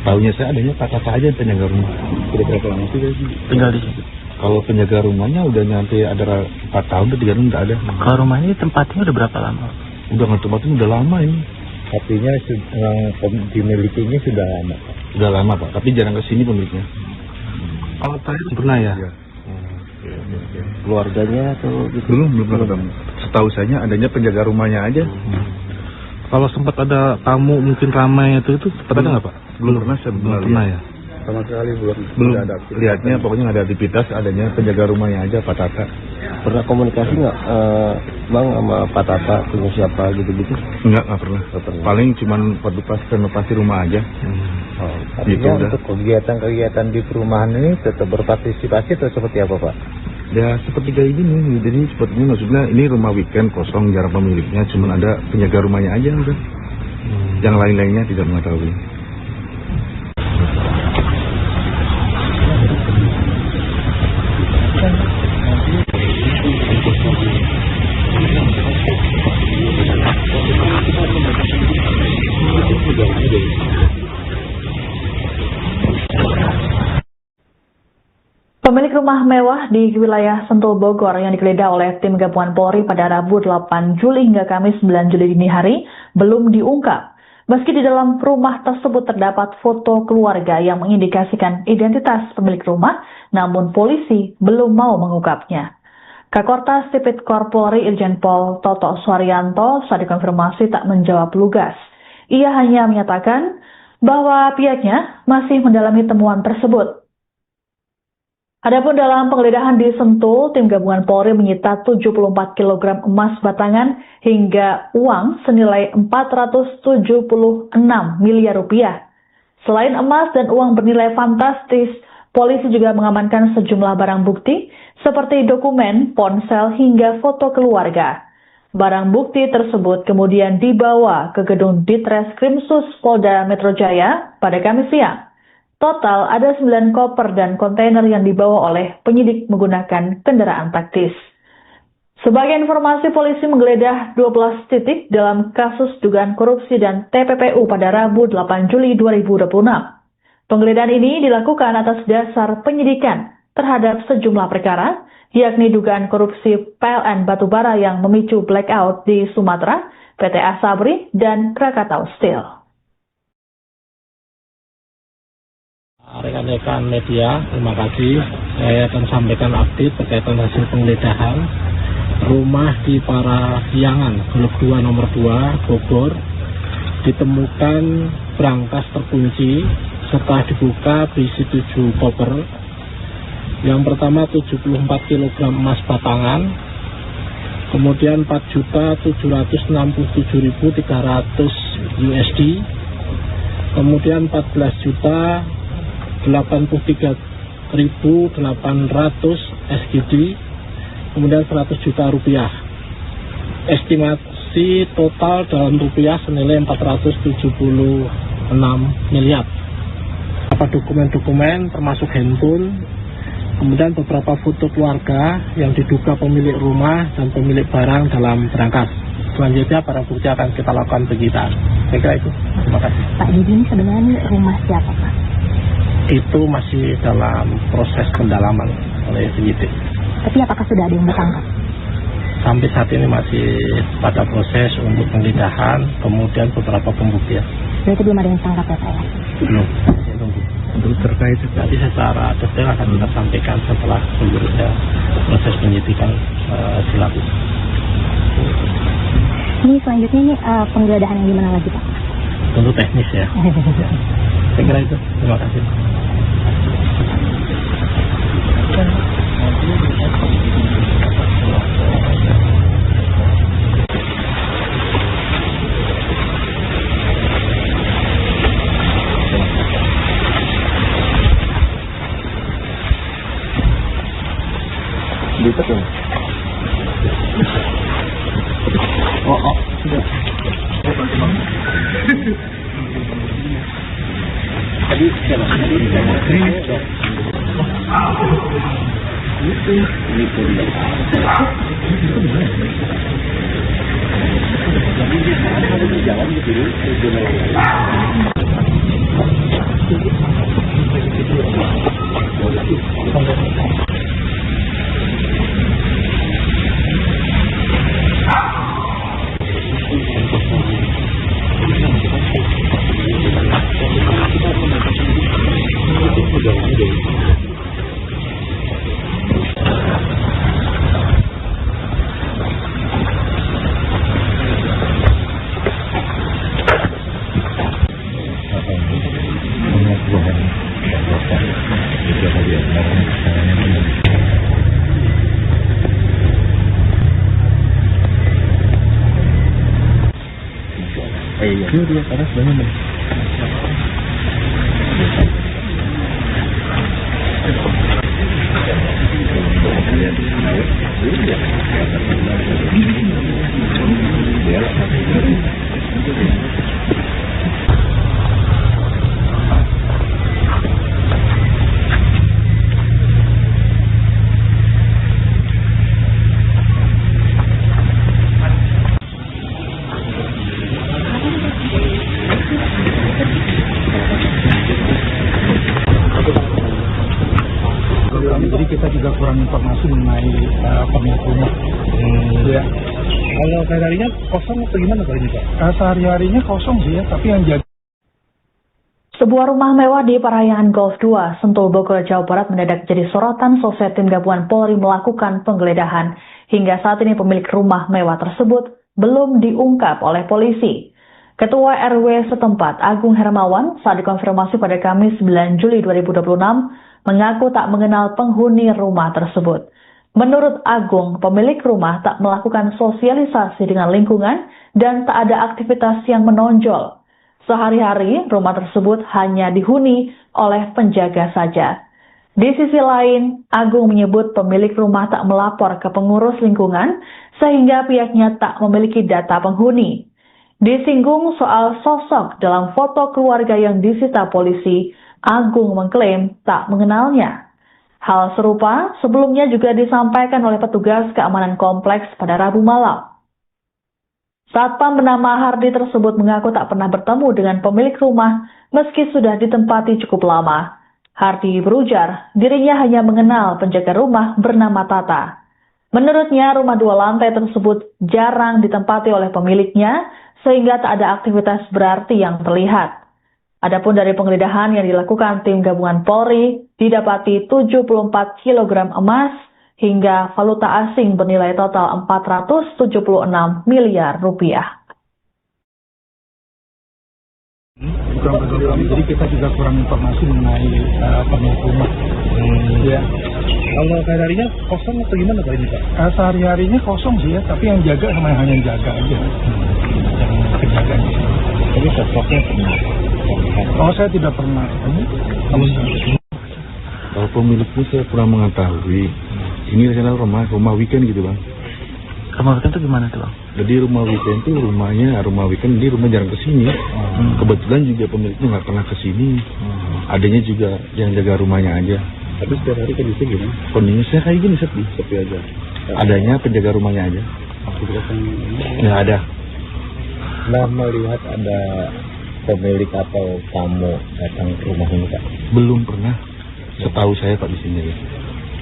Tahunya saya adanya Pak aja penjaga rumah. Sudah berapa lama sih Tinggal di sini. Kalau penjaga rumahnya udah nyampe ada 4 tahun atau 3 tahun nggak ada. Kalau rumah ini tempatnya udah berapa lama? Udah nggak tempatin udah lama ini. Artinya yang dimilikinya sudah lama. Udah lama Pak, tapi jarang kesini pemiliknya. Kalau tadi pernah ya? Iya. Keluarganya atau gitu? Belum pernah ketemu. Setahu saya adanya penjaga rumahnya aja. Kalau sempat ada tamu mungkin ramai itu sempat ada nggak Pak? Belum pernah saya Belum pernah ya? Sama sekali belum ada aktivitas. Lihatnya pokoknya nggak ada aktivitas, adanya penjaga rumahnya aja Pak Tata. Pernah komunikasi nggak Bang sama Pak Tata punya siapa gitu-gitu? Nggak pernah. Paling cuman pas renovasi rumah aja. Artinya Gitu udah. untuk kegiatan-kegiatan di perumahan ini tetap berpartisipasi atau seperti apa Pak? Ya seperti kayak gini. Jadi sepertinya maksudnya ini rumah weekend kosong jarang pemiliknya, cuman ada penjaga rumahnya aja udah. Yang lain-lainnya tidak mengetahui. Pemilik rumah mewah di wilayah Sentul, Bogor yang digeledah oleh tim gabungan Polri pada Rabu 8 Juli hingga Kamis 9 Juli dini hari belum diungkap. Meski di dalam rumah tersebut terdapat foto keluarga yang mengindikasikan identitas pemilik rumah, namun polisi belum mau mengungkapnya. Kakortas Tipikor Polri Irjen Pol Toto Suharyanto saat dikonfirmasi tak menjawab lugas. Ia hanya menyatakan bahwa pihaknya masih mendalami temuan tersebut. Adapun dalam penggeledahan di Sentul, tim gabungan Polri menyita 74 kg emas batangan hingga uang senilai 476 miliar rupiah. Selain emas dan uang bernilai fantastis, polisi juga mengamankan sejumlah barang bukti seperti dokumen, ponsel, hingga foto keluarga. Barang bukti tersebut kemudian dibawa ke gedung Ditreskrimsus Polda Metro Jaya pada Kamis siang. Total ada 9 koper dan kontainer yang dibawa oleh penyidik menggunakan kendaraan taktis. Sebagai informasi, polisi menggeledah 12 titik dalam kasus dugaan korupsi dan TPPU pada Rabu 8 Juli 2026. Penggeledahan ini dilakukan atas dasar penyidikan terhadap sejumlah perkara, yakni dugaan korupsi PLN Batubara yang memicu blackout di Sumatera, PT Asabri, dan Krakatau Steel. Rekan-rekan media, terima kasih. Saya akan sampaikan update berkaitan hasil penggeledahan rumah di Parahyangan, Blok 2 nomor 2, Bogor. Ditemukan brankas terkunci, setelah dibuka berisi 7 koper. Yang pertama 74 kg emas batangan, kemudian 4.767.300 USD, kemudian 14.083.800 SGD, kemudian 100 juta rupiah. Estimasi total dalam rupiah senilai 476 miliar. Beberapa dokumen-dokumen termasuk handphone, kemudian beberapa foto keluarga yang diduga pemilik rumah dan pemilik barang dalam berangkas. Selanjutnya barang bukti akan kita lakukan penyitaan. Saya kira itu. Terima kasih. Pak, jadi ini sebenarnya ini rumah siapa, Pak? Itu masih dalam proses pendalaman oleh penyidik. Tapi apakah sudah ada yang ditangkap? Sampai saat ini masih pada proses untuk penggeledahan, kemudian beberapa pembuktian. Berarti belum ada yang ditangkap ya, Pak? Belum. Masih nunggu. Untuk terkait nanti secara detail akan kita sampaikan setelah seluruhnya proses penyidikan dilakukan. Ini selanjutnya ini penggeledahan yang di mana lagi, Pak? Tentu teknis ya. Saya kira itu. Terima kasih. Betul. Sudah. Iya, dia panas banget. Jadi kita juga kurang informasi mengenai pemilik rumah. Ya. Kalau sehari-harinya kosong atau gimana Pak ini Pak? Sehari-harinya kosong sih ya, tapi yang jaga. Sebuah rumah mewah di Parahyangan Golf 2, Sentul Bogor, Jawa Barat mendadak jadi sorotan seusai tim gabungan Polri melakukan penggeledahan. Hingga saat ini pemilik rumah mewah tersebut belum diungkap oleh polisi. Ketua RW setempat, Agung Hermawan, saat dikonfirmasi pada Kamis 9 Juli 2026, mengaku tak mengenal penghuni rumah tersebut. Menurut Agung, pemilik rumah tak melakukan sosialisasi dengan lingkungan dan tak ada aktivitas yang menonjol. Sehari-hari, rumah tersebut hanya dihuni oleh penjaga saja. Di sisi lain, Agung menyebut pemilik rumah tak melapor ke pengurus lingkungan sehingga pihaknya tak memiliki data penghuni. Disinggung soal sosok dalam foto keluarga yang disita polisi, Agung mengklaim tak mengenalnya. Hal serupa sebelumnya juga disampaikan oleh petugas keamanan kompleks pada Rabu malam. Satpam bernama Hardi tersebut mengaku tak pernah bertemu dengan pemilik rumah meski sudah ditempati cukup lama. Hardi berujar dirinya hanya mengenal penjaga rumah bernama Tata. Menurutnya rumah 2 lantai tersebut jarang ditempati oleh pemiliknya sehingga tak ada aktivitas berarti yang terlihat. Adapun dari penggeledahan yang dilakukan tim gabungan Polri didapati 74 kg emas hingga valuta asing bernilai total 476 miliar rupiah. Jadi kita juga kurang informasi mengenai pemilik rumah. Ya. Kalau sehari-harinya kosong atau gimana Pak ini Pak? Sehari-harinya kosong sih ya, tapi yang jaga sama yang hanya jaga aja. Yang penjaga. Jadi sosoknya pernah. Oh, saya tidak pernah. Kalau pemiliknya saya kurang mengetahui. Ini rencana rumah weekend gitu Bang. Rumah weekend itu gimana tuh Bang? Jadi rumah weekend itu rumah weekend, dia rumah jarang kesini. Kebetulan juga pemiliknya nggak pernah kesini. Adanya juga yang jaga rumahnya aja. Tapi setiap hari kondisi gimana? Kondisinya kayak gini sepi aja. Adanya penjaga rumahnya aja. Aktivitas yang Nggak ada. Nah, melihat ada pemilik atau tamu datang ke rumah ini Pak? Belum pernah. Setahu saya Pak di sini ya.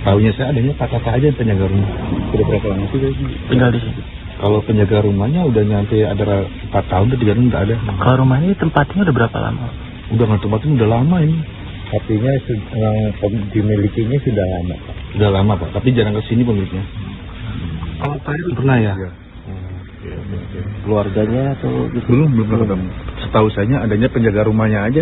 Tahunya saya adanya Pak Tata aja yang penjaga rumah. Sudah berapa lama sih Tinggal di sini. Kalau penjaga rumahnya udah nyampe ada 4 tahun, udah 3 tahun nggak ada. Kalau rumah ini tempatnya udah berapa lama? Udah nggak tempatin udah lama ini. Artinya yang dimilikinya sudah lama Pak? Udah lama Pak, tapi jarang kesini pemiliknya. Kalau Pak pernah ya? Keluarganya atau gitu? Belum pernah ketemu. Setahu saya adanya penjaga rumahnya aja.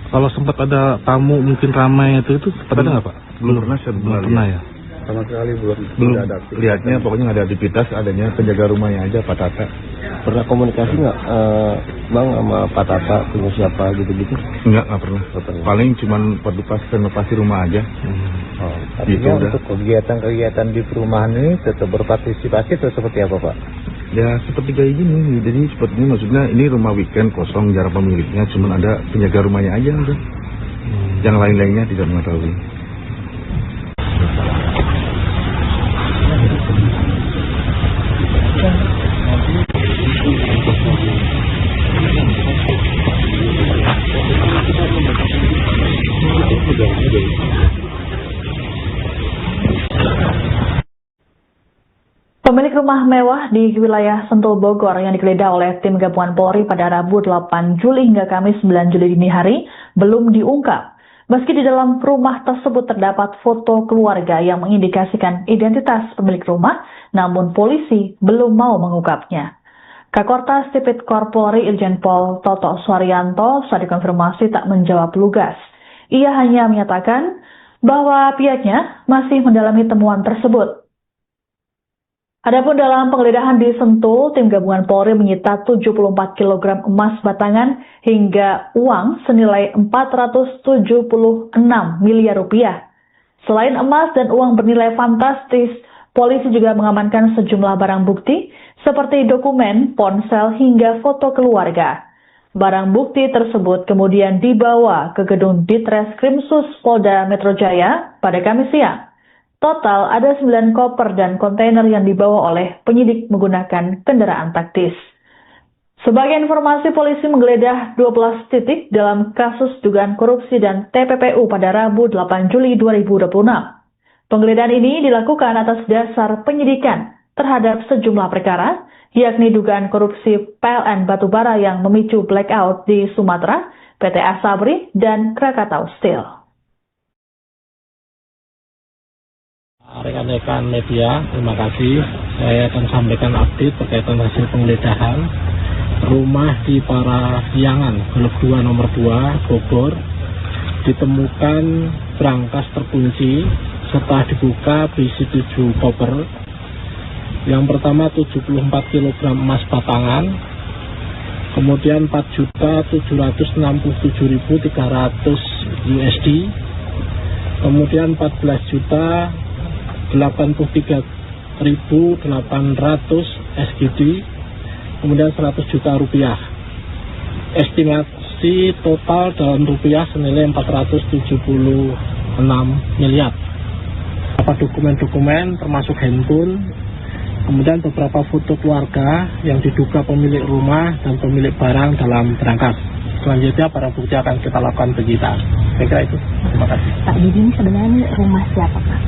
Kalau sempat ada tamu mungkin ramai itu sempat ada nggak Pak? Belum pernah saya Pernah ya? Sama sekali belum ada aktivitas. Lihatnya pokoknya nggak ada aktivitas, adanya penjaga rumahnya aja Pak Tata. Pernah komunikasi nggak Bang sama Pak Tata, punya siapa gitu-gitu? Nggak pernah. Paling cuman renovasi rumah aja. Artinya Gitu, udah. untuk kegiatan-kegiatan di perumahan ini tetap berpartisipasi atau seperti apa Pak? Ya seperti kayak gini, jadi seperti ini maksudnya ini rumah weekend kosong, jarang pemiliknya, cuman ada penjaga rumahnya aja udah. Yang lain-lainnya tidak mengetahui. Pemilik rumah mewah di wilayah Sentul Bogor yang digeledah oleh tim gabungan Polri pada Rabu 8 Juli hingga Kamis 9 Juli dini hari belum diungkap. Meski di dalam rumah tersebut terdapat foto keluarga yang mengindikasikan identitas pemilik rumah, namun polisi belum mau mengungkapnya. Kakortas Tipikor Polri Irjen Pol Toto Suharyanto saat dikonfirmasi tak menjawab lugas. Ia hanya menyatakan bahwa pihaknya masih mendalami temuan tersebut. Adapun dalam penggeledahan di Sentul, tim gabungan Polri menyita 74 kg emas batangan hingga uang senilai 476 miliar rupiah. Selain emas dan uang bernilai fantastis, polisi juga mengamankan sejumlah barang bukti seperti dokumen, ponsel hingga foto keluarga. Barang bukti tersebut kemudian dibawa ke gedung Ditreskrimsus Polda Metro Jaya pada Kamis siang. Total ada 9 koper dan kontainer yang dibawa oleh penyidik menggunakan kendaraan taktis. Sebagai informasi, polisi menggeledah 12 titik dalam kasus dugaan korupsi dan TPPU pada Rabu 8 Juli 2026. Penggeledahan ini dilakukan atas dasar penyidikan terhadap sejumlah perkara, yakni dugaan korupsi PLN Batubara yang memicu blackout di Sumatera, PT Asabri, dan Krakatau Steel. Rekan-rekan media, terima kasih. Saya akan sampaikan update berkaitan hasil penggeledahan rumah di Parahyangan, Blok 2 nomor 2, Bogor. Ditemukan brankas terkunci serta dibuka berisi 7 koper. Yang pertama 74 kg emas batangan, kemudian 4.767.300 USD, kemudian 14.083.800 SGD, kemudian 100 juta rupiah. Estimasi total dalam rupiah senilai 476 miliar. Beberapa dokumen-dokumen termasuk handphone, kemudian beberapa foto keluarga yang diduga pemilik rumah dan pemilik barang dalam berangkas. Selanjutnya para bukti akan kita lakukan penyitaan. Saya kira itu. Terima kasih. Pak, jadi ini sebenarnya ini rumah siapa, Pak?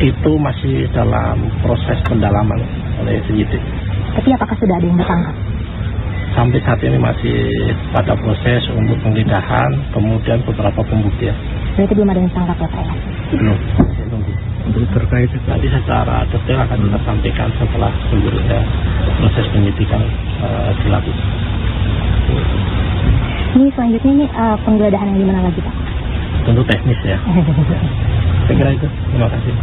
Itu masih dalam proses pendalaman oleh penyidik. Tapi apakah sudah ada yang ditangkap? Sampai saat ini masih pada proses untuk penggeledahan, kemudian beberapa pembuktian. Berarti belum ada yang ditangkap ya, Pak? Belum. Untuk terkait nanti secara detail akan kita sampaikan setelah seluruhnya proses penyidikan dilakukan. Ini selanjutnya ini penggeledahan yang di mana lagi, Pak? Tentu teknis ya. Saya kira itu. Terima kasih.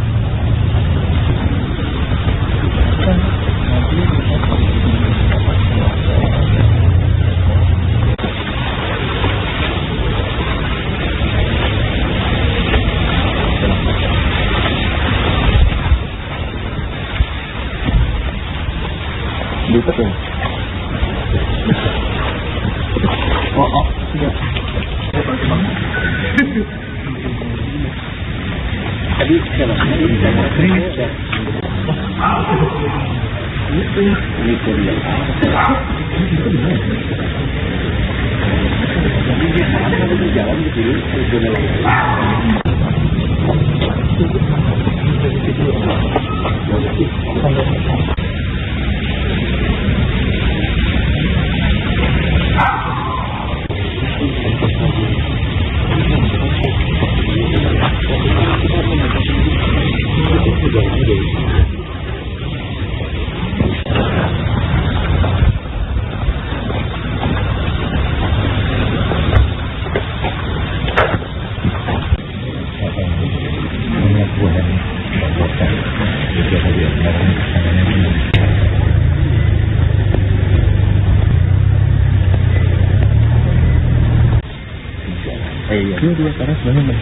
Ini dia sekarang sebenarnya.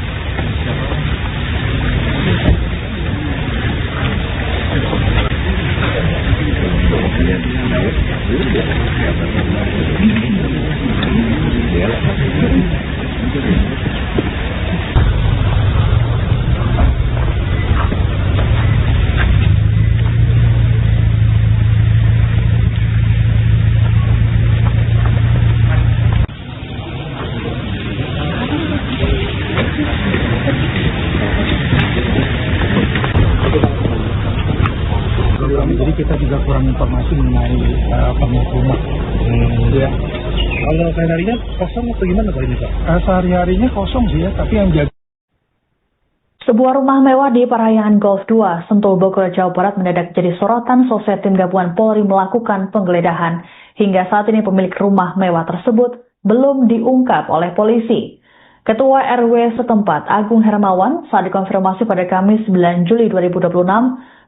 Jadi kita juga kurang informasi mengenai pemilik rumah. Ya. Kalau sehari-harinya kosong atau gimana Pak ini Pak? Sehari-harinya kosong sih ya, tapi yang jaga. Sebuah rumah mewah di Parahyangan Golf 2, Sentul, Bogor, Jawa Barat mendadak jadi sorotan seusai tim gabungan Polri melakukan penggeledahan. Hingga saat ini pemilik rumah mewah tersebut belum diungkap oleh polisi. Ketua RW setempat, Agung Hermawan, saat dikonfirmasi pada Kamis 9 Juli 2026,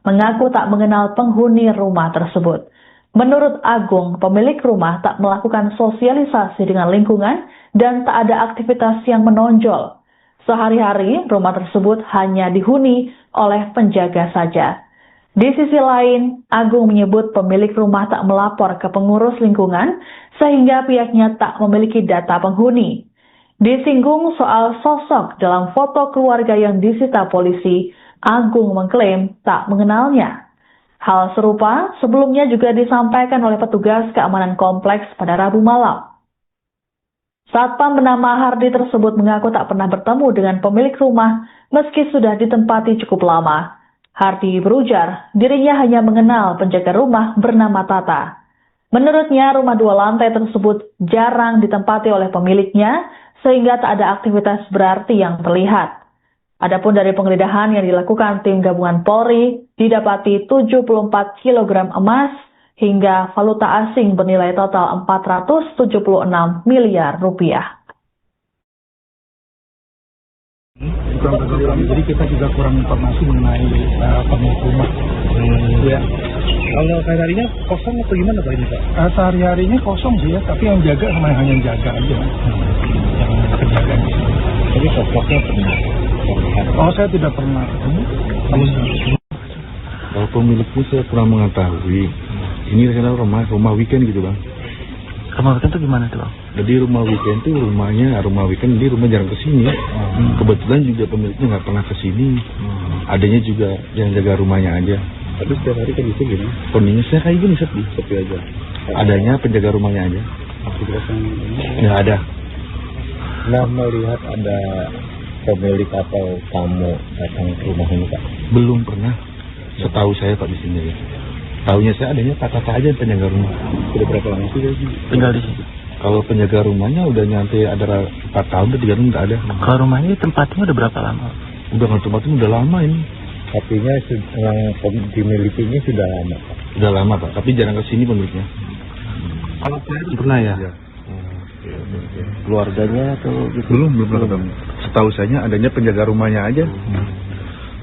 mengaku tak mengenal penghuni rumah tersebut. Menurut Agung, pemilik rumah tak melakukan sosialisasi dengan lingkungan dan tak ada aktivitas yang menonjol. Sehari-hari, rumah tersebut hanya dihuni oleh penjaga saja. Di sisi lain, Agung menyebut pemilik rumah tak melapor ke pengurus lingkungan sehingga pihaknya tak memiliki data penghuni. Disinggung soal sosok dalam foto keluarga yang disita polisi, Agung mengklaim tak mengenalnya. Hal serupa sebelumnya juga disampaikan oleh petugas keamanan kompleks pada Rabu malam. Satpam bernama Hardi tersebut mengaku tak pernah bertemu dengan pemilik rumah meski sudah ditempati cukup lama. Hardi berujar, dirinya hanya mengenal penjaga rumah bernama Tata. Menurutnya, rumah 2 lantai tersebut jarang ditempati oleh pemiliknya, sehingga tak ada aktivitas berarti yang terlihat. Adapun dari penggeledahan yang dilakukan tim gabungan Polri, didapati 74 kg emas hingga valuta asing bernilai total 476 miliar rupiah. Jadi kita juga kurang informasi mengenai pemilik rumah. Ya. Kalau sehari-harinya kosong atau gimana Pak ini Pak? Sehari-harinya kosong sih ya, tapi yang jaga hanya yang jaga aja. Yang penjaga. Jadi sosoknya pernah. Oh, saya tidak pernah ketemu. Kalau pemiliknya saya kurang mengetahui. Ini adalah rumah weekend gitu Bang. Rumah weekend itu gimana tuh Bang? Jadi rumah weekend itu rumah weekend, dia rumah jarang kesini. Kebetulan juga pemiliknya nggak pernah kesini. Adanya juga yang jaga rumahnya aja. Tapi setiap hari kan bisa gini. Kondisinya saya kayak gini Sepi aja. Adanya penjaga rumahnya aja. Aktivitas yang Nggak ada. Nah, melihat ada pemilik atau tamu datang ke rumah ini Pak? Belum pernah. Setahu saya Pak di sini ya. Tahunya saya adanya Pak Tata aja penjaga rumah. Sudah berapa lama sih Tinggal di sini. Kalau penjaga rumahnya udah nyantai ada 4 tahun, 3 tahun nggak ada. Kalau rumahnya tempatnya udah berapa lama? Udah nggak tempatin udah lama ini. Artinya yang dimilikinya sudah lama Pak? Udah lama Pak, tapi jarang kesini pemiliknya. Kalau pernah ya? Keluarganya atau gitu? Belum pernah ketemu. Setahu saya adanya penjaga rumahnya aja.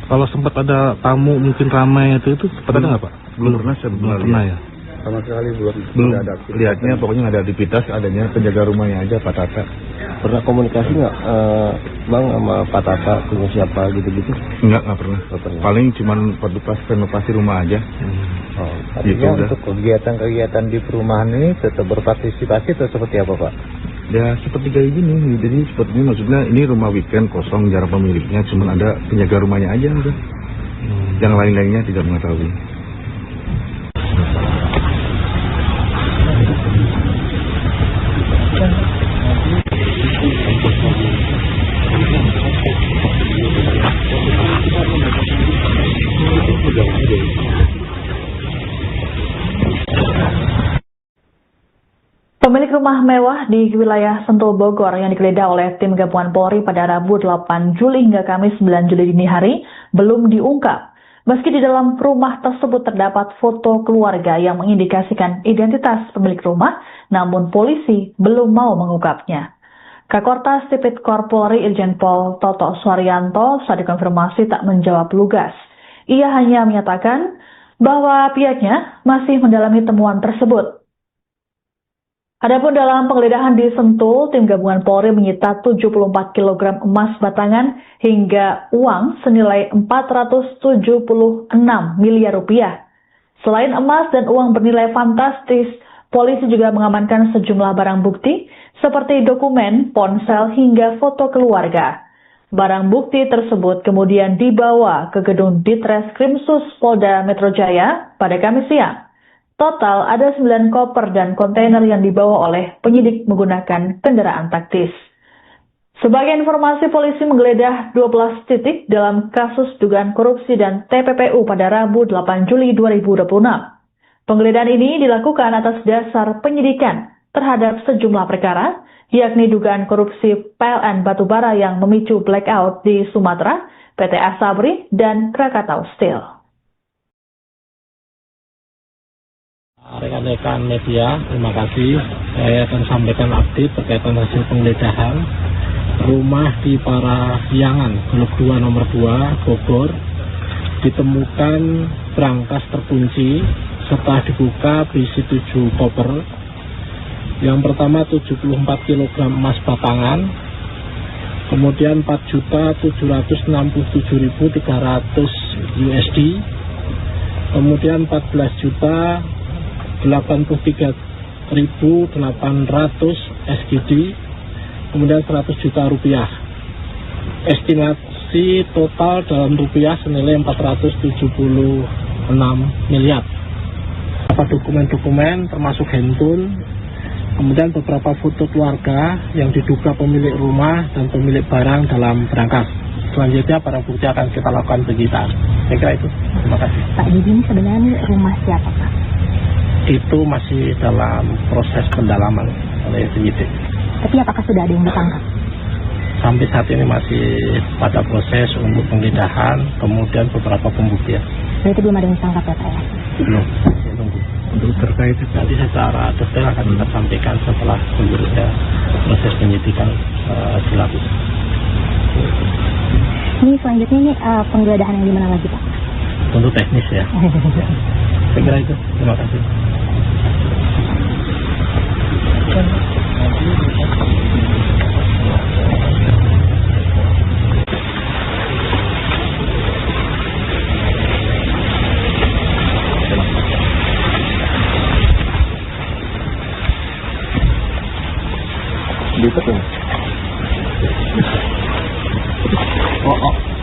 Kalau sempat ada tamu mungkin ramai itu sempat ada nggak Pak? Belum pernah saya Belum pernah ya? Sama sekali Belum ada aktivitas. Lihatnya pokoknya nggak ada aktivitas, adanya penjaga rumahnya aja Pak Tata. Pernah komunikasi nggak Bang sama Pak Tata, punya siapa gitu-gitu? Nggak pernah. Paling cuman pas renovasi rumah aja. Artinya Gitu, untuk kegiatan-kegiatan di perumahan ini tetap berpartisipasi atau seperti apa Pak? Ya seperti kayak gini. Jadi seperti ini maksudnya ini rumah weekend kosong, jarang pemiliknya, cuman ada penjaga rumahnya aja udah. Yang lain-lainnya tidak mengetahui. Pemilik rumah mewah di wilayah Sentul Bogor yang digeledah oleh tim gabungan Polri pada Rabu 8 Juli hingga Kamis 9 Juli dini hari belum diungkap. Meski di dalam rumah tersebut terdapat foto keluarga yang mengindikasikan identitas pemilik rumah, namun polisi belum mau mengungkapnya. Kakortas Tipikor Polri Irjen Pol Toto Suharyanto saat dikonfirmasi tak menjawab lugas. Ia hanya menyatakan bahwa pihaknya masih mendalami temuan tersebut. Adapun dalam penggeledahan di Sentul, tim gabungan Polri menyita 74 kg emas batangan hingga uang senilai 476 miliar rupiah. Selain emas dan uang bernilai fantastis, polisi juga mengamankan sejumlah barang bukti seperti dokumen, ponsel hingga foto keluarga. Barang bukti tersebut kemudian dibawa ke gedung Ditreskrimsus Polda Metro Jaya pada Kamis siang. Total ada 9 koper dan kontainer yang dibawa oleh penyidik menggunakan kendaraan taktis. Sebagai informasi, polisi menggeledah 12 titik dalam kasus dugaan korupsi dan TPPU pada Rabu 8 Juli 2026. Penggeledahan ini dilakukan atas dasar penyidikan terhadap sejumlah perkara, yakni dugaan korupsi PLN Batubara yang memicu blackout di Sumatera, PT Asabri, dan Krakatau Steel. Rekan-rekan media, terima kasih. Saya akan sampaikan update berkaitan hasil penggeledahan rumah di Parahyangan, Blok 2 nomor 2, Bogor. Ditemukan brankas terkunci, setelah dibuka berisi 7 koper. Yang pertama 74 kg emas batangan, kemudian 4.767.300 USD, kemudian 14.083.800 SGD, kemudian 100 juta rupiah. Estimasi total dalam rupiah senilai 476 miliar. Beberapa dokumen-dokumen termasuk handphone, kemudian beberapa foto keluarga yang diduga pemilik rumah dan pemilik barang dalam berangkas. selanjutnya para bukti akan kita lakukan penyitaan. Saya kira itu. Terima kasih. Pak, jadi ini sebenarnya ini rumah siapa Pak? Itu masih dalam proses pendalaman oleh penyidik. Tapi apakah sudah ada yang ditangkap? Sampai saat ini masih pada proses untuk penggeledahan, kemudian beberapa pembuktian. Berarti belum ada yang ditangkap ya Pak ya? Belum, masih nunggu. Untuk terkait itu Nanti secara detail akan kita sampaikan setelah seluruhnya proses penyidikan dilakukan. Ini selanjutnya ini penggeledahan yang di mana lagi Pak? Untuk teknis ya. Saya kira itu. Terima kasih. Lipat ya?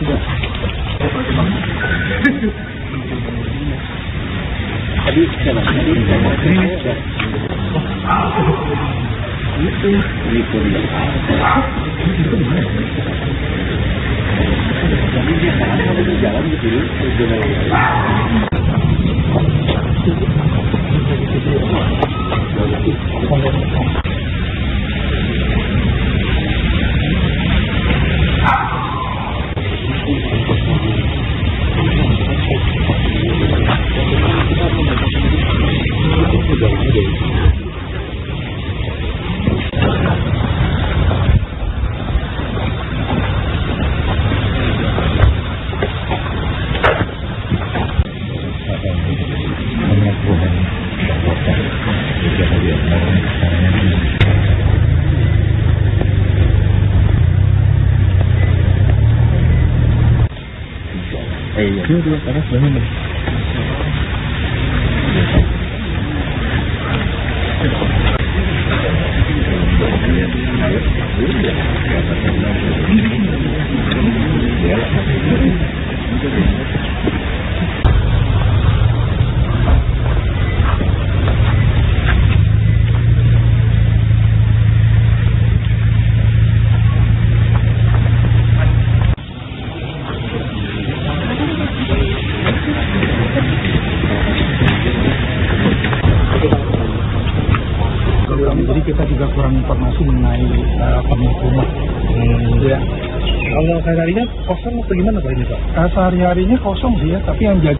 Sudah. Tadi Dua panas banget. Jadi kita juga kurang informasi mengenai pemilik rumah. Ya. Kalau sehari-harinya kosong atau gimana Pak ini Pak? Sehari-harinya kosong sih ya, tapi yang jaga.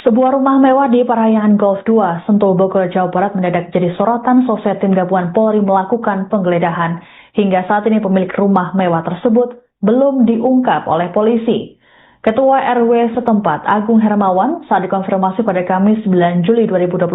Sebuah rumah mewah di Parahyangan Golf 2, Sentul, Bogor, Jawa Barat mendadak jadi sorotan seusai tim gabungan Polri melakukan penggeledahan. Hingga saat ini pemilik rumah mewah tersebut belum diungkap oleh polisi. Ketua RW setempat, Agung Hermawan, saat dikonfirmasi pada Kamis 9 Juli 2026,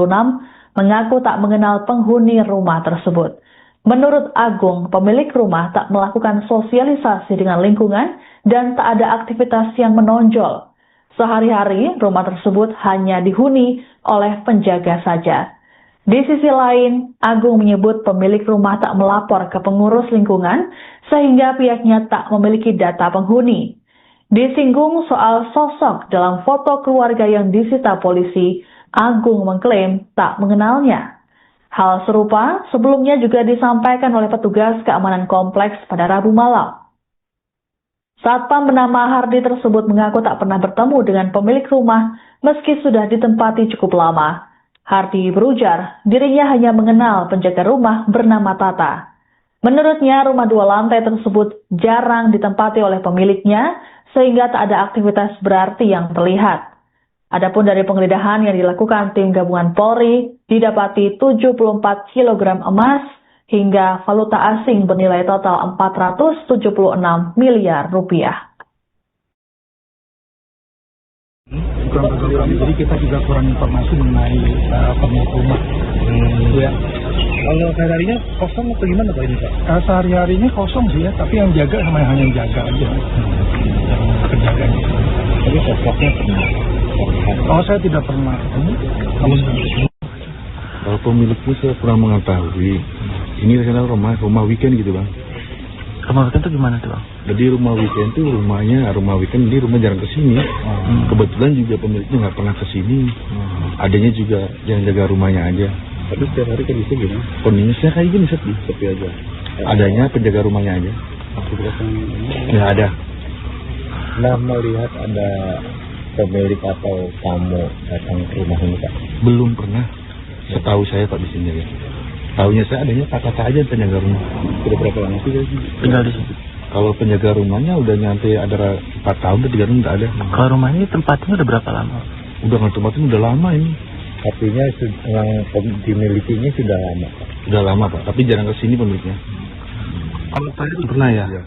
mengaku tak mengenal penghuni rumah tersebut. Menurut Agung, pemilik rumah tak melakukan sosialisasi dengan lingkungan dan tak ada aktivitas yang menonjol. Sehari-hari, rumah tersebut hanya dihuni oleh penjaga saja. Di sisi lain, Agung menyebut pemilik rumah tak melapor ke pengurus lingkungan sehingga pihaknya tak memiliki data penghuni. Disinggung soal sosok dalam foto keluarga yang disita polisi, Agung mengklaim tak mengenalnya. Hal serupa sebelumnya juga disampaikan oleh petugas keamanan kompleks pada Rabu malam. Satpam bernama Hardi tersebut mengaku tak pernah bertemu dengan pemilik rumah meski sudah ditempati cukup lama. Hardi berujar dirinya hanya mengenal penjaga rumah bernama Tata. Menurutnya rumah 2 lantai tersebut jarang ditempati oleh pemiliknya sehingga tak ada aktivitas berarti yang terlihat. Adapun dari penggeledahan yang dilakukan tim gabungan Polri, didapati 74 kg emas hingga valuta asing bernilai total 476 miliar rupiah. Jadi kita juga kurang informasi mengenai pemilik rumah. Ya. Kalau sehari-harinya kosong atau gimana Pak ini Pak? Sehari-harinya kosong sih ya, tapi yang jaga hanya yang jaga aja. Yang penjaganya. Tapi sosoknya pernah. Oh, saya tidak pernah ketemu. Kalau pemiliknya saya kurang mengetahui. Ini rencana rumah weekend gitu Bang. Rumah weekend itu gimana tuh Bang? Jadi rumah weekend itu rumah weekend ini rumah jarang kesini. Kebetulan juga pemiliknya nggak pernah kesini. Adanya juga yang jaga rumahnya aja. Tapi setiap hari kondisinya gimana? Kondisinya kayak gini sepi Sepi aja. Adanya penjaga rumahnya aja. Nggak ada. Nah, melihat ada pemilik atau tamu datang ke rumah ini Pak? Belum pernah. Setahu saya Pak di sini ya. Tahunya saya adanya Pak Tata aja penjaga rumah. Sudah berapa lama sih Tinggal di sini. Kalau penjaga rumahnya udah nyampe ada 4 tahun atau 3 tahun nggak ada. Kalau rumah ini tempatnya udah berapa lama? Udah nggak tempatin udah lama ini. Artinya yang dimilikinya sudah lama Pak? Udah lama Pak, tapi jarang kesini pemiliknya. Kalau saya pernah ya. Iya.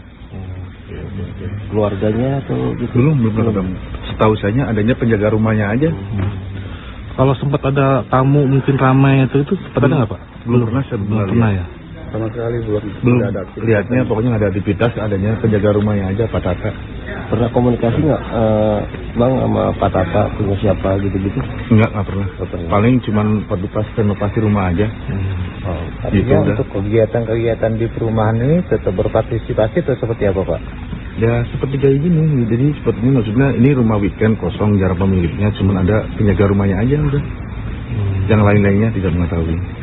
Keluarganya atau gitu? Belum pernah ketemu. Setahu saya adanya penjaga rumahnya aja. Kalau sempat ada tamu mungkin ramai itu sempat ada nggak Pak? Belum pernah saya Belum pernah ya. Sama sekali belum Belum. Lihatnya pokoknya nggak ada aktivitas, adanya penjaga rumahnya aja Pak Tata. Pernah komunikasi nggak Bang sama Pak Tata punya siapa gitu-gitu? Nggak pernah. Paling cuman renovasi rumah aja. Artinya Gitu, udah. untuk kegiatan-kegiatan di perumahan ini tetap berpartisipasi atau seperti apa Pak? Ya seperti kayak gini. Jadi seperti ini maksudnya ini rumah weekend kosong jarang pemiliknya, cuman ada penjaga rumahnya aja udah. Yang lain-lainnya tidak mengetahui.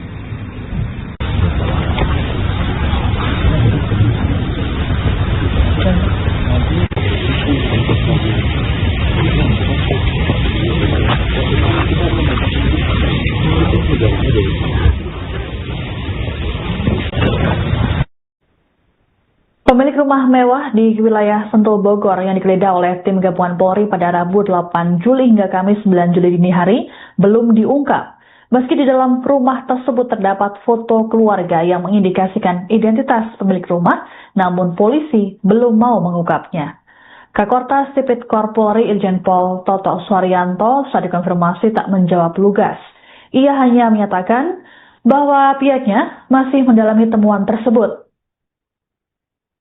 Pemilik rumah mewah di wilayah Sentul Bogor yang digeledah oleh tim gabungan Polri pada Rabu 8 Juli hingga Kamis 9 Juli dini hari belum diungkap. Meski di dalam rumah tersebut terdapat foto keluarga yang mengindikasikan identitas pemilik rumah, namun polisi belum mau mengungkapnya. Kakortas Tipikor Polri Irjen Pol Toto Suharyanto saat dikonfirmasi tak menjawab lugas. Ia hanya menyatakan bahwa pihaknya masih mendalami temuan tersebut.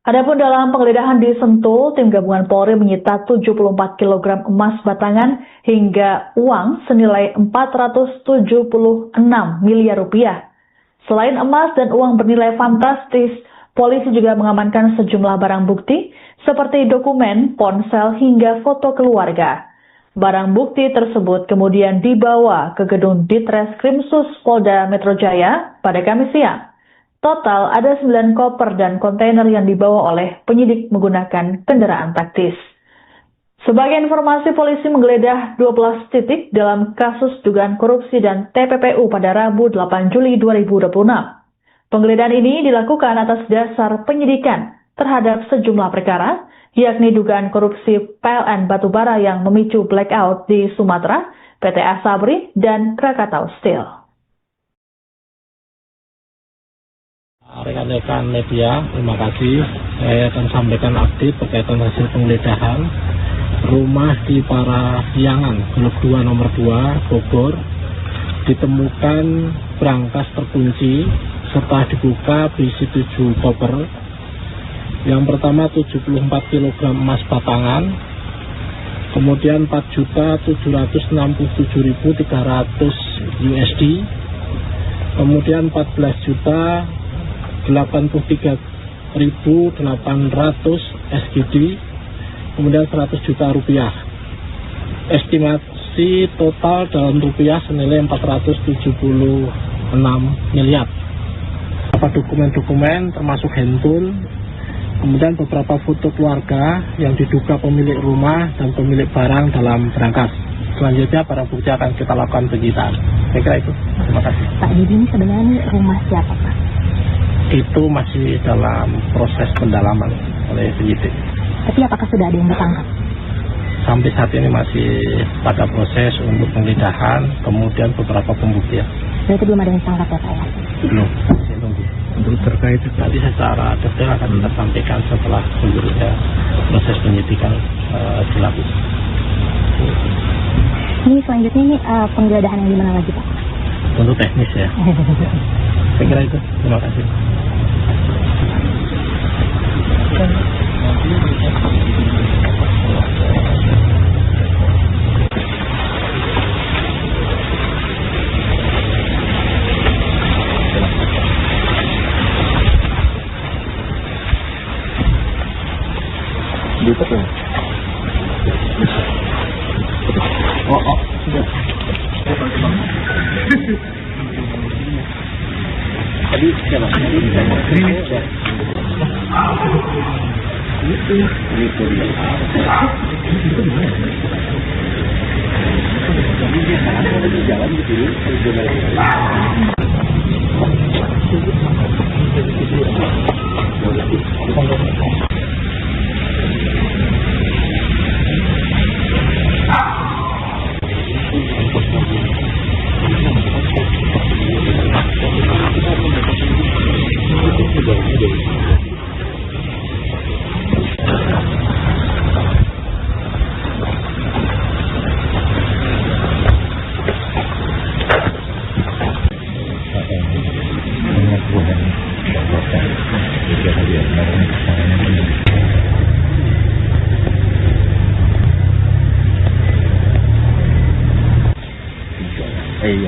Adapun dalam penggeledahan di Sentul, tim gabungan Polri menyita 74 kg emas batangan hingga uang senilai 476 miliar rupiah. Selain emas dan uang bernilai fantastis, polisi juga mengamankan sejumlah barang bukti seperti dokumen, ponsel hingga foto keluarga. Barang bukti tersebut kemudian dibawa ke gedung Ditreskrimsus Polda Metro Jaya pada Kamis siang. Total ada 9 koper dan kontainer yang dibawa oleh penyidik menggunakan kendaraan taktis. Sebagai informasi, polisi menggeledah 12 titik dalam kasus dugaan korupsi dan TPPU pada Rabu 8 Juli 2026. Penggeledahan ini dilakukan atas dasar penyidikan terhadap sejumlah perkara, yakni dugaan korupsi PLN Batubara yang memicu blackout di Sumatera, PT Asabri, dan Krakatau Steel. Rekan-rekan media, terima kasih. Saya akan sampaikan update berkaitan hasil penggeledahan rumah di Parahyangan, Blok 2 nomor 2, Bogor. Ditemukan brankas terkunci serta dibuka berisi 7 koper. Yang pertama 74 kg emas batangan, kemudian 4.767.300 USD, kemudian 14.083.800 SGD, kemudian 100 juta rupiah. Estimasi total dalam rupiah senilai 476 miliar. Beberapa dokumen-dokumen termasuk handphone, kemudian beberapa foto keluarga yang diduga pemilik rumah dan pemilik barang dalam berangkas. Selanjutnya barang bukti akan kita lakukan penyitaan. Saya kira itu. Terima kasih. Pak, jadi ini sebenarnya ini rumah siapa Pak? Itu masih dalam proses pendalaman oleh penyidik. Tapi apakah sudah ada yang ditangkap? Sampai saat ini masih pada proses untuk penggeledahan, kemudian beberapa pembuktian. Berarti belum ada yang ditangkap ya Pak ya? Belum, masih tunggu. Untuk terkait itu Nanti secara detail akan kita sampaikan setelah seluruhnya proses penyidikan dilakukan. Ini selanjutnya ini penggeledahan yang di mana lagi Pak? Untuk teknis ya. Saya kira itu. Terima kasih. Tadi siapa?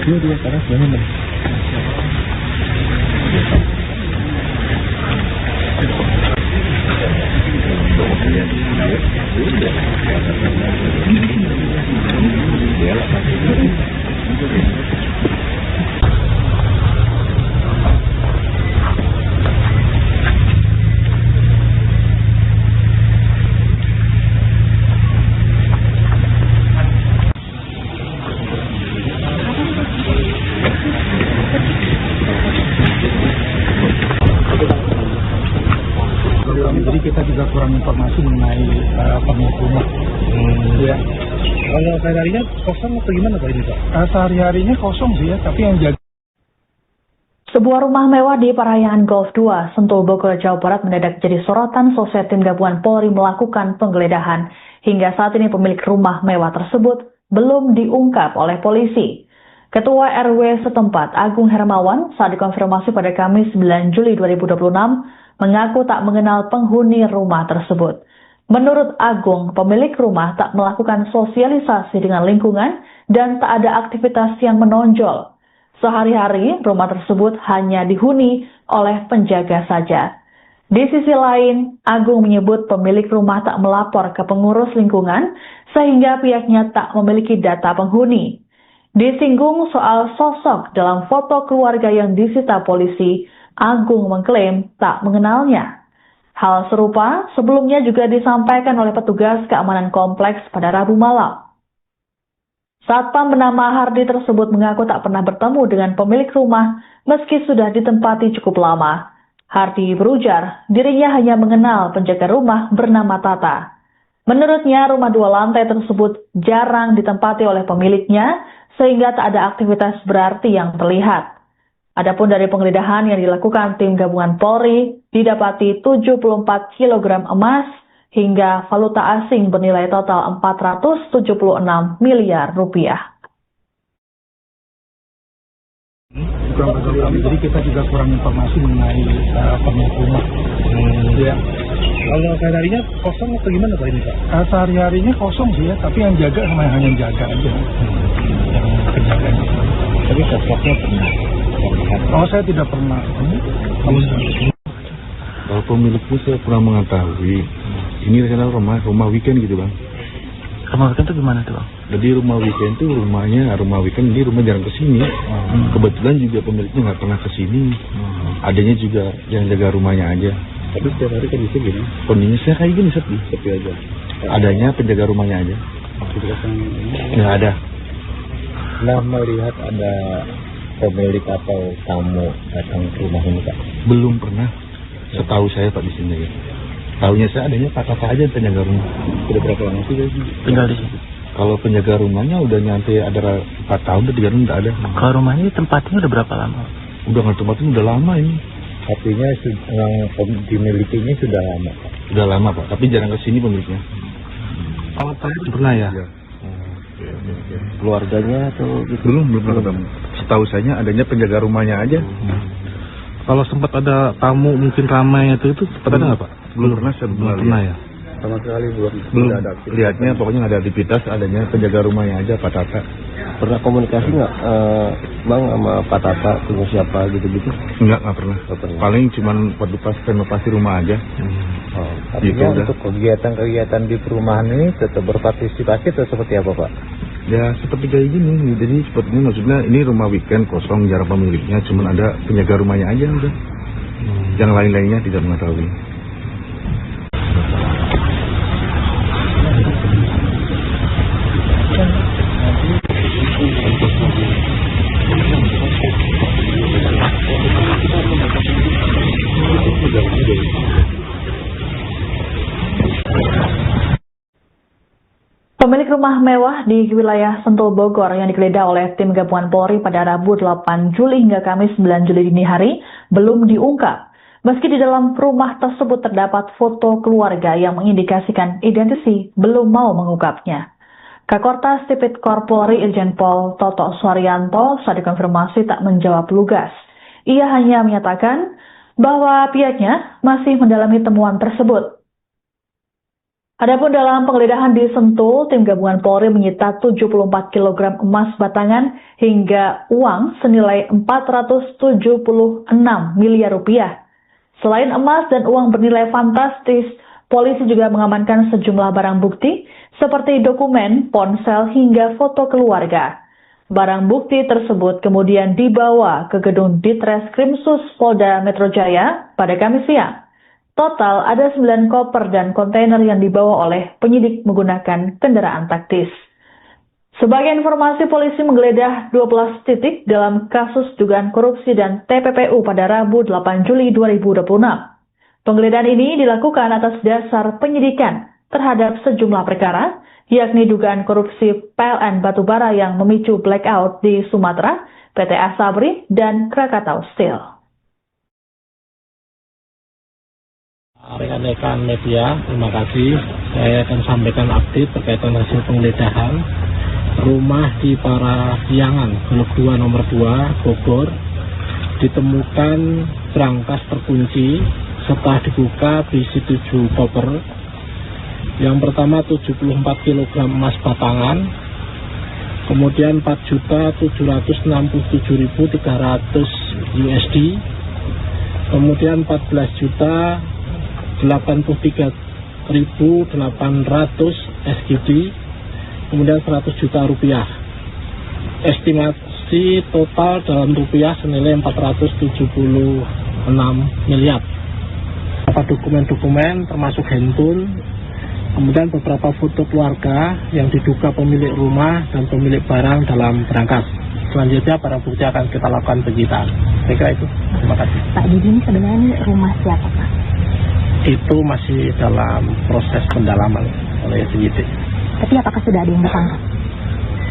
Dia panas banget. Jadi kita juga kurang informasi mengenai pemilik rumah. Ya. Kalau sehari-harinya kosong atau gimana Pak ini Pak? Sehari-harinya kosong sih ya, tapi yang jaga. Sebuah rumah mewah di Parahyangan Golf 2, Sentul, Bogor, Jawa Barat mendadak jadi sorotan setelah tim gabungan Polri melakukan penggeledahan. Hingga saat ini pemilik rumah mewah tersebut belum diungkap oleh polisi. Ketua RW setempat, Agung Hermawan, saat dikonfirmasi pada Kamis 9 Juli 2026, mengaku tak mengenal penghuni rumah tersebut. Menurut Agung, pemilik rumah tak melakukan sosialisasi dengan lingkungan dan tak ada aktivitas yang menonjol. Sehari-hari, rumah tersebut hanya dihuni oleh penjaga saja. Di sisi lain, Agung menyebut pemilik rumah tak melapor ke pengurus lingkungan sehingga pihaknya tak memiliki data penghuni. Disinggung soal sosok dalam foto keluarga yang disita polisi, Agung mengklaim tak mengenalnya. Hal serupa sebelumnya juga disampaikan oleh petugas keamanan kompleks pada Rabu malam. Satpam bernama Hardi tersebut mengaku tak pernah bertemu dengan pemilik rumah meski sudah ditempati cukup lama. Hardi berujar dirinya hanya mengenal penjaga rumah bernama Tata. Menurutnya rumah 2 lantai tersebut jarang ditempati oleh pemiliknya sehingga tak ada aktivitas berarti yang terlihat. Adapun dari penggeledahan yang dilakukan tim gabungan Polri, didapati 74 kg emas hingga valuta asing bernilai total 476 miliar rupiah. Jadi kita juga kurang informasi mengenai pemilik rumah. Ya. Kalau sehari-harinya kosong atau gimana Pak ini Pak? Sehari-harinya kosong sih ya, tapi yang jaga hanya jaga aja. Yang penjaganya. Tapi sosoknya pernah. Oh, saya tidak pernah. Kalau pemiliknya saya kurang mengetahui. Ini rencana rumah weekend gitu Bang. Rumah weekend itu gimana tuh Bang? Jadi rumah weekend tuh rumah weekend ini rumah jarang kesini. Kebetulan juga pemiliknya nggak pernah kesini. Adanya juga yang jaga rumahnya aja. Tapi setiap hari kan bisa gini. Kondisinya saya kayak gini Sepi aja. Adanya penjaga rumahnya aja. Nggak ada. Nah, melihat ada pemilik atau tamu datang ke rumah ini Pak? Belum pernah. Setahu saya Pak di sini ya. Tahunya saya adanya Pak Tata aja penjaga rumah. Sudah berapa lama sih Tinggal di sini. Kalau penjaga rumahnya udah nyampe ada 4 tahun, udah 3 tahun udah ada. Kalau rumah ini tempatnya udah berapa lama? Udah nggak tempatin udah lama ini. Artinya yang dimilikinya sudah lama Pak? Udah lama Pak, tapi jarang kesini pemiliknya. Oh, pernah ya? Keluarganya atau gitu? Belum pernah ketemu. Setahu saya adanya penjaga rumahnya aja. Kalau sempat ada tamu mungkin ramai itu sempat ada nggak Pak? Belum pernah saya Belum pernah ya? Sama sekali belum ada aktivitas. Lihatnya pokoknya nggak ada aktivitas, adanya penjaga rumahnya aja Pak Tata. Pernah komunikasi nggak Bang sama Pak Tata, tunggu siapa gitu-gitu? Nggak pernah. Paling cuman waktu pas renovasi rumah aja. Artinya Gitu, untuk kegiatan-kegiatan di perumahan ini tetap berpartisipasi atau seperti apa Pak? Ya seperti kayak gini, jadi seperti ini maksudnya ini rumah weekend kosong jarang pemiliknya, cuman ada penjaga rumahnya aja udah. Yang lain-lainnya tidak mengetahui. Pemilik rumah mewah di wilayah Sentul Bogor yang digeledah oleh tim gabungan Polri pada Rabu 8 Juli hingga Kamis 9 Juli dini hari belum diungkap. Meski di dalam rumah tersebut terdapat foto keluarga yang mengindikasikan identitas, belum mau mengungkapnya. Kakortas Tipikor Polri Irjen Pol Toto Suharyanto saat dikonfirmasi tak menjawab lugas. Ia hanya menyatakan bahwa pihaknya masih mendalami temuan tersebut. Adapun dalam penggeledahan di Sentul, tim gabungan Polri menyita 74 kg emas batangan hingga uang senilai 476 miliar rupiah. Selain emas dan uang bernilai fantastis, polisi juga mengamankan sejumlah barang bukti seperti dokumen, ponsel hingga foto keluarga. Barang bukti tersebut kemudian dibawa ke gedung Ditreskrimsus Polda Metro Jaya pada Kamis siang. Total ada 9 koper dan kontainer yang dibawa oleh penyidik menggunakan kendaraan taktis. Sebagai informasi, polisi menggeledah 12 titik dalam kasus dugaan korupsi dan TPPU pada Rabu 8 Juli 2026. Penggeledahan ini dilakukan atas dasar penyidikan terhadap sejumlah perkara, yakni dugaan korupsi PLN Batubara yang memicu blackout di Sumatera, PT Asabri, dan Krakatau Steel. Rekan-rekan media, terima kasih. Saya akan sampaikan update berkaitan hasil penggeledahan rumah di Parahyangan, Blok 2 nomor 2, Bogor. Ditemukan berangkas terkunci, setelah dibuka berisi 7 koper. Yang pertama 74 kg emas batangan, kemudian 4.767.300 USD, kemudian 14.083.800 SGD, kemudian 100 juta rupiah. Estimasi total dalam rupiah senilai 476 miliar. Beberapa dokumen-dokumen termasuk handphone, kemudian beberapa foto keluarga yang diduga pemilik rumah dan pemilik barang dalam berangkas. Selanjutnya barang bukti akan kita lakukan penyitaan. Saya kira itu. Terima kasih. Pak, jadi ini sebenarnya ini rumah siapa, Pak? Itu masih dalam proses pendalaman oleh penyidik. Tapi apakah sudah ada yang ditangkap?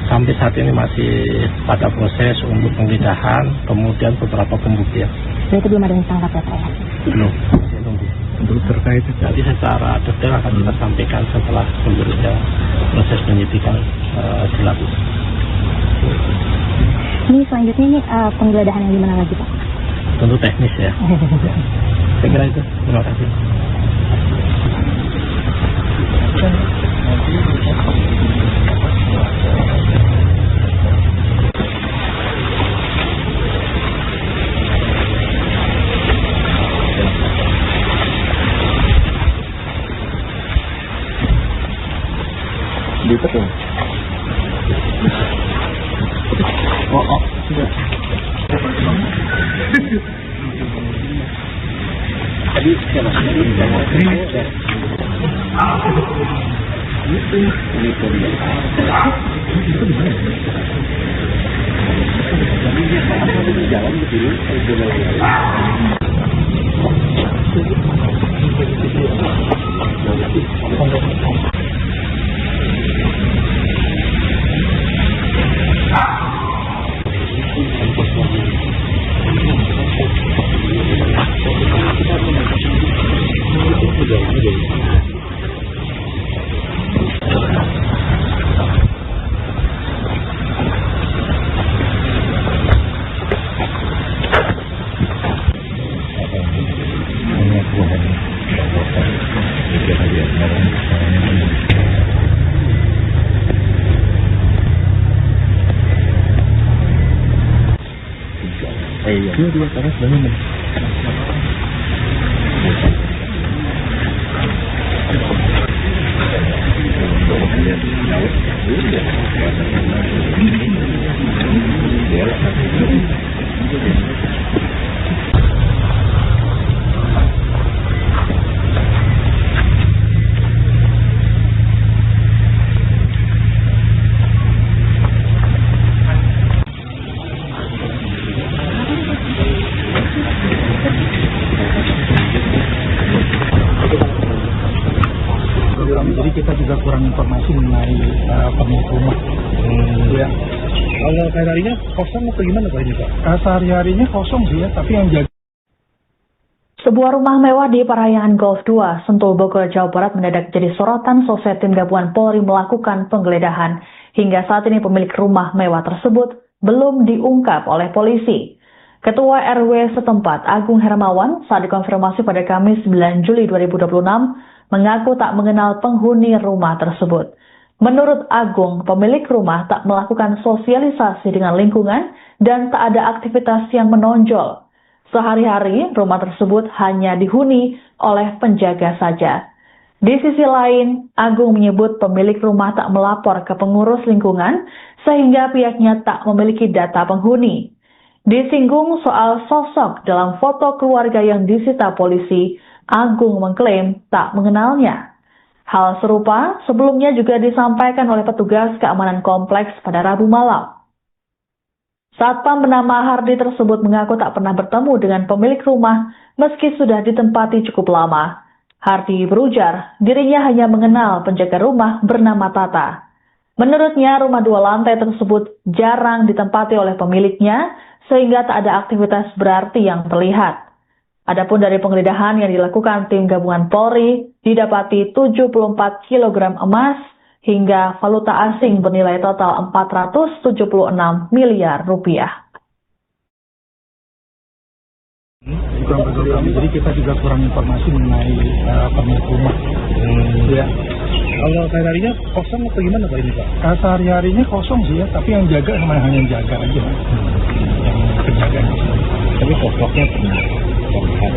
Sampai saat ini masih pada proses untuk penggeledahan, kemudian beberapa pembuktian. Berarti belum ada yang ditangkap ya, Pak? Belum, masih nunggu. Untuk terkait Jadi secara detail akan kita sampaikan setelah seluruhnya proses penyidikan dilakukan. Ini selanjutnya ini penggeledahan yang dimana lagi, Pak? Tentu teknis ya. Saya kira itu. Terima kasih. Betul. Sudah. Tadi siapa? Ini dia sekarang sudah minum. jadi kita juga kurang informasi mengenai pemilik rumah. Ya. Kalau hari-harinya kosong atau gimana Pak ini Pak? Sehari-harinya kosong sih ya, tapi yang jaga. Sebuah rumah mewah di Parahyangan Golf 2, Sentul, Bogor, Jawa Barat mendadak jadi sorotan seusai tim gabungan Polri melakukan penggeledahan. Hingga saat ini pemilik rumah mewah tersebut belum diungkap oleh polisi. Ketua RW setempat, Agung Hermawan, saat dikonfirmasi pada Kamis 9 Juli 2026, mengaku tak mengenal penghuni rumah tersebut. Menurut Agung, pemilik rumah tak melakukan sosialisasi dengan lingkungan dan tak ada aktivitas yang menonjol. Sehari-hari, rumah tersebut hanya dihuni oleh penjaga saja. Di sisi lain, Agung menyebut pemilik rumah tak melapor ke pengurus lingkungan sehingga pihaknya tak memiliki data penghuni. Disinggung soal sosok dalam foto keluarga yang disita polisi, Agung mengklaim tak mengenalnya. Hal serupa sebelumnya juga disampaikan oleh petugas keamanan kompleks pada Rabu malam. Satpam bernama Hardi tersebut mengaku tak pernah bertemu dengan pemilik rumah meski sudah ditempati cukup lama. Hardi berujar dirinya hanya mengenal penjaga rumah bernama Tata. Menurutnya rumah 2 lantai tersebut jarang ditempati oleh pemiliknya sehingga tak ada aktivitas berarti yang terlihat. Adapun dari penggeledahan yang dilakukan tim gabungan Polri, didapati 74 kg emas hingga valuta asing bernilai total 476 miliar rupiah. Jadi kita juga kurang informasi mengenai pemilik rumah. Ya. Kalau hari-harinya kosong atau gimana Pak ini Pak? Sehari-harinya kosong sih ya, tapi yang jaga hanya yang jaga aja. Yang penjaga. Tapi sosoknya pernah.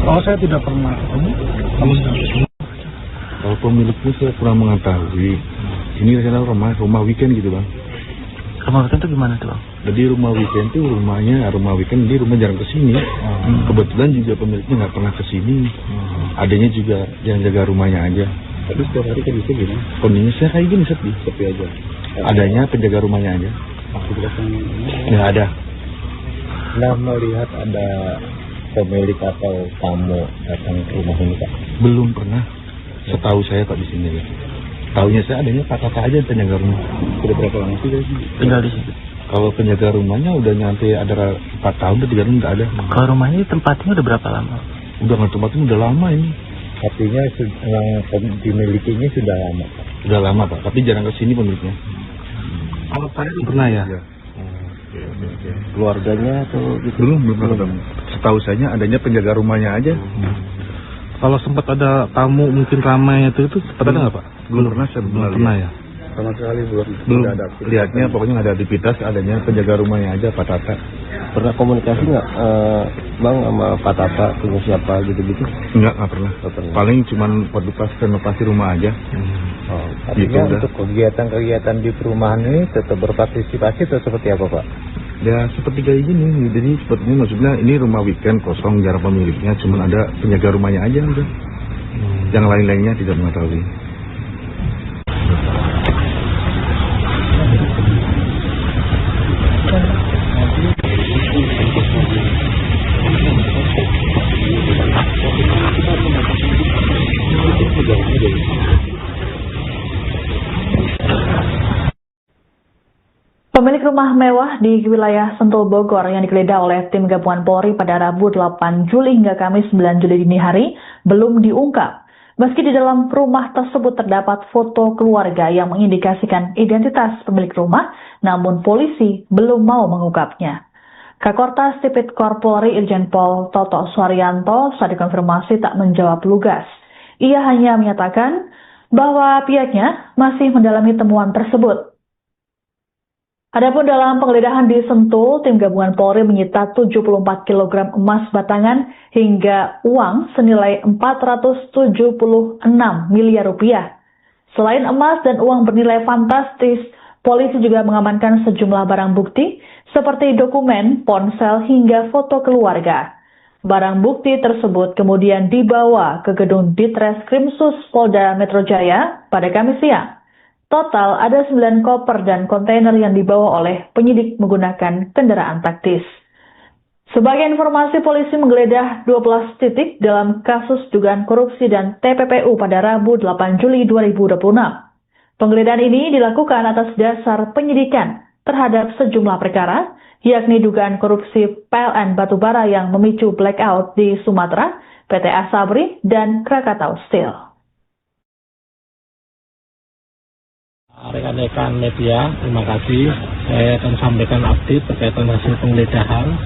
Oh, saya tidak pernah. Kamu Kalau pemiliknya saya kurang mengetahui. Ini adalah rumah weekend gitu Bang. Rumah weekend itu gimana tuh Bang? Jadi rumah weekend itu rumah weekend dia rumah jarang kesini. Kebetulan juga pemiliknya nggak pernah kesini. Adanya juga yang jaga rumahnya aja. Tapi setiap hari kan bisa gini. Kondisinya saya kayak gini Sepi aja. Adanya penjaga rumahnya aja. Aktivitas yang Nggak ada. Nah, melihat ada pemilik atau tamu datang ke rumah ini Pak? Belum pernah. Setahu saya Pak di sini ya. Tahunya saya adanya Pak Tata aja penjaga rumah. Sudah berapa lama sih dari sini? Tinggal di situ. Kalau penjaga rumahnya udah nyampe ada 4 tahun, udah 3 tahun nggak ada. Kalau rumahnya tempatnya udah berapa lama? Udah nggak tempatnya udah lama ini. Artinya yang dimilikinya sudah lama Pak? Udah lama Pak, tapi jarang kesini pemiliknya. Kalau tadi pernah ya? Keluarganya atau gitu? Belum pernah ketemu. Setahu saya adanya penjaga rumahnya aja. Kalau sempat ada tamu mungkin ramai itu sempat ada nggak Pak? Belum pernah saya Belum pernah ya? Sama sekali belum ada. Lihatnya pokoknya nggak ada aktivitas, adanya penjaga rumahnya aja Pak Tata. Pernah komunikasi nggak Bang sama Pak Tata, punya siapa gitu-gitu? Nggak pernah. Paling cuman waktu pas renovasi rumah aja. Artinya untuk kegiatan-kegiatan di perumahan ini tetap berpartisipasi atau seperti apa Pak? Ya seperti kayak gini, jadi seperti ini maksudnya ini rumah weekend kosong jarang pemiliknya, cuman ada penjaga rumahnya aja udah. Yang lain-lainnya tidak mengetahui. Pemilik rumah mewah di wilayah Sentul, Bogor yang digeledah oleh tim gabungan Polri pada Rabu 8 Juli hingga Kamis 9 Juli dini hari belum diungkap. Meski di dalam rumah tersebut terdapat foto keluarga yang mengindikasikan identitas pemilik rumah, namun polisi belum mau mengungkapnya. Kakortas Tipikor Polri Irjen Pol Toto Suharyanto saat dikonfirmasi tak menjawab lugas. Ia hanya menyatakan bahwa pihaknya masih mendalami temuan tersebut. Adapun dalam penggeledahan di Sentul, tim gabungan Polri menyita 74 kg emas batangan hingga uang senilai 476 miliar rupiah. Selain emas dan uang bernilai fantastis, polisi juga mengamankan sejumlah barang bukti seperti dokumen, ponsel hingga foto keluarga. Barang bukti tersebut kemudian dibawa ke gedung Ditreskrimsus Polda Metro Jaya pada Kamis siang. Total ada 9 koper dan kontainer yang dibawa oleh penyidik menggunakan kendaraan taktis. Sebagai informasi, polisi menggeledah 12 titik dalam kasus dugaan korupsi dan TPPU pada Rabu 8 Juli 2026. Penggeledahan ini dilakukan atas dasar penyidikan terhadap sejumlah perkara, yakni dugaan korupsi PLN Batubara yang memicu blackout di Sumatera, PT Asabri, dan Krakatau Steel. Rekan-rekan media, terima kasih. Saya akan sampaikan update berkaitan hasil penggeledahan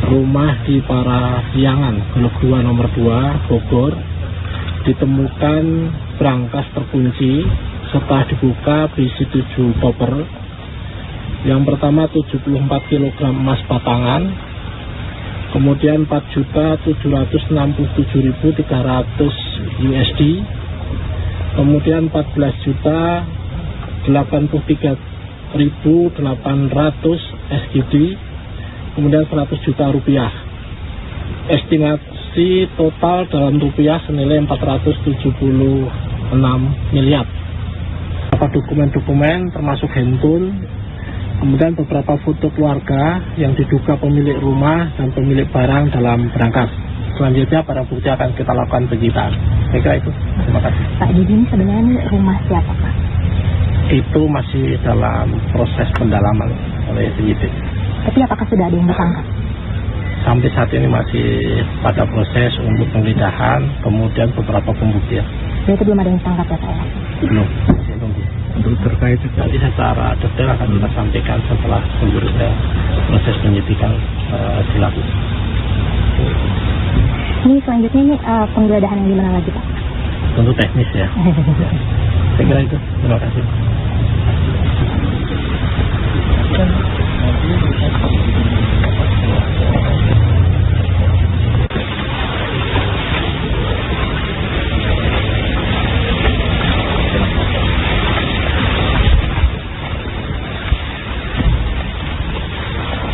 rumah di Parahyangan, Blok 2 nomor 2, Bogor. Ditemukan brankas terkunci, setelah dibuka berisi 7 koper. Yang pertama 74 kg emas batangan, kemudian 4.767.300 USD, kemudian 14.083.800 SGD, kemudian 100 juta rupiah. Estimasi total dalam rupiah senilai 476 miliar. Beberapa dokumen-dokumen termasuk handphone, kemudian beberapa foto keluarga yang diduga pemilik rumah dan pemilik barang dalam berangkas. Selanjutnya barang bukti akan kita lakukan penyitaan. Saya kira itu. Terima kasih. Pak, jadi ini sebenarnya ini rumah siapa, Pak? Itu masih dalam proses pendalaman oleh penyidik. Tapi apakah sudah ada yang ditangkap? Sampai saat ini masih pada proses untuk penggeledahan, kemudian beberapa pembuktian. Berarti belum ada yang ditangkap ya, Pak? Belum. Masih nunggu. Untuk terkait Nanti secara detail akan kita sampaikan setelah proses penyidikan dilakukan. Ini selanjutnya ini penggeledahan yang di mana lagi, Pak? Tentu teknis ya. Saya kira itu. Terima kasih.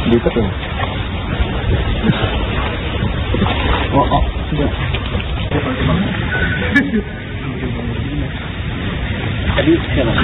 Bisa tuh. Enggak. Tadi sekarang